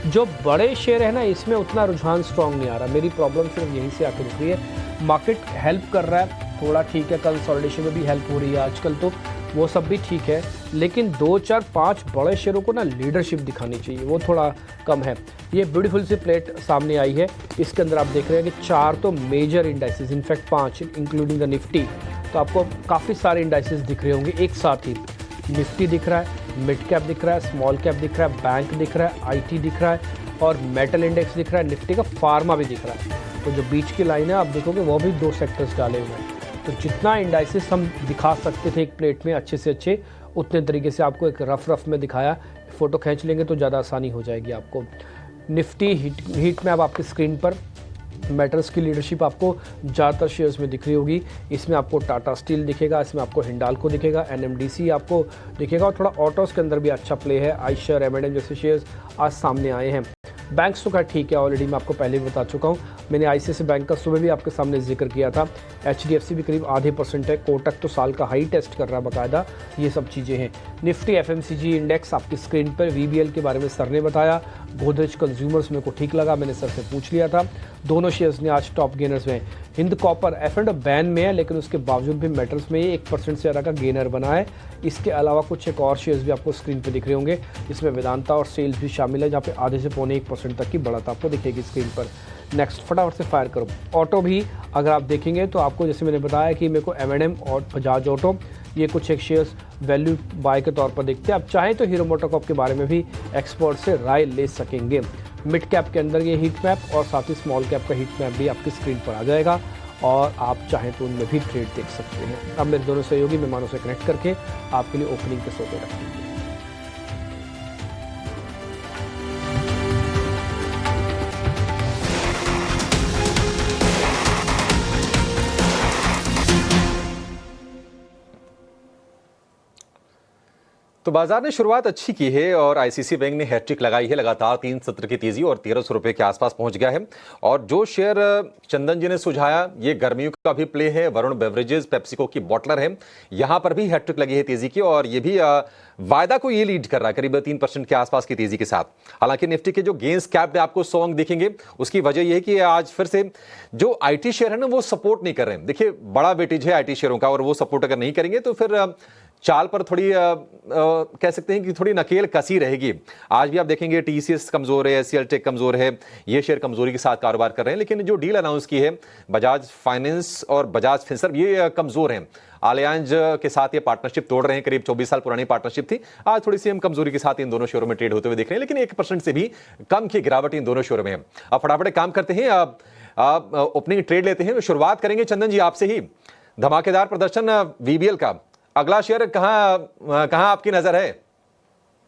जो बड़े शेयर है ना, इसमें उतना रुझान स्ट्रांग नहीं आ रहा। मेरी प्रॉब्लम सिर्फ यहीं से आकर रुक रही है। मार्केट हेल्प कर रहा है थोड़ा, ठीक है, कंसोलिडेशन में भी हेल्प हो रही है आजकल, तो वो सब भी ठीक है, लेकिन 2, 4, 5 बड़े शेयरों को ना लीडरशिप दिखानी चाहिए, वो थोड़ा कम है। ये ब्यूटीफुल सी प्लेट सामने आई है, इसके अंदर आप देख रहे हैं कि 4 तो major indices, in fact 5 including the Nifty, तो आपको काफ़ी सारे इंडाइसेस दिख रहे होंगे एक साथ ही। निफ्टी दिख रहा है, मिड कैप दिख रहा है, स्मॉल कैप दिख रहा है, बैंक दिख रहा है, आईटी दिख रहा है और मेटल इंडेक्स दिख रहा है, निफ्टी का फार्मा भी दिख रहा है। तो जो बीच की लाइन है आप देखोगे वो भी 2 सेक्टर्स डाले हुए हैं। तो जितना इंडाइसेस हम दिखा सकते थे एक प्लेट में अच्छे से अच्छे, उतने तरीके से आपको एक रफ में दिखाया। फ़ोटो खींच लेंगे तो ज़्यादा आसानी हो जाएगी आपको। निफ्टी हीट में अब आपकी स्क्रीन पर मेटल्स की लीडरशिप आपको ज़्यादातर शेयर्स में दिख रही होगी। इसमें आपको टाटा स्टील दिखेगा, इसमें आपको हिंडाल्को दिखेगा, एनएमडीसी आपको दिखेगा और थोड़ा ऑटोज़ के अंदर भी अच्छा प्ले है। आयशर, एमएनएम जैसे शेयर्स आज सामने आए हैं। बैंक्स तो खैर ठीक है, ऑलरेडी मैं आपको पहले भी बता चुका हूँ। मैंने आईसीआईसीआई बैंक का सुबह भी आपके सामने जिक्र किया था। एचडीएफसी भी करीब आधे % है, कोटक तो साल का हाई टेस्ट कर रहा है बाकायदा। ये सब चीज़ें हैं। निफ्टी एफएमसीजी इंडेक्स आपकी स्क्रीन पर, वीबीएल के बारे में सर ने बताया। गोदरेज कंज्यूमर्स मेरे को ठीक लगा, मैंने सर से पूछ लिया था। दोनों शेयर्स ने आज टॉप गेनर्स में। हिंद कॉपर F&O बैन में है, लेकिन उसके बावजूद भी मेटल्स में 1% से ज़्यादा का गेनर बना है। इसके अलावा कुछ एक और शेयर्स भी आपको स्क्रीन पे दिख रहे होंगे, इसमें वेदांता और सेल्स भी शामिल है, जहाँ पे आधे से पौने 1% तक की बढ़त आपको दिखेगी स्क्रीन पर। नेक्स्ट फटाफट से फायर करो। ऑटो भी अगर आप देखेंगे तो आपको, जैसे मैंने बताया कि मेरे को M&M और बजाज ऑटो, ये कुछ एक शेयर्स वैल्यू बाय के तौर पर देखते हैं। आप चाहें तो हीरो मोटोकॉर्प के बारे में भी एक्सपर्ट से राय ले सकेंगे। मिड कैप के अंदर ये हीट मैप और साथ ही स्मॉल कैप का हीट मैप भी आपकी स्क्रीन पर आ जाएगा और आप चाहें तो उनमें भी ट्रेड देख सकते हैं। अब मेरे दोनों सहयोगी मेहमानों से कनेक्ट करके आपके लिए ओपनिंग के सौदे रखेंगे। तो बाजार ने शुरुआत अच्छी की है और आईसीसी बैंक ने हैट्रिक लगाई है, लगातार 3 सत्र की तेजी और 1300 रुपए के आसपास पहुंच गया है। और जो शेयर चंदन जी ने सुझाया, ये गर्मियों का भी प्ले है। वरुण बेवरेजेस पेप्सिको की बॉटलर है, यहां पर भी हैट्रिक लगी है तेजी की और ये भी वायदा को ये लीड कर रहा है करीब 3% के आसपास की तेजी के साथ। हालांकि निफ्टी के जो गेंस कैप में आपको 100 अंक दिखेंगे, उसकी वजह यह है कि आज फिर से जो आईटी शेयर है ना, वो सपोर्ट नहीं कर रहे हैं। देखिए, बड़ा वेटेज है आईटी शेयरों का और वो सपोर्ट अगर नहीं करेंगे तो फिर चाल पर थोड़ी कह सकते हैं कि थोड़ी नकेल कसी रहेगी। आज भी आप देखेंगे टीसीएस कमजोर है, एचसीएल टेक कमजोर है, ये शेयर कमजोरी के साथ कारोबार कर रहे हैं। लेकिन जो डील अनाउंस की है बजाज फाइनेंस और बजाज फिनसर्व, ये कमजोर हैं। अलियांज के साथ ये पार्टनरशिप तोड़ रहे हैं, करीब 24 साल पुरानी पार्टनरशिप थी। आज थोड़ी सी हम कमजोरी के साथ इन दोनों शेयरों में ट्रेड होते हुए देख रहे हैं, लेकिन 1% से भी कम की गिरावट इन दोनों शेयरों में है। अब फटाफट काम करते हैं, ओपनिंग ट्रेड लेते हैं। शुरुआत करेंगे चंदन जी आपसे ही। धमाकेदार प्रदर्शन वीबीएल का, अगला शेयर कहां आपकी नजर है?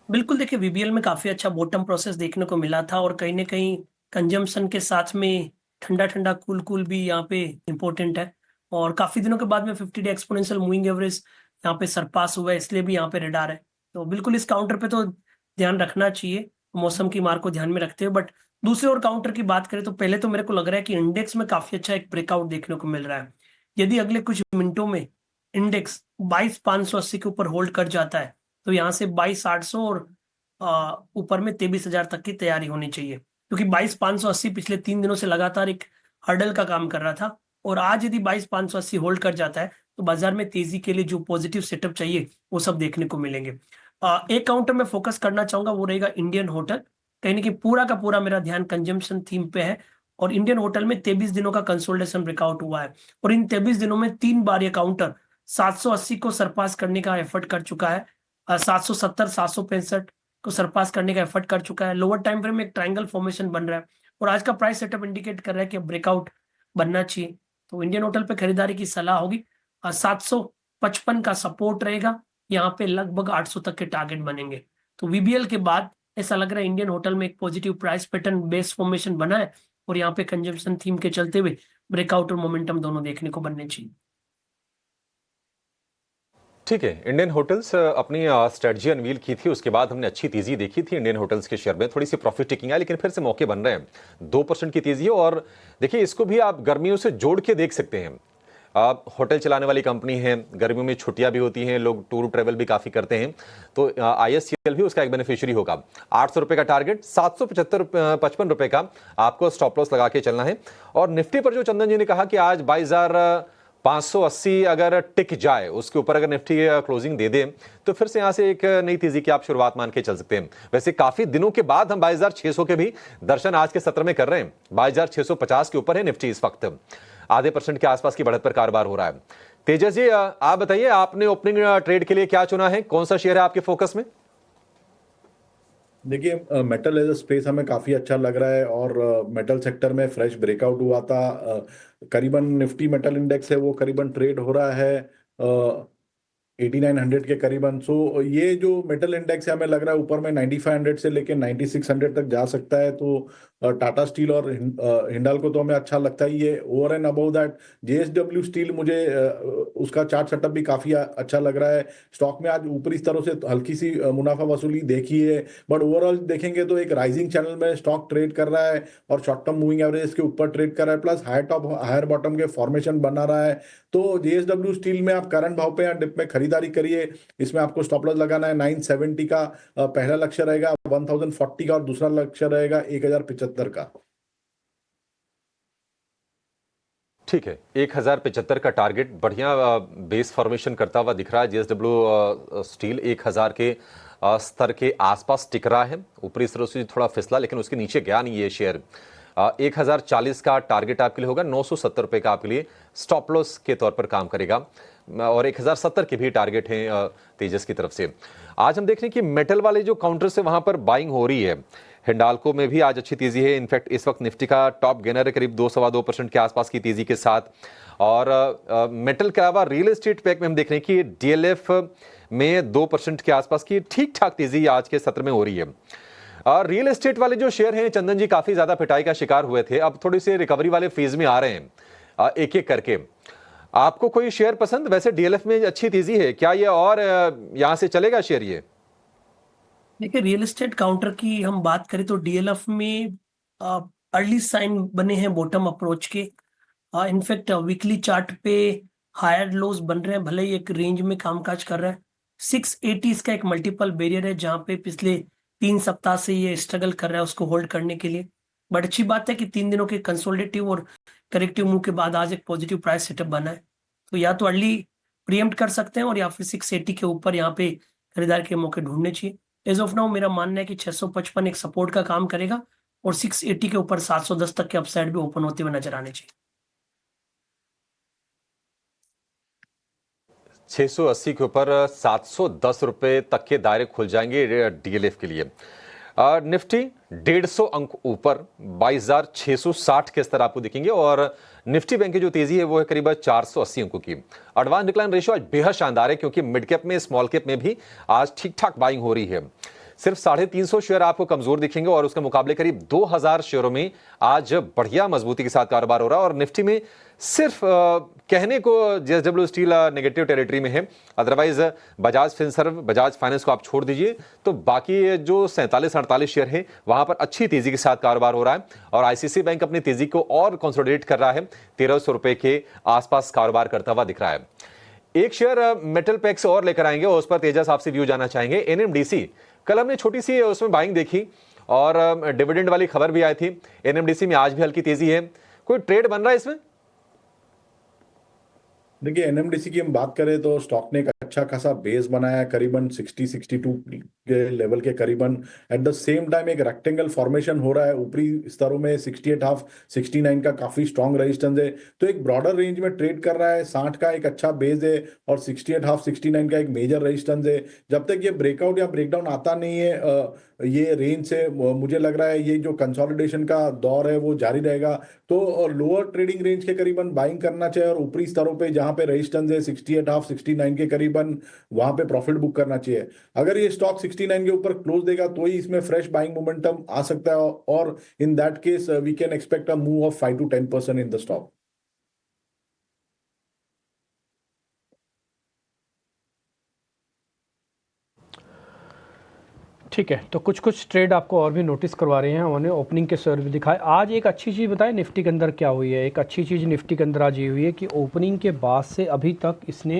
बिल्कुल, देखिए वीबीएल में काफी अच्छा बॉटम प्रोसेस देखने को मिला था और कहीं ना कहीं कंजम्पशन के साथ में ठंडा ठंडा कूल भी यहाँ पे इम्पोर्टेंट है। और काफी दिनों के बाद में 50 डे एक्सपोनेंशियल मूविंग एवरेज यहाँ पे सरपास हुआ है, इसलिए भी यहाँ पे रेडार है। तो बिल्कुल इस काउंटर पे तो ध्यान रखना चाहिए, मौसम की मार को ध्यान में रखते हुए। बट दूसरे और काउंटर की बात करें तो पहले तो मेरे को लग रहा है कि इंडेक्स में काफी अच्छा एक ब्रेकआउट देखने को मिल रहा है। यदि अगले कुछ मिनटों में इंडेक्स 22,580 के ऊपर होल्ड कर जाता है तो यहाँ से 22,800 और ऊपर में 23,000 तक की तैयारी होनी चाहिए, क्योंकि 22,580 पिछले 3 दिनों से लगातार एक हर्डल का काम कर रहा था। और आज यदि 22,580 होल्ड कर जाता है तो बाजार में तेजी के लिए जो पॉजिटिव सेटअप चाहिए वो सब देखने को मिलेंगे। एक काउंटर में फोकस करना चाहूंगा, वो रहेगा इंडियन होटल। कहीं ना कहीं पूरा का पूरा मेरा ध्यान कंजम्पशन थीम पे है और इंडियन होटल में 23 दिनों का कंसोलिडेशन ब्रेकआउट हुआ है और इन 23 दिनों में 3 बार ये काउंटर 780 को सरपास करने का एफर्ट कर चुका है। 770, 765, को सरपास करने का एफर्ट कर चुका है। लोअर टाइम फ्रेम में एक ट्रायंगल फॉर्मेशन बन रहा है और आज का प्राइस सेटअप इंडिकेट कर रहा है कि ब्रेकआउट बनना चाहिए। तो इंडियन होटल पे खरीदारी की सलाह होगी। 755 का सपोर्ट रहेगा, यहाँ पे लगभग 800 तक के टारगेट बनेंगे। तो वीबीएल के बाद ऐसा लग रहा है इंडियन होटल में एक positive price pattern base formation बना है और यहाँ पे कंजम्पशन थीम के चलते हुए ब्रेकआउट और मोमेंटम दोनों देखने को बनने चाहिए। ठीक है, इंडियन होटल्स अपनी स्ट्रेटजी अनवील की थी, उसके बाद हमने अच्छी तेजी देखी थी इंडियन होटल्स के शेयर में, थोड़ी सी प्रॉफिट टेकिंग है, लेकिन फिर से मौके बन रहे हैं। 2% की तेजी है और देखिए इसको भी आप गर्मियों से जोड़ के देख सकते हैं। आप होटल चलाने वाली कंपनी है, गर्मियों में छुट्टियां भी होती हैं, लोग टूर ट्रेवल भी काफी करते हैं, तो ISCL भी उसका एक बेनिफिशियरी होगा। 800 रुपए का टारगेट, 755 रुपए का आपको स्टॉप लॉस लगा के चलना है। और निफ्टी पर जो चंदन जी ने कहा कि आज 22,580 अगर टिक जाए, उसके ऊपर अगर निफ्टी क्लोजिंग दे दे तो फिर से यहां से एक नई तेजी की आप शुरुआत मान के चल सकते हैं। वैसे काफी दिनों के बाद हम 22,600 के भी दर्शन आज के सत्र में कर रहे हैं। 22,650 के ऊपर है निफ्टी इस वक्त, आधे % के आसपास की बढ़त पर कारोबार हो रहा है। तेजस जी, आप बताइए, आपने ओपनिंग ट्रेड के लिए क्या चुना है, कौन सा शेयर है आपके फोकस में? देखिए, मेटल एज अ स्पेस हमें काफी अच्छा लग रहा है और मेटल सेक्टर में फ्रेश ब्रेकआउट हुआ था। करीबन निफ्टी मेटल इंडेक्स है वो करीबन ट्रेड हो रहा है 8900 के करीबन। सो ये जो मेटल इंडेक्स है हमें लग रहा है ऊपर में 9500 से लेके 9600 तक जा सकता है। तो टाटा स्टील और हिंडाल्को तो हमें अच्छा लगता ही है। Over and above that JSW steel मुझे उसका चार्ट सेटअप भी काफी अच्छा लग रहा है। स्टॉक में आज ऊपरी स्तरों से हल्की सी मुनाफा वसूली देखी है, बट ओवरऑल देखेंगे तो एक राइजिंग चैनल में स्टॉक ट्रेड कर रहा है और शॉर्ट टर्म मूविंग एवरेज के ऊपर ट्रेड कर रहा है, plus higher top higher bottom के फॉर्मेशन बना रहा है। तो JSW स्टील में आप करंट भाव पे या डिप में खरीदारी करिए। इसमें आपको स्टॉप लॉस लगाना है 970 का पहला लक्ष्य रहेगा, 1040 का और दूसरा लक्ष्य रहेगा 1075 का। ठीक है, 1075 का टारगेट बढ़िया बेस फॉर्मेशन करता हुआ दिख रहा है। JSW स्टील 1000 के स्तर के आसपास टिक रहा है, ऊपरी स्तरों से थोड़ा फिसला लेकिन उसके नीचे गया नहीं ये शेयर। 1040 का टारगेट आपके लिए होगा, 970 रुपए का आपके लिए स्टॉप लॉस के तौर पर काम करेगा और 1070 के भी टारगेट हैं तेजस की तरफ से। आज हम देख रहे हैं कि मेटल वाले जो काउंटर से वहां पर बाइंग हो रही है। हिंडाल्को में भी आज अच्छी तेजी है, इनफैक्ट इस वक्त निफ्टी का टॉप गेनर है करीब 2-2.25% के आसपास की तेजी के साथ। और मेटल के अलावा रियल एस्टेट पैक में हम देख रहे हैं कि DLF में 2% के आसपास की ठीक ठाक तेजी आज के सत्र में हो रही है। रियल एस्टेट वाले जो शेयर हैं चंदन जी काफी ज्यादा पिटाई का शिकार हुए थे, अब थोड़ी सी रिकवरी वाले फेज में आ रहे हैं एक एक करके। आपको कोई शेयर पसंद? वैसे DLF में अच्छी तेजी है, क्या ये और यहां से चलेगा शेयर? ये देखिए, रियल एस्टेट काउंटर की हम बात करें तो DLF में अर्ली साइन बने हैं बॉटम अप्रोच के। इनफैक्ट वीकली चार्ट पे हायर लोज बन रहे हैं, भले ही एक रेंज में कामकाज कर रहा है। 680 इसका एक मल्टीपल बैरियर है जहां पे पिछले 3 सप्ताह से ये स्ट्रगल कर रहा है उसको होल्ड करने के लिए। बट अच्छी बात है कि 3 दिनों के कंसोलिडेटिव और करेक्टिव मूव के बाद आज एक पॉजिटिव प्राइस सेटअप बना है। तो या तो अर्ली प्रीएम्प्ट कर सकते हैं और या फिर 680 के ऊपर यहाँ पे खरीदार के मौके ढूंढने चाहिए। एज ऑफ नाउ मेरा मानना है कि 655 एक सपोर्ट का काम करेगा और 680 के ऊपर 710 तक के अपसाइड भी ओपन होते हुए नजर आने चाहिए। 680 के ऊपर 710 रुपए तक के दायरे खुल जाएंगे DLF के लिए। निफ्टी 150 अंक ऊपर 22,660 के स्तर आपको दिखेंगे और निफ्टी बैंक की जो तेजी है वो है करीब 480 अंकों की। एडवांस डिक्लाइन रेशियो आज बेहद शानदार है क्योंकि मिड कैप में स्मॉल कैप में भी आज ठीक ठाक बाइंग हो रही है। सिर्फ 350 शेयर आपको कमजोर दिखेंगे और उसके मुकाबले करीब 2000 शेयरों में आज बढ़िया मजबूती के साथ कारोबार हो रहा है। और निफ्टी में सिर्फ कहने को JSW स्टील नेगेटिव टेरिटरी में है, otherwise Bajaj Finserv, Bajaj finance को आप छोड़ दीजिए तो बाकी जो 47-48 शेयर है वहां पर अच्छी तेजी के साथ कारोबार हो रहा है। और ICICI बैंक अपनी तेजी को और कंसोलिडेट कर रहा है, 1300 रुपए के आसपास कारोबार करता हुआ दिख रहा है। एक शेयर मेटल पैक्स और लेकर आएंगे और उस पर तेजस आपसे व्यू जाना चाहेंगे। NMDC, कल हमने छोटी सी उसमें बाइंग देखी और डिविडेंड वाली खबर भी आई थी। NMDC में आज भी हल्की तेजी है, कोई ट्रेड बन रहा है इसमें? देखिए एनएमडीसी की हम बात करें तो स्टॉक ने एक अच्छा खासा बेस बनाया है, करीबन 60-62 के लेवल के करीबन। एट द सेम टाइम एक रेक्टेंगल फॉर्मेशन हो रहा है ऊपरी स्तरों में, 68.5 69 का काफी स्ट्रॉन्ग रेजिस्टेंस है। तो एक ब्रॉडर रेंज में ट्रेड कर रहा है, 60 का एक अच्छा बेस है और 68.5 69 का एक मेजर रेजिस्टेंस है। जब तक ये ब्रेकआउट या ब्रेकडाउन आता नहीं है ये रेंज से, मुझे लग रहा है ये जो कंसोलिडेशन का दौर है वो जारी रहेगा। तो लोअर ट्रेडिंग रेंज के करीबन बाइंग करना चाहिए और ऊपरी स्तरों पे जहां पे रेजिस्टेंस है 68.5 69 के करीबन, वहां पे प्रॉफिट बुक करना चाहिए। अगर ये स्टॉक 69 के ऊपर क्लोज देगा तो ही इसमें फ्रेश बाइंग मोमेंटम आ सकता है और in that case we can expect a move of 5 to 10% in the stock. ठीक है, तो कुछ कुछ ट्रेड आपको और भी नोटिस करवा रहे हैं, उन्होंने ओपनिंग के सर्व दिखाए। आज एक अच्छी चीज़ बताएं निफ्टी के अंदर क्या हुई है। एक अच्छी चीज़ निफ्टी के अंदर आज ये हुई है कि ओपनिंग के बाद से अभी तक इसने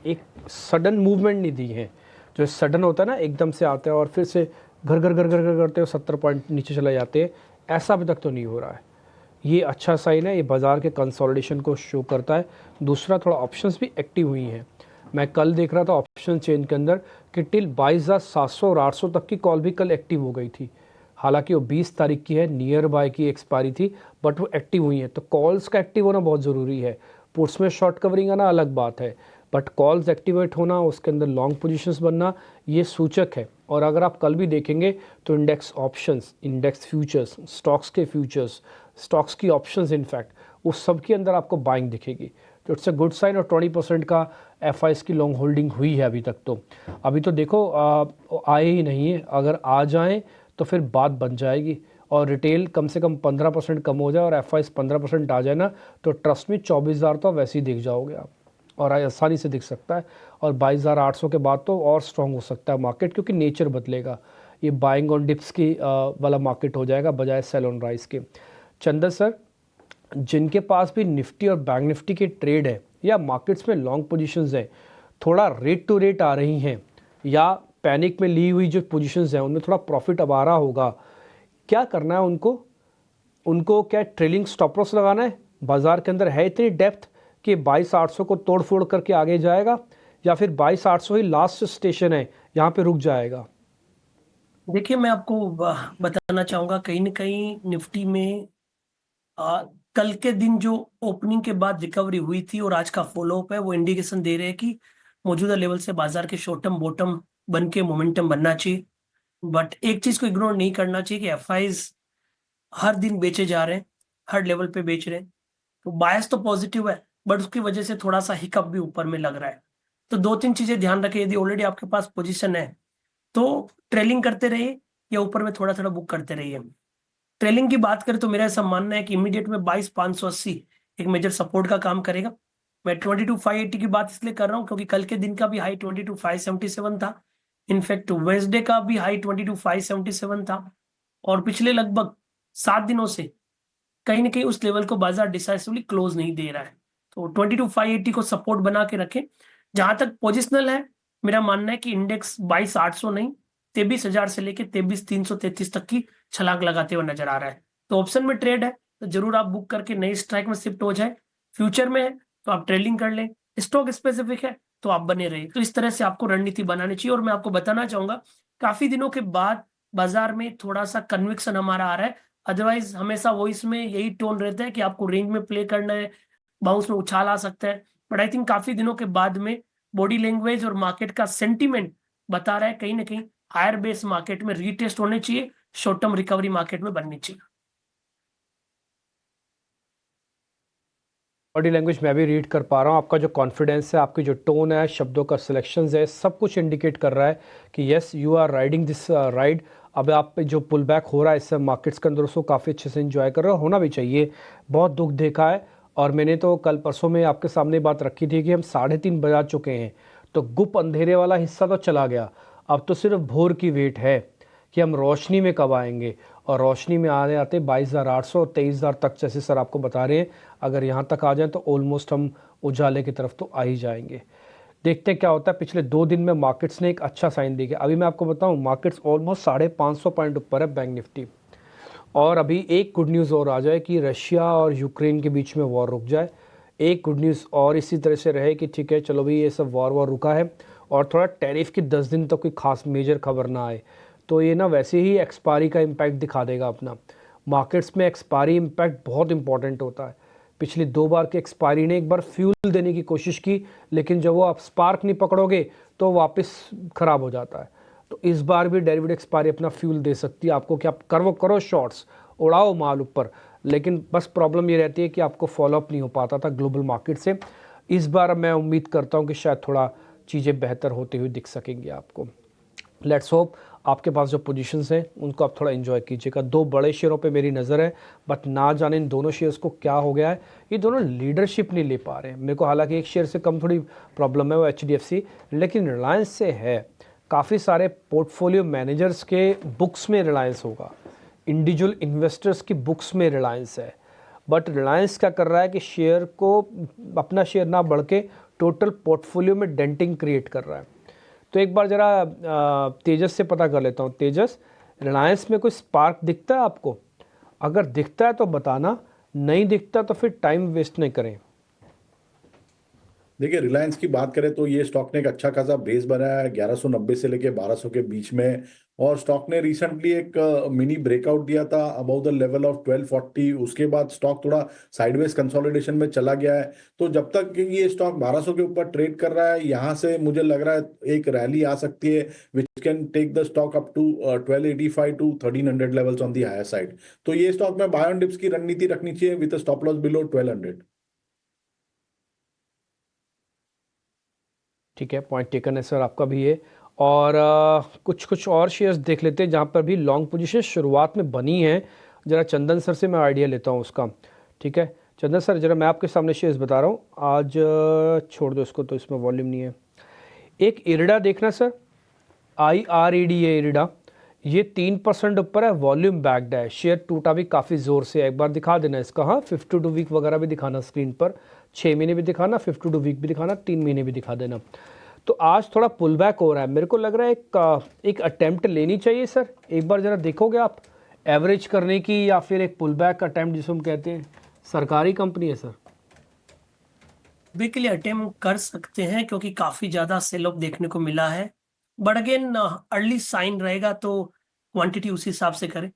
एक सडन मूवमेंट नहीं दी है। जो सडन होता है ना, एकदम से आता है और फिर से घर घर घर घर घर करते हुए 70 पॉइंट नीचे चले जाते हैं, ऐसा अभी तक तो नहीं हो रहा है। ये अच्छा साइन है, ये बाज़ार के कंसोलिडेशन को शो करता है। दूसरा, थोड़ा ऑप्शंस भी एक्टिव हुई हैं। मैं कल देख रहा था ऑप्शन चेन के अंदर कि टिल 22,700 और 800 तक की कॉल भी कल एक्टिव हो गई थी। हालांकि वो 20 तारीख की है, नियर बाय की एक्सपायरी थी, बट वो एक्टिव हुई है। तो कॉल्स का एक्टिव होना बहुत ज़रूरी है। पुट्स में शॉर्ट कवरिंग आना अलग बात है, बट कॉल्स एक्टिवेट होना, उसके अंदर लॉन्ग पोजीशंस बनना, ये सूचक है। और अगर आप कल भी देखेंगे तो index options, index futures, stocks के फ्यूचर्स, स्टॉक्स की ऑप्शंस, इनफैक्ट उस सब के अंदर आपको बाइंग दिखेगी। तो इट्स अ गुड साइन। और 20% का एफआईएस की लॉन्ग होल्डिंग हुई है अभी तक। तो अभी तो देखो आए ही नहीं है, अगर आ जाएं तो फिर बात बन जाएगी। और रिटेल कम से कम 15% कम हो जाए और एफआईएस 15% आ जाए ना, तो ट्रस्ट में 24,000 तो वैसे ही दिख जाओगे आप, और आसानी से दिख सकता है। और 22,800 के बाद तो और स्ट्रॉन्ग हो सकता है मार्केट, क्योंकि नेचर बदलेगा। ये बाइंग ऑन डिप्स की वाला मार्केट हो जाएगा बजाय सेल ऑन राइज के। चंदन सर, जिनके पास भी निफ्टी और बैंक निफ्टी के ट्रेड है या मार्केट्स में लॉन्ग पोजीशंस हैं, थोड़ा रेट टू रेट आ रही हैं या पैनिक में ली हुई जो पोजीशंस हैं उनमें थोड़ा प्रॉफिट अब आ रहा होगा, क्या करना है उनको क्या ट्रेलिंग स्टॉप लॉस लगाना है? बाजार के अंदर है इतनी डेप्थ कि 22,800 को तोड़ फोड़ करके आगे जाएगा, या फिर 22,800 ही लास्ट स्टेशन है, यहाँ पे रुक जाएगा? देखिए, मैं आपको बताना चाहूंगा, कहीं ना कहीं निफ्टी में कल के दिन जो ओपनिंग के बाद रिकवरी हुई थी और आज का फॉलोअप है, वो इंडिकेशन दे रहे हैं कि मौजूदा लेवल से बाजार के शॉर्ट टर्म बॉटम बन के मोमेंटम बनना चाहिए। बट एक चीज को इग्नोर नहीं करना चाहिए कि एफआईज हर दिन बेचे जा रहे हैं, हर लेवल पे बेच रहे हैं। तो बायस तो पॉजिटिव है, बट उसकी वजह से थोड़ा सा हिकअप भी ऊपर में लग रहा है। तो 2-3 चीजें ध्यान रखें। यदि ऑलरेडी आपके पास पोजीशन है तो ट्रेलिंग करते रहिए या ऊपर में थोड़ा थोड़ा बुक करते रहिए। ट्रेलिंग की बात करें तो मेरा ऐसा मानना है कि इमीडिएट में 22,580 एक मेजर सपोर्ट का काम करेगा। मैं 22,580 की बात इसलिए कर रहा हूं क्योंकि कल के दिन का भी हाई 22,577 था। इनफैक्ट वेडनेसडे का भी हाई 22,577 था। और पिछले लगभग 7 दिनों से कहीं ना कहीं उस लेवल को बाजार डिसाइसिवली क्लोज नहीं दे रहा है। तो 22,580 को सपोर्ट बना के रखें। जहां तक पोजिशनल है, मेरा मानना है कि इंडेक्स 22,800 नहीं, 23,000 से लेके 23,333 तक की छलांग लगाते हुए नजर आ रहा है। तो ऑप्शन में ट्रेड है तो जरूर आप बुक करके नई स्ट्राइक में शिफ्ट हो जाए। फ्यूचर में है तो आप ट्रेडिंग कर लें। स्टॉक स्पेसिफिक है तो आप बने रहे। तो इस तरह से आपको रणनीति बनानी चाहिए। और मैं आपको बताना चाहूंगा, काफी दिनों के बाद बाजार में थोड़ा सा कन्विक्शन हमारा आ रहा है। अदरवाइज हमेशा वॉइस में यही टोन रहता है कि आपको रेंज में प्ले करना है, बाउंस में उछाल आ सकता है। बट आई थिंक काफी दिनों के बाद में बॉडी लैंग्वेज और मार्केट का सेंटीमेंट बता रहा है कहीं ना कहीं हायर बेस मार्केट में रीटेस्ट होने चाहिए, शॉर्ट टर्म रिकवरी मार्केट में बननी चाहिए। बॉडी लैंग्वेज मैं भी रीड कर पा रहा हूँ। आपका जो कॉन्फिडेंस है, आपकी जो टोन है, शब्दों का सिलेक्शन है, सब कुछ इंडिकेट कर रहा है कि yes you are riding this ride. अब आप पे जो पुल बैक हो रहा है इससे मार्केट्स के अंदर उसको काफ़ी अच्छे से एंजॉय कर रहे हो, होना भी चाहिए। बहुत दुख देखा है और मैंने तो कल परसों में आपके सामने बात रखी थी कि हम 3:30 बजा चुके हैं, तो गुप अंधेरे वाला हिस्सा तो चला गया। अब तो सिर्फ भोर की वेट है कि हम रोशनी में कब आएंगे। और रोशनी में आने आते 22,800 और 23,000 तक, जैसे सर आपको बता रहे हैं, अगर यहाँ तक आ जाए तो ऑलमोस्ट हम उजाले की तरफ तो आ ही जाएंगे। देखते हैं क्या होता है। पिछले 2 दिन में मार्केट्स ने एक अच्छा साइन दिया। अभी मैं आपको बताऊं, मार्केट्स ऑलमोस्ट 550 पॉइंट ऊपर है बैंक निफ्टी। और अभी एक गुड न्यूज़ और आ जाए कि रशिया और यूक्रेन के बीच में वॉर रुक जाए, एक गुड न्यूज़ और इसी तरह से रहे कि ठीक है चलो भाई ये सब वॉर रुका है और थोड़ा टैरिफ की 10 दिन तक कोई खास मेजर खबर ना आए तो ये ना वैसे ही एक्सपायरी का इम्पैक्ट दिखा देगा अपना। मार्केट्स में एक्सपायरी इम्पैक्ट बहुत इंपॉर्टेंट होता है। पिछली 2 बार की एक्सपायरी ने एक बार फ्यूल देने की कोशिश की, लेकिन जब वो आप स्पार्क नहीं पकड़ोगे तो वापस ख़राब हो जाता है। तो इस बार भी डेरिवेटिव एक्सपायरी अपना फ्यूल दे सकती है आपको कि आप करो शॉर्ट्स, उड़ाओ माल ऊपर, लेकिन बस प्रॉब्लम ये रहती है कि आपको फॉलोअप नहीं हो पाता था ग्लोबल मार्केट से। इस बार मैं उम्मीद करता हूँ कि शायद थोड़ा चीज़ें बेहतर होते हुए दिख सकेंगी आपको। लेट्स होप आपके पास जो पोजीशंस हैं उनको आप थोड़ा एंजॉय कीजिएगा। 2 बड़े शेयरों पे मेरी नज़र है, बट ना जाने इन दोनों शेयर्स को क्या हो गया है, ये दोनों लीडरशिप नहीं ले पा रहे हैं। मेरे को हालांकि एक शेयर से कम थोड़ी प्रॉब्लम है, वो HDFC, लेकिन रिलायंस से है। काफ़ी सारे पोर्टफोलियो मैनेजर्स के बुक्स में रिलायंस होगा, इंडिविजुअल इन्वेस्टर्स की बुक्स में रिलायंस है, बट रिलायंस क्या कर रहा है कि शेयर को अपना शेयर ना बढ़ के टोटल पोर्टफोलियो में डेंटिंग क्रिएट कर रहा है। तो एक बार ज़रा तेजस से पता कर लेता हूँ। तेजस, रिलायंस में कोई स्पार्क दिखता है आपको? अगर दिखता है तो बताना, नहीं दिखता तो फिर टाइम वेस्ट नहीं करें। देखिए, रिलायंस की बात करें तो ये स्टॉक ने एक अच्छा खासा बेस बनाया है 1190 से लेके 1200 के बीच में, और स्टॉक ने रिसेंटली एक मिनी ब्रेकआउट दिया था अबाउ द लेवल ऑफ 1240। उसके बाद स्टॉक थोड़ा साइडवेज कंसोलिडेशन में चला गया है। तो जब तक कि ये स्टॉक 1200 के ऊपर ट्रेड कर रहा है, यहाँ से मुझे लग रहा है एक रैली आ सकती है which can take the stock up to 1285 to 1300 levels on the higher side. तो ये स्टॉक में बाय ऑन डिप्स की रणनीति रखनी चाहिए विद स्टॉप लॉस बिलो 1200। ठीक है, पॉइंट टेकन है सर आपका भी ये। और कुछ और शेयर्स देख लेते हैं जहाँ पर भी लॉन्ग पोजीशन शुरुआत में बनी है। ज़रा चंदन सर से मैं आइडिया लेता हूँ उसका। ठीक है चंदन सर, ज़रा मैं आपके सामने शेयर्स बता रहा हूँ आज, छोड़ दो इसको, तो इसमें वॉल्यूम नहीं है। एक इरिडा देखना सर, IRED है इरिडा, ये 3% ऊपर है, वॉल्यूम बैक्ड है, शेयर टूटा भी काफ़ी ज़ोर से है। एक बार दिखा देना इसका, हाँ 52 वीक वगैरह भी दिखाना स्क्रीन पर, 6 महीने भी दिखाना, 52 वीक भी दिखाना, 3 महीने भी दिखा देना। तो आज थोड़ा पुल बैक हो रहा है, मेरे को लग रहा है एक अटेम्प्ट लेनी चाहिए सर। एक बार ज़रा देखोगे आप एवरेज करने की, या फिर एक पुल बैक अटेम्प्ट जिसको हम कहते हैं। सरकारी कंपनी है सर, के लिए अटेम्प्ट कर सकते हैं क्योंकि काफी ज्यादा सेल ऑफ देखने को मिला है, बट अगेन अर्ली साइन रहेगा तो क्वांटिटी उसी हिसाब से करें।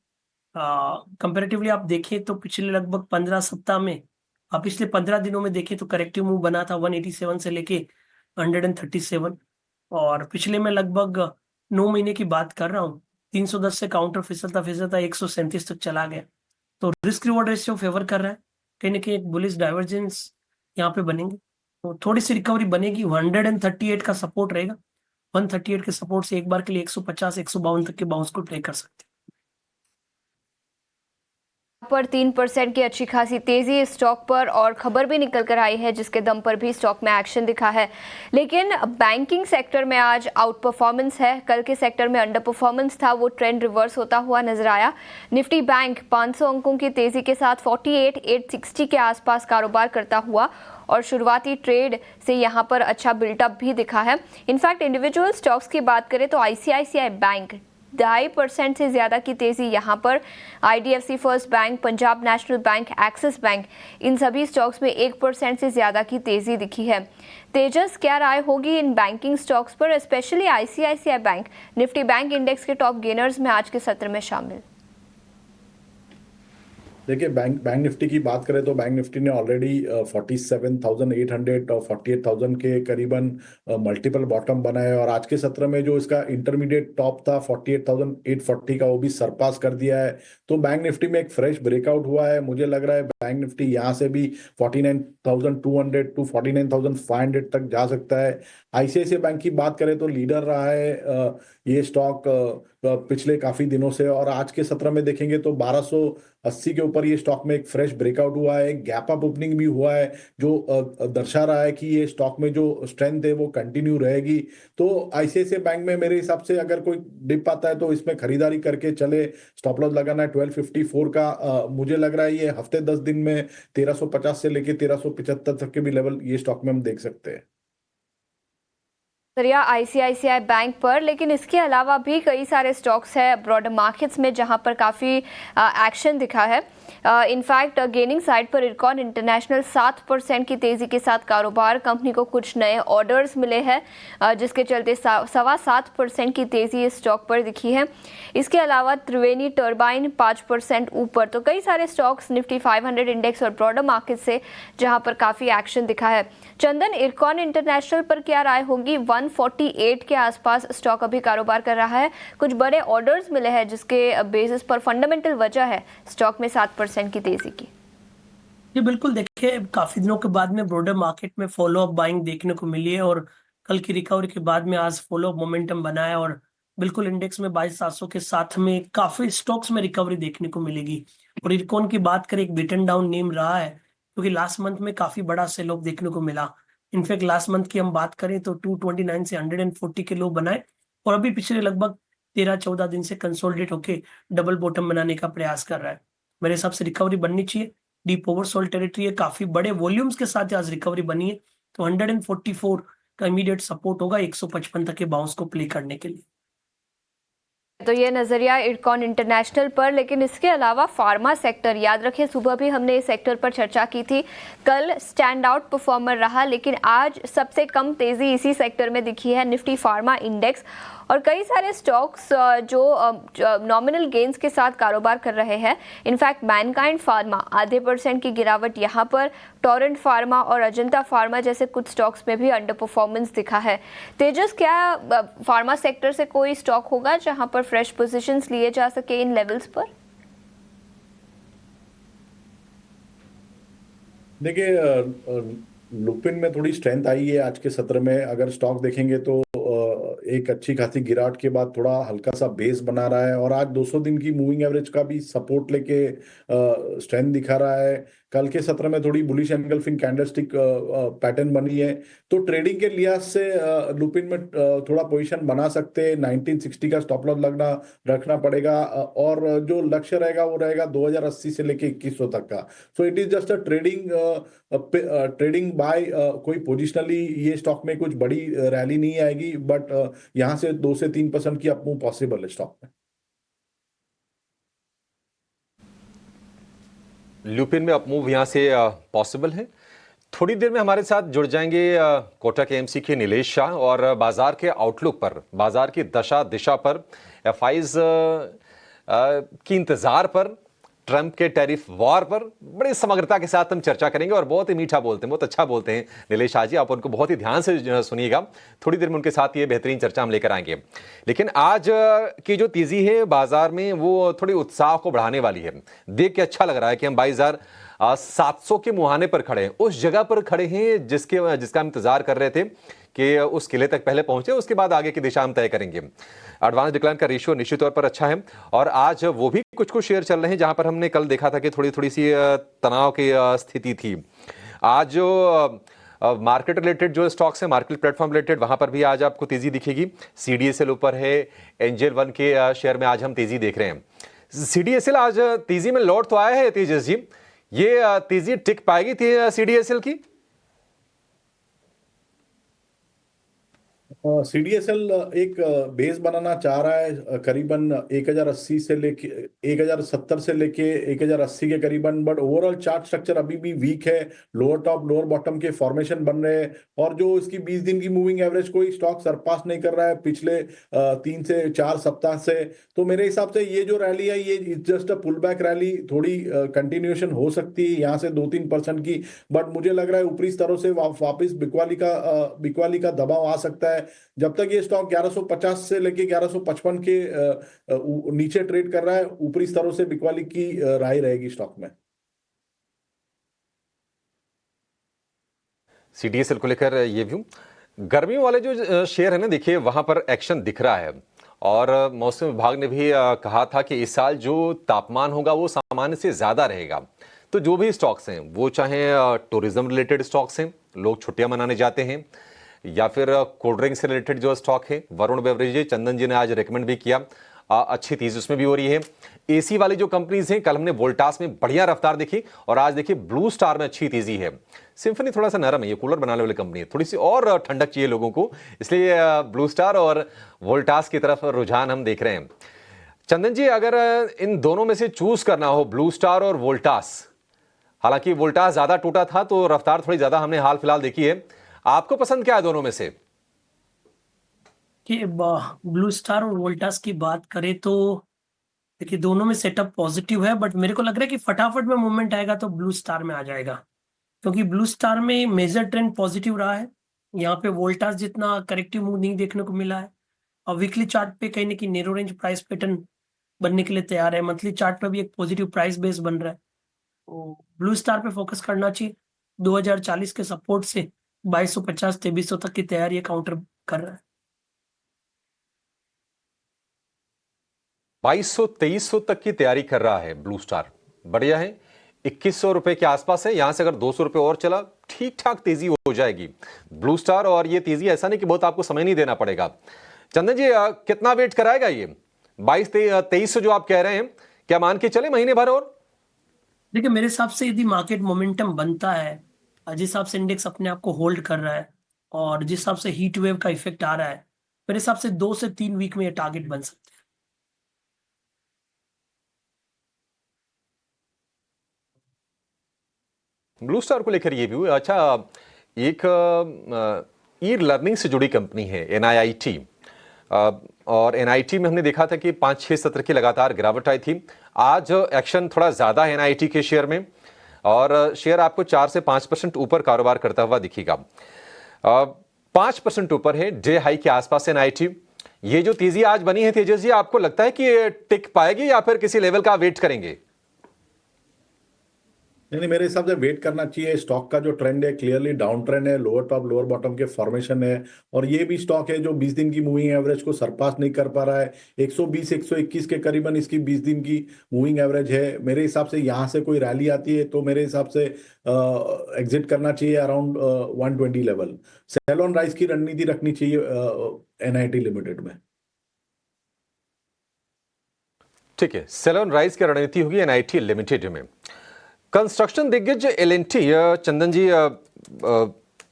कंपेरेटिवली आप देखें तो पिछले लगभग 15 सप्ताह में, पिछले 15 दिनों में देखें तो करेक्टिव मूव बना था 187 से लेके 137, और पिछले में लगभग 9 महीने की बात कर रहा हूँ, 310 से काउंटर फिसलता 137 तक चला गया। तो रिस्क रिवॉर्ड रेशियो फेवर कर रहा है, कहीं ना कहीं एक बुलिश डाइवर्जेंस यहाँ पे बनेंगे, तो थोड़ी सी रिकवरी बनेगी। 138 का सपोर्ट रहेगा, 138 के सपोर्ट से एक बार के लिए 150 152 तक के बाउंस को ट्रेक कर सकते हैं। पर 3% की अच्छी खासी तेजी इस स्टॉक पर, और खबर भी निकल कर आई है जिसके दम पर भी स्टॉक में एक्शन दिखा है। लेकिन बैंकिंग सेक्टर में आज आउट परफॉर्मेंस है, कल के सेक्टर में अंडर परफॉर्मेंस था, वो ट्रेंड रिवर्स होता हुआ नजर आया। निफ्टी बैंक 500 अंकों की तेजी के साथ 48,860 के आसपास कारोबार करता हुआ, और शुरुआती ट्रेड से यहां पर अच्छा बिल्टअप भी दिखा है। इनफैक्ट इंडिविजुअल स्टॉक्स की बात करें तो ICICI बैंक 2.5% से ज़्यादा की तेज़ी यहाँ पर, IDFC first bank, Punjab National Bank, Axis Bank, इन सभी स्टॉक्स में 1% से ज़्यादा की तेज़ी दिखी है। तेजस, क्या राय होगी इन बैंकिंग स्टॉक्स पर, specially ICICI bank Nifty bank index के टॉप गेनर्स में आज के सत्र में शामिल? देखिए, बैंक निफ्टी की बात करें तो बैंक निफ्टी ने ऑलरेडी 47,800 और 48,000 के करीबन मल्टीपल बॉटम बनाए, और आज के सत्र में जो इसका इंटरमीडिएट टॉप था 48,840 का, वो भी सरपास कर दिया है। तो बैंक निफ्टी में एक फ्रेश ब्रेकआउट हुआ है। मुझे लग रहा है बैंक निफ्टी यहाँ से भी 49,200 टू 49,500 तक जा सकता है। ICICI बैंक की बात करें तो लीडर रहा है ये स्टॉक पिछले काफी दिनों से, और आज के सत्र में देखेंगे तो 1280 के ऊपर ये स्टॉक में एक फ्रेश ब्रेकआउट हुआ है, गैप अप ओपनिंग भी हुआ है, जो दर्शा रहा है कि ये स्टॉक में जो स्ट्रेंथ है वो कंटिन्यू रहेगी। तो ICICI बैंक में मेरे हिसाब से अगर कोई डिप आता है तो इसमें खरीदारी करके चले। स्टॉप लॉस लगाना है 1254 का। मुझे लग रहा है ये हफ्ते 10 दिन में 1350 से लेके 1375 तक के भी लेवल ये स्टॉक में हम देख सकते हैं। नजरिया आईसीआईसीआई बैंक पर, लेकिन इसके अलावा भी कई सारे स्टॉक्स है ब्रॉडर मार्केट्स में जहां पर काफ़ी एक्शन दिखा है। इनफैक्ट गेनिंग साइड पर इरकॉन इंटरनेशनल 7% की तेज़ी के साथ कारोबार, कंपनी को कुछ नए ऑर्डर्स मिले हैं जिसके चलते 7.25% की तेज़ी इस स्टॉक पर दिखी है। इसके अलावा त्रिवेणी टर्बाइन 5% ऊपर। तो कई सारे स्टॉक्स निफ्टी 500 इंडेक्स और ब्रॉडर मार्केट से जहां पर काफ़ी एक्शन दिखा है। चंदन, इरकॉन इंटरनेशनल पर क्या राय होगी? 148 के आसपास स्टॉक अभी कारोबार कर रहा है, कुछ बड़े ऑर्डर्स मिले हैं जिसके बेसिस पर फंडामेंटल वजह है स्टॉक में 7% की तेजी की। जी बिल्कुल, देखिए काफी दिनों के बाद में ब्रॉडर मार्केट में फॉलो अप बाइंग देखने को मिली है और कल की रिकवरी के बाद में आज फॉलो अप मोमेंटम बना है और बिल्कुल इंडेक्स में 22,700 के साथ में काफी स्टॉक्स में रिकवरी देखने को मिलेगी। और इरकॉन की बात करें, एक बिटन डाउन नेम रहा है क्योंकि लास्ट मंथ में काफी बड़ा सेल ऑफ देखने को मिला। इनफैक्ट लास्ट मंथ की हम बात करें तो 229 से 140 के लो बनाए और अभी पिछले लगभग 13-14 दिन से कंसोलिडेट होके डबल बॉटम बनाने का प्रयास कर रहा है। मेरे हिसाब से रिकवरी बननी चाहिए, डीप ओवरसोल्ड टेरिटरी है, काफी बड़े वॉल्यूम्स के साथ आज रिकवरी बनी है, तो 144 का इमीडिएट सपोर्ट होगा 155 तक के बाउंस को प्ले करने के लिए। तो ये नजरिया इरकॉन इंटरनेशनल पर, लेकिन इसके अलावा फार्मा सेक्टर, याद रखें सुबह भी हमने इस सेक्टर पर चर्चा की थी, कल स्टैंड आउट परफॉर्मर रहा, लेकिन आज सबसे कम तेजी इसी सेक्टर में दिखी है निफ्टी फार्मा इंडेक्स। और कई सारे स्टॉक्स जो नॉमिनल गेंस के साथ कारोबार कर रहे हैं। इनफैक्ट मैनकाइंड फार्मा 0.5% की गिरावट यहाँ पर, टोरेंट फार्मा और अजंता फार्मा जैसे कुछ स्टॉक्स में भी अंडर परफॉर्मेंस दिखा है। तेजस, क्या फार्मा सेक्टर से कोई स्टॉक होगा जहां पर फ्रेश पोजीशंस लिए जा सके इन लेवल्स पर? देखिए, लुपिन में थोड़ी स्ट्रेंथ आई है आज के सत्र में। अगर स्टॉक देखेंगे तो एक अच्छी खासी गिरावट के बाद थोड़ा हल्का सा बेस बना रहा है और आज 200 दिन की मूविंग एवरेज का भी सपोर्ट लेके स्ट्रेंथ दिखा रहा है। कल के सत्र में थोड़ी बुलिश एनगल्फिंग कैंडलस्टिक पैटर्न बनी है, तो ट्रेडिंग के लिहाज से लुपिन में थोड़ा पोजीशन बना सकते हैं। 1960 का स्टॉप लॉस रखना पड़ेगा और जो लक्ष्य रहेगा वो रहेगा 2080 से लेके 2100 तक का। So it is just a trading buy, कोई पोजिशनली ये स्टॉक में कुछ बड़ी रैली नहीं आएगी, बट यहाँ से 2 से 3% की अपमूव पॉसिबल है स्टॉक में। लुपिन में अपमूव यहाँ से पॉसिबल है। थोड़ी देर में हमारे साथ जुड़ जाएंगे कोटक एएमसी के नीलेश शाह और बाजार के आउटलुक पर, बाजार की दशा दिशा पर, एफआईज की इंतजार पर, ट्रंप के टैरिफ वॉर पर बड़ी समग्रता के साथ हम चर्चा करेंगे। और बहुत ही मीठा बोलते हैं, बहुत अच्छा बोलते हैं नीलेश शाह जी, आप उनको बहुत ही ध्यान से सुनिएगा। थोड़ी देर में उनके साथ ये बेहतरीन चर्चा हम लेकर आएंगे। लेकिन आज की जो तेजी है बाजार में वो थोड़ी उत्साह को बढ़ाने वाली है। देख के अच्छा लग रहा है कि हम 22,700 के मुहाने पर खड़े हैं, उस जगह पर खड़े हैं जिसका हम इंतजार कर रहे थे कि उस किले तक पहले पहुंचे, उसके बाद आगे की दिशा हम तय करेंगे। एडवांस डिक्लाइन का रेशियो निश्चित तौर पर अच्छा है और आज वो भी कुछ शेयर चल रहे हैं जहां पर हमने कल देखा था कि थोड़ी सी तनाव की स्थिति थी। आज जो मार्केट रिलेटेड जो स्टॉक्स है, मार्केट प्लेटफॉर्म रिलेटेड, वहां पर भी आज आपको तेजी दिखेगी। सीडीएसएल ऊपर है, एंजल वन के शेयर में आज हम तेजी देख रहे हैं। सीडीएसएल आज तेजी में लौट तो आया है तेजस जी, ये तेजी टिक पाएगी सीडीएसएल की? सीडीएसएल एक बेस बनाना चाह रहा है करीबन 1080 से लेके 1070 से लेके 1080 के करीबन, बट ओवरऑल चार्ट स्ट्रक्चर अभी भी वीक है। लोअर टॉप लोअर बॉटम के फॉर्मेशन बन रहे हैं और जो इसकी 20 दिन की मूविंग एवरेज कोई स्टॉक सरपास नहीं कर रहा है पिछले 3 से 4 सप्ताह से। तो मेरे हिसाब से ये जो रैली है ये just a pull back rally, थोड़ी कंटिन्यूएशन हो सकती है यहाँ से 2-3% की, बट मुझे लग रहा है ऊपरी स्तरों से वापस बिकवाली का दबाव आ सकता है। जब तक ये स्टॉक 1150 से लेके 1155 के नीचे ट्रेड कर रहा है, ऊपरी स्तरों से बिकवाली की राय रहेगी स्टॉक में। सीडीएसएल को लेकर ये व्यू। गर्मियों वाले जो शेयर है ना, देखिए वहां पर एक्शन दिख रहा है और मौसम विभाग ने भी कहा था कि इस साल जो तापमान होगा वो सामान्य से ज्यादा रहेगा। तो जो भी स्टॉक्स हैं वो चाहे टूरिज्म रिलेटेड स्टॉक्स हैं, लोग छुट्टियां मनाने जाते हैं, या फिर कोल्ड ड्रिंक से रिलेटेड जो स्टॉक है, वरुण बेवरेज, चंदन जी ने आज रेकमेंड भी किया, अच्छी तेजी उसमें भी हो रही है। एसी वाली जो कंपनीज हैं, कल हमने वोल्टास में बढ़िया रफ्तार देखी और आज देखिए ब्लू स्टार में अच्छी तेजी है। सिम्फनी थोड़ा सा नरम है, ये कूलर बनाने वाली कंपनी है, थोड़ी सी और ठंडक चाहिए लोगों को, इसलिए ब्लू स्टार और वोल्टास की तरफ रुझान हम देख रहे हैं। चंदन जी, अगर इन दोनों में से चूज करना हो, ब्लू स्टार और वोल्टास, हालांकि वोल्टास ज्यादा टूटा था तो रफ्तार थोड़ी ज्यादा हमने हाल फिलहाल देखी है, आपको पसंद क्या है दोनों में से? कि ब्लू स्टार और वोल्टास की बात करें तो देखिए दोनों में सेटअप पॉजिटिव है, बट मेरे को लग रहा है कि फटाफट में मूवमेंट आएगा तो ब्लू स्टार में आ जाएगा, क्योंकि ब्लू स्टार में मेजर ट्रेंड पॉजिटिव रहा है। यहाँ पे वोल्टास जितना करेक्टिव मूव नहीं देखने को मिला है, और वीकली चार्ट पे कहीं ना कहीं नैरो रेंज प्राइस पैटर्न बनने के लिए तैयार है। मंथली चार्ट पे भी एक पॉजिटिव प्राइस बेस बन रहा है, तो ब्लू स्टार पे फोकस करना चाहिए। 2040 के सपोर्ट से 2250 2300 तक की तैयारी काउंटर कर रहा है। 2200-2300 तक की तैयारी कर रहा है ब्लू स्टार, बढ़िया है। 2100 रुपए के आसपास है, यहां से अगर 200 रुपए और चला ठीक ठाक तेजी हो जाएगी ब्लू स्टार, और ये तेजी ऐसा नहीं कि बहुत आपको समय नहीं देना पड़ेगा। चंदन जी, कितना वेट कराएगा ये 2200-2300 जो आप कह रहे हैं, क्या मान के चले महीने भर और? देखिए मेरे हिसाब से यदि मार्केट मोमेंटम बनता है, जिस हिसाब से इंडेक्स अपने आप को होल्ड कर रहा है और जिस हिसाब से हीट वेव का इफेक्ट आ रहा है, मेरे हिसाब से 2 से 3 वीक में ये टारगेट बन सकते हैं। ब्लू स्टार को लेकर ये भी अच्छा, एक ई लर्निंग से जुड़ी कंपनी है NIIT, और NIIT में हमने देखा था कि 5-6 सत्र की लगातार गिरावट आई थी। आज एक्शन थोड़ा ज्यादा है NIIT के शेयर में, और शेयर आपको 4 से 5% ऊपर कारोबार करता हुआ दिखेगा। 5% ऊपर है, डे हाई के आसपास है NIIT। ये जो तेजी आज बनी है तेजस जी, आपको लगता है कि ये टिक पाएगी या फिर किसी लेवल का वेट करेंगे? नहीं, मेरे हिसाब से वेट करना चाहिए। स्टॉक का जो ट्रेंड है क्लियरली डाउन ट्रेंड है, लोअर टॉप लोअर बॉटम के फॉर्मेशन है, और ये भी स्टॉक है जो 20 दिन की मूविंग एवरेज को सरपास नहीं कर पा रहा है। 120-121 के करीबन इसकी 20 दिन की मूविंग एवरेज है। मेरे हिसाब से यहाँ से कोई रैली आती है तो मेरे हिसाब से एग्जिट करना चाहिए around 120 level. Sell on rise की रणनीति रखनी चाहिए NIIT लिमिटेड में। ठीक है, सेल ऑन राइज की रणनीति होगी NIIT लिमिटेड में। कंस्ट्रक्शन दिग्गज L&T, चंदन जी,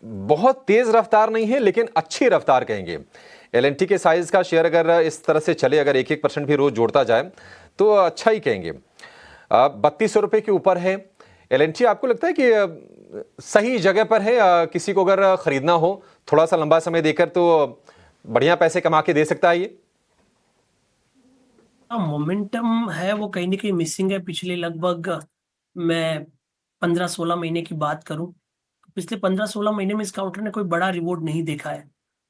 बहुत तेज रफ्तार नहीं है लेकिन अच्छी रफ्तार कहेंगे। L&T के साइज का शेयर अगर इस तरह से चले, अगर 1-1% भी रोज जोड़ता जाए तो अच्छा ही कहेंगे। 3200 रुपए के ऊपर है L&T। आपको लगता है कि सही जगह पर है? किसी को अगर खरीदना हो थोड़ा सा लंबा समय देकर तो बढ़िया पैसे कमा के दे सकता है ये? मोमेंटम है वो कहीं ना कहीं मिसिंग है। पिछले लगभग मैं 15-16 महीने की बात करूं, पिछले 15-16 महीने में इस काउंटर ने कोई बड़ा रिवॉर्ड नहीं देखा है।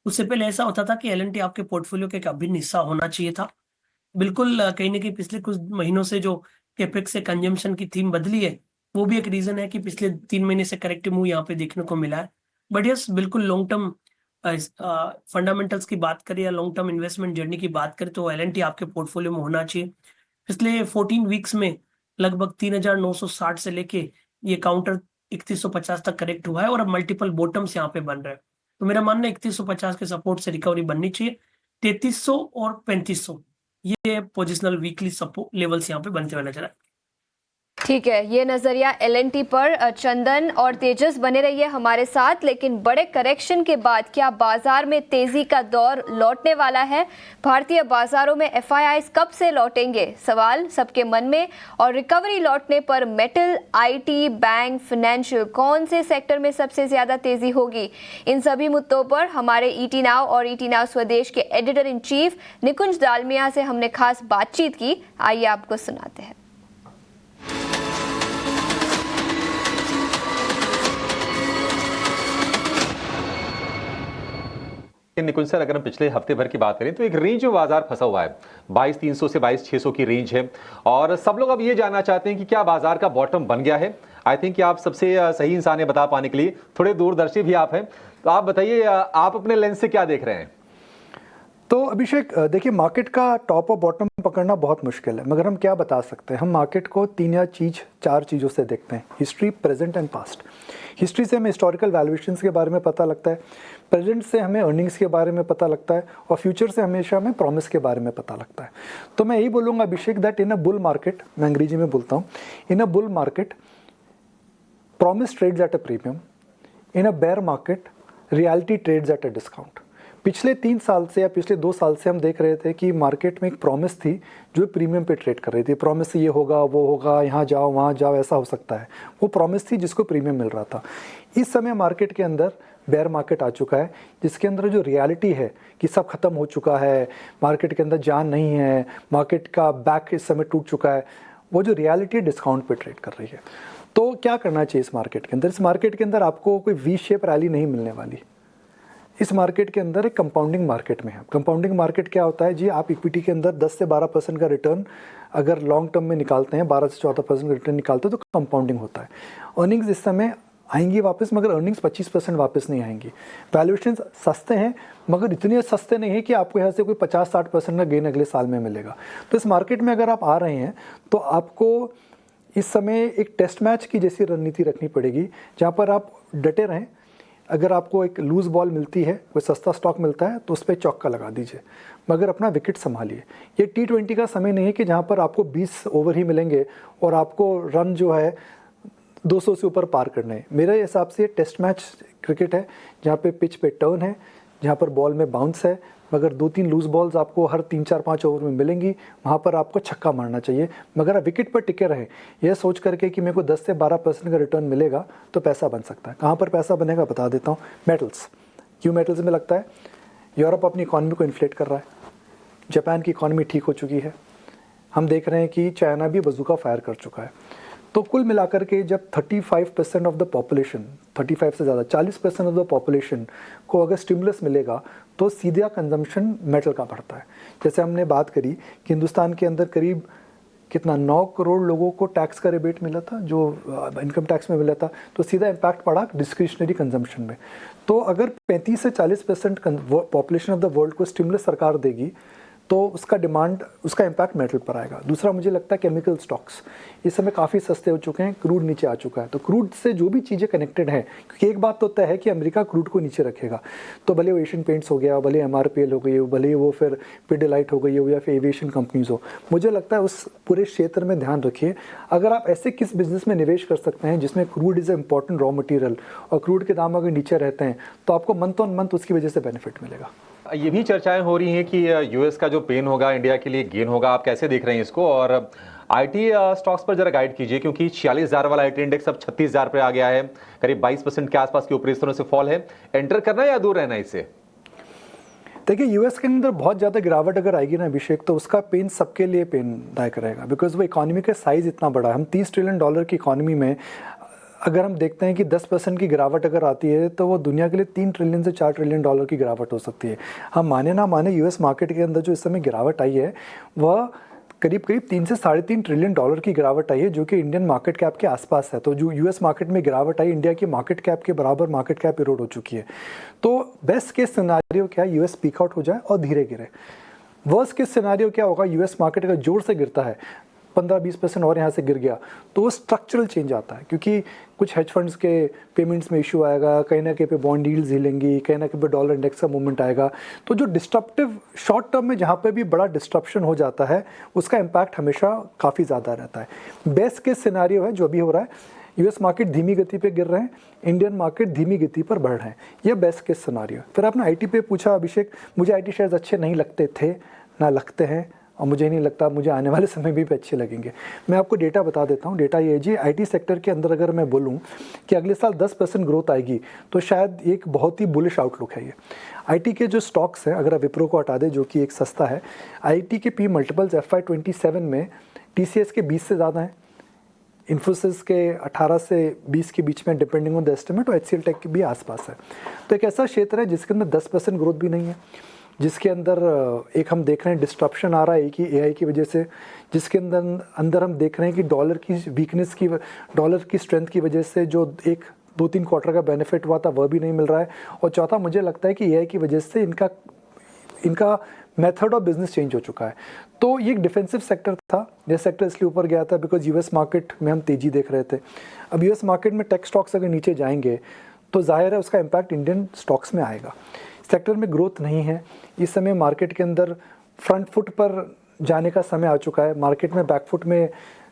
उससे पहले ऐसा होता था कि L&T आपके पोर्टफोलियो का एक अभिन्न हिस्सा होना चाहिए था। बिल्कुल कहीं ना कहीं पिछले कुछ महीनों से जो कैपेक्स से कंजम्पशन की थीम बदली है, वो भी एक रीजन है कि पिछले 3 महीने से करेक्टिव मूव यहाँ पे देखने को मिला है। बट यस, बिल्कुल लॉन्ग टर्म फंडामेंटल्स की बात करें या लॉन्ग टर्म इन्वेस्टमेंट जर्नी की बात करें तो L&T आपके पोर्टफोलियो में होना चाहिए। पिछले 14 वीक्स में लगभग 3960 से लेके ये काउंटर 3150 तक करेक्ट हुआ है, और अब मल्टीपल बॉटम्स यहाँ पे बन रहे हैं। तो मेरा मानना है 3150 के सपोर्ट से रिकवरी बननी चाहिए। 3300 और 3500 ये पोजिशनल वीकली सपोर्ट लेवल्स यहाँ पे बनते हुए नजर आए। ठीक है, ये नजरिया L&T पर। चंदन और तेजस बने रहिए हमारे साथ। लेकिन बड़े करेक्शन के बाद क्या बाजार में तेजी का दौर लौटने वाला है? भारतीय बाजारों में FIIs कब से लौटेंगे, सवाल सबके मन में। और रिकवरी लौटने पर मेटल, IT, बैंक, फाइनेंशियल, कौन से सेक्टर में सबसे ज्यादा तेजी होगी? इन सभी मुद्दों पर हमारे ET नाउ और ET नाउ स्वदेश के एडिटर इन चीफ निकुंज दालमिया से हमने खास बातचीत की। आइए आपको सुनाते हैं। निकुंज सर, अगर हम पिछले हफ्ते भर की बात करें तो एक रेंज में बाजार फंसा हुआ है, 22,300 से 22,600 की रेंज है, और सब लोग अब ये जानना चाहते हैं कि क्या बाजार का बॉटम बन गया है। आई थिंक कि आप सबसे सही इंसान है बता पाने के लिए, थोड़े दूरदर्शी भी आप हैं, तो आप बताइए आप अपने लेंस से क्या देख रहे हैं? तो अभिषेक, देखिए मार्केट का टॉप और बॉटम पकड़ना बहुत मुश्किल है, मगर हम क्या बता सकते हैं, हम मार्केट को 4 चीज़ों से देखते हैं, history, present and past. History से हमें हिस्टोरिकल वैल्यूएशंस के बारे में पता लगता है, प्रेजेंट से हमें अर्निंग्स के बारे में पता लगता है, और फ्यूचर से हमेशा हमें प्रॉमिस के बारे में पता लगता है। तो मैं यही बोलूँगा Abhishek that in a bull market, मैं अंग्रेजी में बोलता हूँ, in a bull market promise trades at a premium, in a bear market reality trades at a discount. पिछले 3 साल से या पिछले 2 साल से हम देख रहे थे कि मार्केट में एक प्रॉमिस थी जो प्रीमियम पे ट्रेड कर रही थी। प्रॉमिस से ये होगा, वो होगा, यहाँ जाओ, वहाँ जाओ, ऐसा हो सकता है, वो प्रॉमिस थी जिसको प्रीमियम मिल रहा था। इस समय मार्केट के अंदर बेयर मार्केट आ चुका है, जिसके अंदर जो रियलिटी है कि सब खत्म हो चुका है, मार्केट के अंदर जान नहीं है, मार्केट का बैक इस समय टूट चुका है, वो जो रियलिटी डिस्काउंट पे ट्रेड कर रही है। तो क्या करना चाहिए इस मार्केट के अंदर? इस मार्केट के अंदर आपको कोई वी शेप रैली नहीं मिलने वाली। इस मार्केट के अंदर एक कंपाउंडिंग मार्केट में है। कंपाउंडिंग मार्केट क्या होता है जी? आप इक्विटी के अंदर 10 से 12% का रिटर्न अगर लॉन्ग टर्म में निकालते हैं, 12 से 14% का रिटर्न निकालते हैं, तो कंपाउंडिंग होता है। अर्निंग्स इस समय आएंगी वापस, मगर अर्निंग्स 25% वापस नहीं आएंगी। वैल्यूएशन सस्ते हैं, मगर इतने सस्ते नहीं है कि आपको यहाँ से कोई 50-60% का गेन अगले साल में मिलेगा। तो इस मार्केट में अगर आप आ रहे हैं तो आपको इस समय एक टेस्ट मैच की जैसी रणनीति रखनी पड़ेगी, जहाँ पर आप डटे रहें। अगर आपको एक लूज बॉल मिलती है, कोई सस्ता स्टॉक मिलता है, तो उस पर चौका लगा दीजिए, मगर अपना विकेट संभालिए। ये T20 का समय नहीं है कि जहाँ पर आपको 20 ओवर ही मिलेंगे और आपको रन जो है 200 से ऊपर पार करने हैं। मेरे हिसाब से ये टेस्ट मैच क्रिकेट है, जहाँ पे पिच पे टर्न है, जहाँ पर बॉल में बाउंस है, मगर 2-3 लूज बॉल्स आपको हर 3-4-5 ओवर में मिलेंगी, वहाँ पर आपको छक्का मारना चाहिए, मगर आप विकेट पर टिके रहें, यह सोच करके कि मेरे को 10 से 12% का रिटर्न मिलेगा तो पैसा बन सकता है। कहाँ पर पैसा बनेगा बता देता हूँ, मेटल्स। क्यों मेटल्स में लगता है? यूरोप अपनी इकॉनमी को इन्फ्लेट कर रहा है, जापान की इकॉनमी ठीक हो चुकी है, हम देख रहे हैं कि चाइना भी बजूका फायर कर चुका है। तो कुल मिलाकर के जब 35% ऑफ द पॉपुलेशन, 35 से ज़्यादा 40% ऑफ द पॉपुलेशन को अगर स्टिमुलस मिलेगा तो सीधा कंजम्पशन मेटल का बढ़ता है। जैसे हमने बात करी कि हिंदुस्तान के अंदर करीब कितना 9 करोड़ लोगों को टैक्स का रिबेट मिला था, जो इनकम टैक्स में मिला था, तो सीधा इम्पैक्ट पड़ा डिस्क्रिशनरी कंजम्पशन में। तो अगर 35 से 40% पॉपुलेशन ऑफ द वर्ल्ड को स्टिमुलस सरकार देगी तो उसका डिमांड, उसका इम्पैक्ट मेटल पर आएगा। दूसरा मुझे लगता है केमिकल स्टॉक्स इस समय काफ़ी सस्ते हो चुके हैं, क्रूड नीचे आ चुका है। तो क्रूड से जो भी चीज़ें कनेक्टेड हैं, क्योंकि एक बात तो तय है कि अमेरिका क्रूड को नीचे रखेगा, तो भले वो एशियन पेंट्स हो गया, भले MRPL हो गई हो, भले वो फिर पिडिलाइट हो गई हो, या फिर एविएशन कंपनीज हो, मुझे लगता है उस पूरे क्षेत्र में ध्यान रखिए। अगर आप ऐसे किस बिजनेस में निवेश कर सकते हैं जिसमें crude is a important raw material और क्रूड के दाम अगर नीचे रहते हैं तो आपको मंथ ऑन मंथ उसकी वजह से बेनिफिट मिलेगा। ये भी चर्चाएं हो रही हैं कि यूएस का जो पेन होगा इंडिया के लिए गेन होगा। आप कैसे देख रहे हैं इसको? और आईटी स्टॉक्स पर जरा गाइड कीजिए, क्योंकि 46,000 वाला आईटी इंडेक्स अब 36,000 पे आ गया है, करीब 22% के आसपास के ऊपरी स्तरों से फॉल है। एंटर करना या दूर रहना इससे? देखिए, यूएस के अंदर बहुत ज़्यादा गिरावट अगर आएगी ना अभिषेक, तो उसका पेन सबके लिए पेनदायक रहेगा, बिकॉज वो इकॉनमी का साइज़ इतना बड़ा है। हम $30 ट्रिलियन की इकॉनमी में अगर हम देखते हैं कि 10% की गिरावट अगर आती है तो वो दुनिया के लिए $3 ट्रिलियन से $4 ट्रिलियन की गिरावट हो सकती है। हम माने ना माने, यूएस मार्केट के अंदर जो इस समय गिरावट आई है वह करीब 3 से $3.5 ट्रिलियन की गिरावट आई है, जो कि इंडियन मार्केट कैप के आसपास है। तो जो यूएस मार्केट में गिरावट आई, इंडिया की मार्केट कैप के बराबर मार्केट कैप इरोड हो चुकी है। तो बेस्ट केस सिनेरियो क्या है? यूएस पीक आउट हो जाए और धीरे गिरे। वर्स्ट केस सिनेरियो क्या होगा? यूएस मार्केट अगर जोर से गिरता है, 15-20% और यहाँ से गिर गया, तो वो स्ट्रक्चरल चेंज आता है, क्योंकि कुछ हेज फंड्स के पेमेंट्स में इशू आएगा, कहीं ना कहीं पे बॉन्ड यील्ड्स हिलेंगी, कहीं ना कहीं पे डॉलर इंडेक्स का मूवमेंट आएगा। तो जो डिस्ट्रप्टिव शॉर्ट टर्म में जहाँ पे भी बड़ा डिस्ट्रप्शन हो जाता है, उसका इम्पैक्ट हमेशा काफ़ी ज़्यादा रहता है। बेस्ट केस सिनेरियो है जो अभी हो रहा है, यूएस मार्केट धीमी गति पे गिर रहे हैं, इंडियन मार्केट धीमी गति पर बढ़ रहे हैं, यह बेस्ट केस सिनेरियो। फिर आपने आईटी पे पूछा अभिषेक, मुझे आईटी शेयर्स अच्छे नहीं लगते थे, ना लगते हैं, और मुझे नहीं लगता मुझे आने वाले समय भी अच्छे लगेंगे। मैं आपको डेटा बता देता हूँ। डेटा ये जी, आईटी सेक्टर के अंदर अगर मैं बोलूँ कि अगले साल 10% ग्रोथ आएगी, तो शायद एक बहुत ही बुलिश आउटलुक है ये। आईटी के जो स्टॉक्स हैं, अगर आप विप्रो को हटा दें जो कि एक सस्ता है, आईटी के पी मल्टीपल्स FY27 में TCS के 20 से ज़्यादा हैं, इन्फोसिस के 18 से 20 के बीच में डिपेंडिंग ऑन द एस्टिमेट, और HCL टेक के भी आसपास है। तो एक ऐसा क्षेत्र है जिसके अंदर 10% ग्रोथ भी नहीं है, जिसके अंदर एक हम देख रहे हैं डिस्ट्रप्शन आ रहा है कि AI की वजह से, जिसके अंदर हम देख रहे हैं कि डॉलर की वीकनेस की, डॉलर की स्ट्रेंथ की वजह से जो एक 2-3 क्वार्टर का बेनिफिट हुआ था वह भी नहीं मिल रहा है। और चौथा, मुझे लगता है कि AI की वजह से इनका मेथड ऑफ बिजनेस चेंज हो चुका है। तो ये एक डिफेंसिव सेक्टर था। ये सेक्टर इसलिए ऊपर गया था बिकॉज यूएस मार्केट में हम तेज़ी देख रहे थे। अब यूएस मार्केट में टेक स्टॉक्स अगर नीचे जाएंगे तो जाहिर है उसका इम्पैक्ट इंडियन स्टॉक्स में आएगा। सेक्टर में ग्रोथ नहीं है इस समय। मार्केट के अंदर फ्रंट फुट पर जाने का समय आ चुका है। मार्केट में बैक फुट में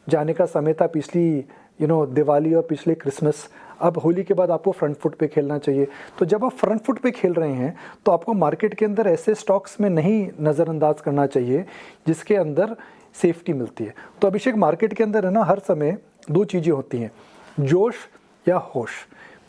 जाने का समय था पिछली दिवाली और पिछले क्रिसमस। अब होली के बाद आपको फ्रंट फुट पे खेलना चाहिए। तो जब आप फ्रंट फुट पे खेल रहे हैं तो आपको मार्केट के अंदर ऐसे स्टॉक्स में नहीं नज़रअंदाज करना चाहिए जिसके अंदर सेफ्टी मिलती है। तो अभिषेक, मार्केट के अंदर है ना, हर समय दो चीज़ें होती हैं, जोश या होश।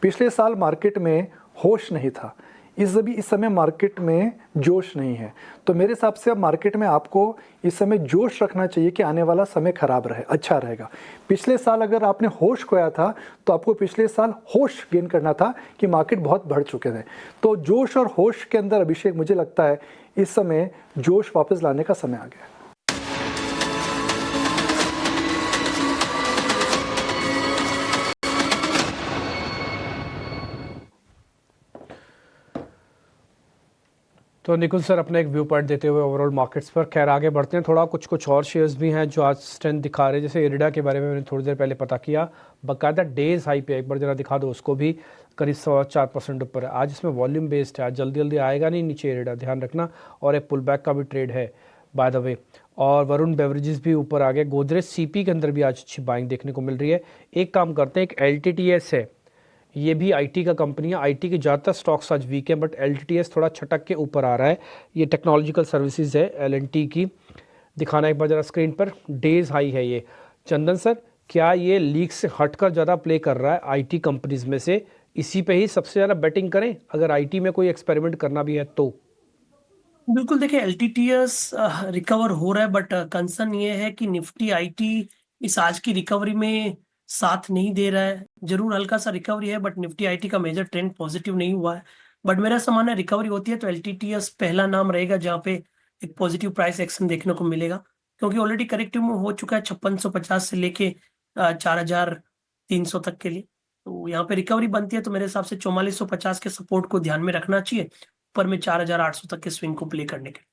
पिछले साल मार्केट में होश नहीं था, इस समय मार्केट में जोश नहीं है। तो मेरे हिसाब से अब मार्केट में आपको इस समय जोश रखना चाहिए कि आने वाला समय खराब रहे, अच्छा रहेगा। पिछले साल अगर आपने होश खोया था तो आपको पिछले साल होश गेन करना था कि मार्केट बहुत बढ़ चुके थे। तो जोश और होश के अंदर अभिषेक, मुझे लगता है इस समय जोश वापस लाने का समय आ गया है। तो निकुल सर अपना एक व्यू पॉइंट देते हुए ओवरऑल मार्केट्स पर, खैर आगे बढ़ते हैं। थोड़ा कुछ और शेयर्स भी हैं जो आज स्ट्रेंथ दिखा रहे हैं, जैसे इरिडा के बारे में मैंने थोड़ी देर पहले पता किया, बाकायदा डेज हाई पे, एक बार जरा दिखा दो उसको भी, करीब 4% ऊपर है। आज इसमें वॉल्यूम बेस्ड है, आज जल्दी जल्दी आएगा नहीं नीचे इरिडा, ध्यान रखना। और एक पुल बैक का भी ट्रेड है बाय द वे। और वरुण बेवरेजेस भी ऊपर आ गए। गोदरेज सीपी के अंदर भी आज अच्छी बाइंग देखने को मिल रही है। एक काम करते हैं, एक LTTS है, ये भी आईटी का कंपनी है। आईटी के ज़्यादातर स्टॉक्स आज वीक हैं, बट LTTS थोड़ा छटक के ऊपर आ रहा है। ये टेक्नोलॉजिकल सर्विसेज है L&T की, दिखाना एक बार ज़रा स्क्रीन पर, डेज हाई है ये। चंदन सर, क्या ये लीक से हटकर ज़्यादा प्ले कर रहा है आईटी कंपनीज में से? इसी पे ही सबसे ज़्यादा बेटिंग करें अगर आईटी में कोई एक्सपेरिमेंट करना भी है तो? बिल्कुल, देखिए LTTS रिकवर हो रहा है, बट कंसर्न ये है कि निफ्टी आईटी इस आज की रिकवरी में साथ नहीं दे रहा है। जरूर हल्का सा रिकवरी है, बट निफ्टी आईटी का मेजर ट्रेंड पॉजिटिव नहीं हुआ है। बट मेरा समान है, रिकवरी होती है तो LTTS पहला नाम रहेगा जहाँ पे एक पॉजिटिव प्राइस एक्शन देखने को मिलेगा, क्योंकि ऑलरेडी करेक्टिव में हो चुका है 5650 से लेके 4300 तक के लिए। तो यहाँ पे रिकवरी बनती है तो मेरे हिसाब से 4450 के सपोर्ट को ध्यान में रखना चाहिए, ऊपर में 4800 तक के स्विंग को प्ले करने के।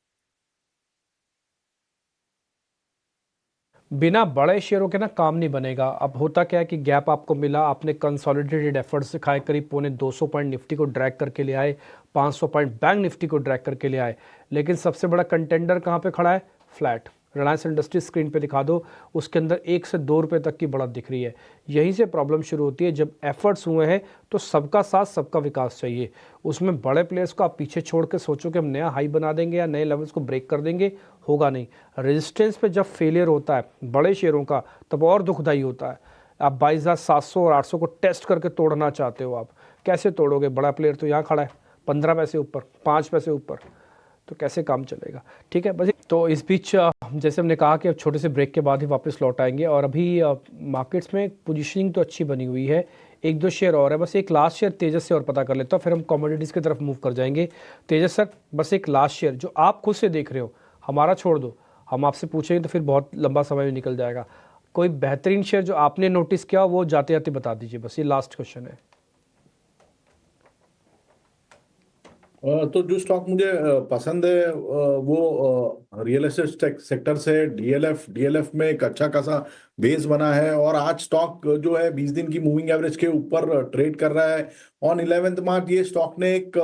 बिना बड़े शेयरों के ना काम नहीं बनेगा। अब होता क्या है कि गैप आपको मिला, आपने कंसोलिडेटेड एफर्ट्स दिखाए, करीब 250 पॉइंट निफ्टी को ड्रैग करके ले आए, 500 पॉइंट बैंक निफ्टी को ड्रैग करके ले आए, लेकिन सबसे बड़ा कंटेंडर कहाँ पे खड़ा है? फ्लैट। रिलायंस इंडस्ट्रीज स्क्रीन पे दिखा दो, उसके अंदर 1 से 2 रुपये तक की बढ़त दिख रही है। यहीं से प्रॉब्लम शुरू होती है। जब एफर्ट्स हुए हैं तो सबका साथ सबका विकास चाहिए, उसमें बड़े प्लेयर्स को आप पीछे छोड़ के सोचो कि हम नया हाई बना देंगे या नए लेवल्स को ब्रेक कर देंगे, होगा नहीं। रेजिस्टेंस पे जब फेलियर होता है बड़े शेयरों का तब और दुखदाई होता है। आप 22,700 और 800 को टेस्ट करके तोड़ना चाहते हो, आप कैसे तोड़ोगे? बड़ा प्लेयर तो यहाँ खड़ा है 15 पैसे ऊपर, 5 पैसे ऊपर, तो कैसे काम चलेगा? ठीक है, बस तो इस बीच जैसे हमने कहा कि अब छोटे से ब्रेक के बाद ही वापस लौट आएंगे। और अभी मार्केट्स में पोजीशनिंग तो अच्छी बनी हुई है, 1-2 शेयर और है। बस एक लास्ट शेयर तेजस से और पता कर लेता हूँ, फिर हम कमोडिटीज़ की तरफ मूव कर जाएंगे। तेजस सर, बस एक लास्ट शेयर जो आप खुद से देख रहे हो, हमारा छोड़ दो, हम आपसे पूछेंगे तो फिर बहुत लंबा समय निकल जाएगा। कोई बेहतरीन शेयर जो आपने नोटिस किया वो जाते जाते बता दीजिए, बस ये लास्ट क्वेश्चन है। तो जो स्टॉक मुझे पसंद है वो रियल एस्टेट सेक्टर से डीएलएफ में एक अच्छा खासा बेस बना है और आज स्टॉक जो है 20 दिन की मूविंग एवरेज के ऊपर ट्रेड कर रहा है। ऑन 11 मार्च ये स्टॉक ने एक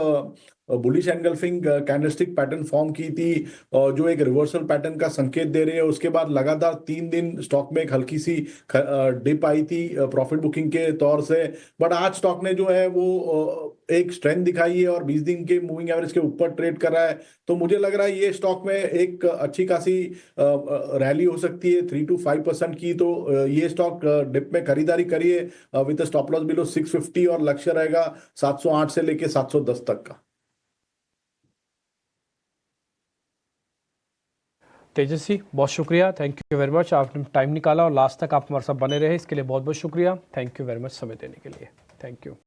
bullish engulfing candlestick pattern form की थी जो एक रिवर्सल पैटर्न का संकेत दे रही है। उसके बाद लगातार 3 दिन स्टॉक में एक हल्की सी डिप आई थी प्रॉफिट बुकिंग के तौर से, बट आज स्टॉक ने जो है वो एक स्ट्रेंथ दिखाई है और 20 दिन के मूविंग एवरेज के ऊपर ट्रेड कर रहा है। तो मुझे लग रहा है ये स्टॉक में एक अच्छी खासी रैली हो सकती है 3 to 5% की। तो ये स्टॉक डिप में खरीदारी करिए विद स्टॉप लॉस बिलो 650 और लक्ष्य रहेगा 708 से लेके 710 तक का। तेजस्वी, बहुत शुक्रिया, थैंक यू वेरी मच, आपने टाइम निकाला और लास्ट तक आप हमारे साथ बने रहे, इसके लिए बहुत बहुत शुक्रिया। थैंक यू वेरी मच समय देने के लिए, थैंक यू।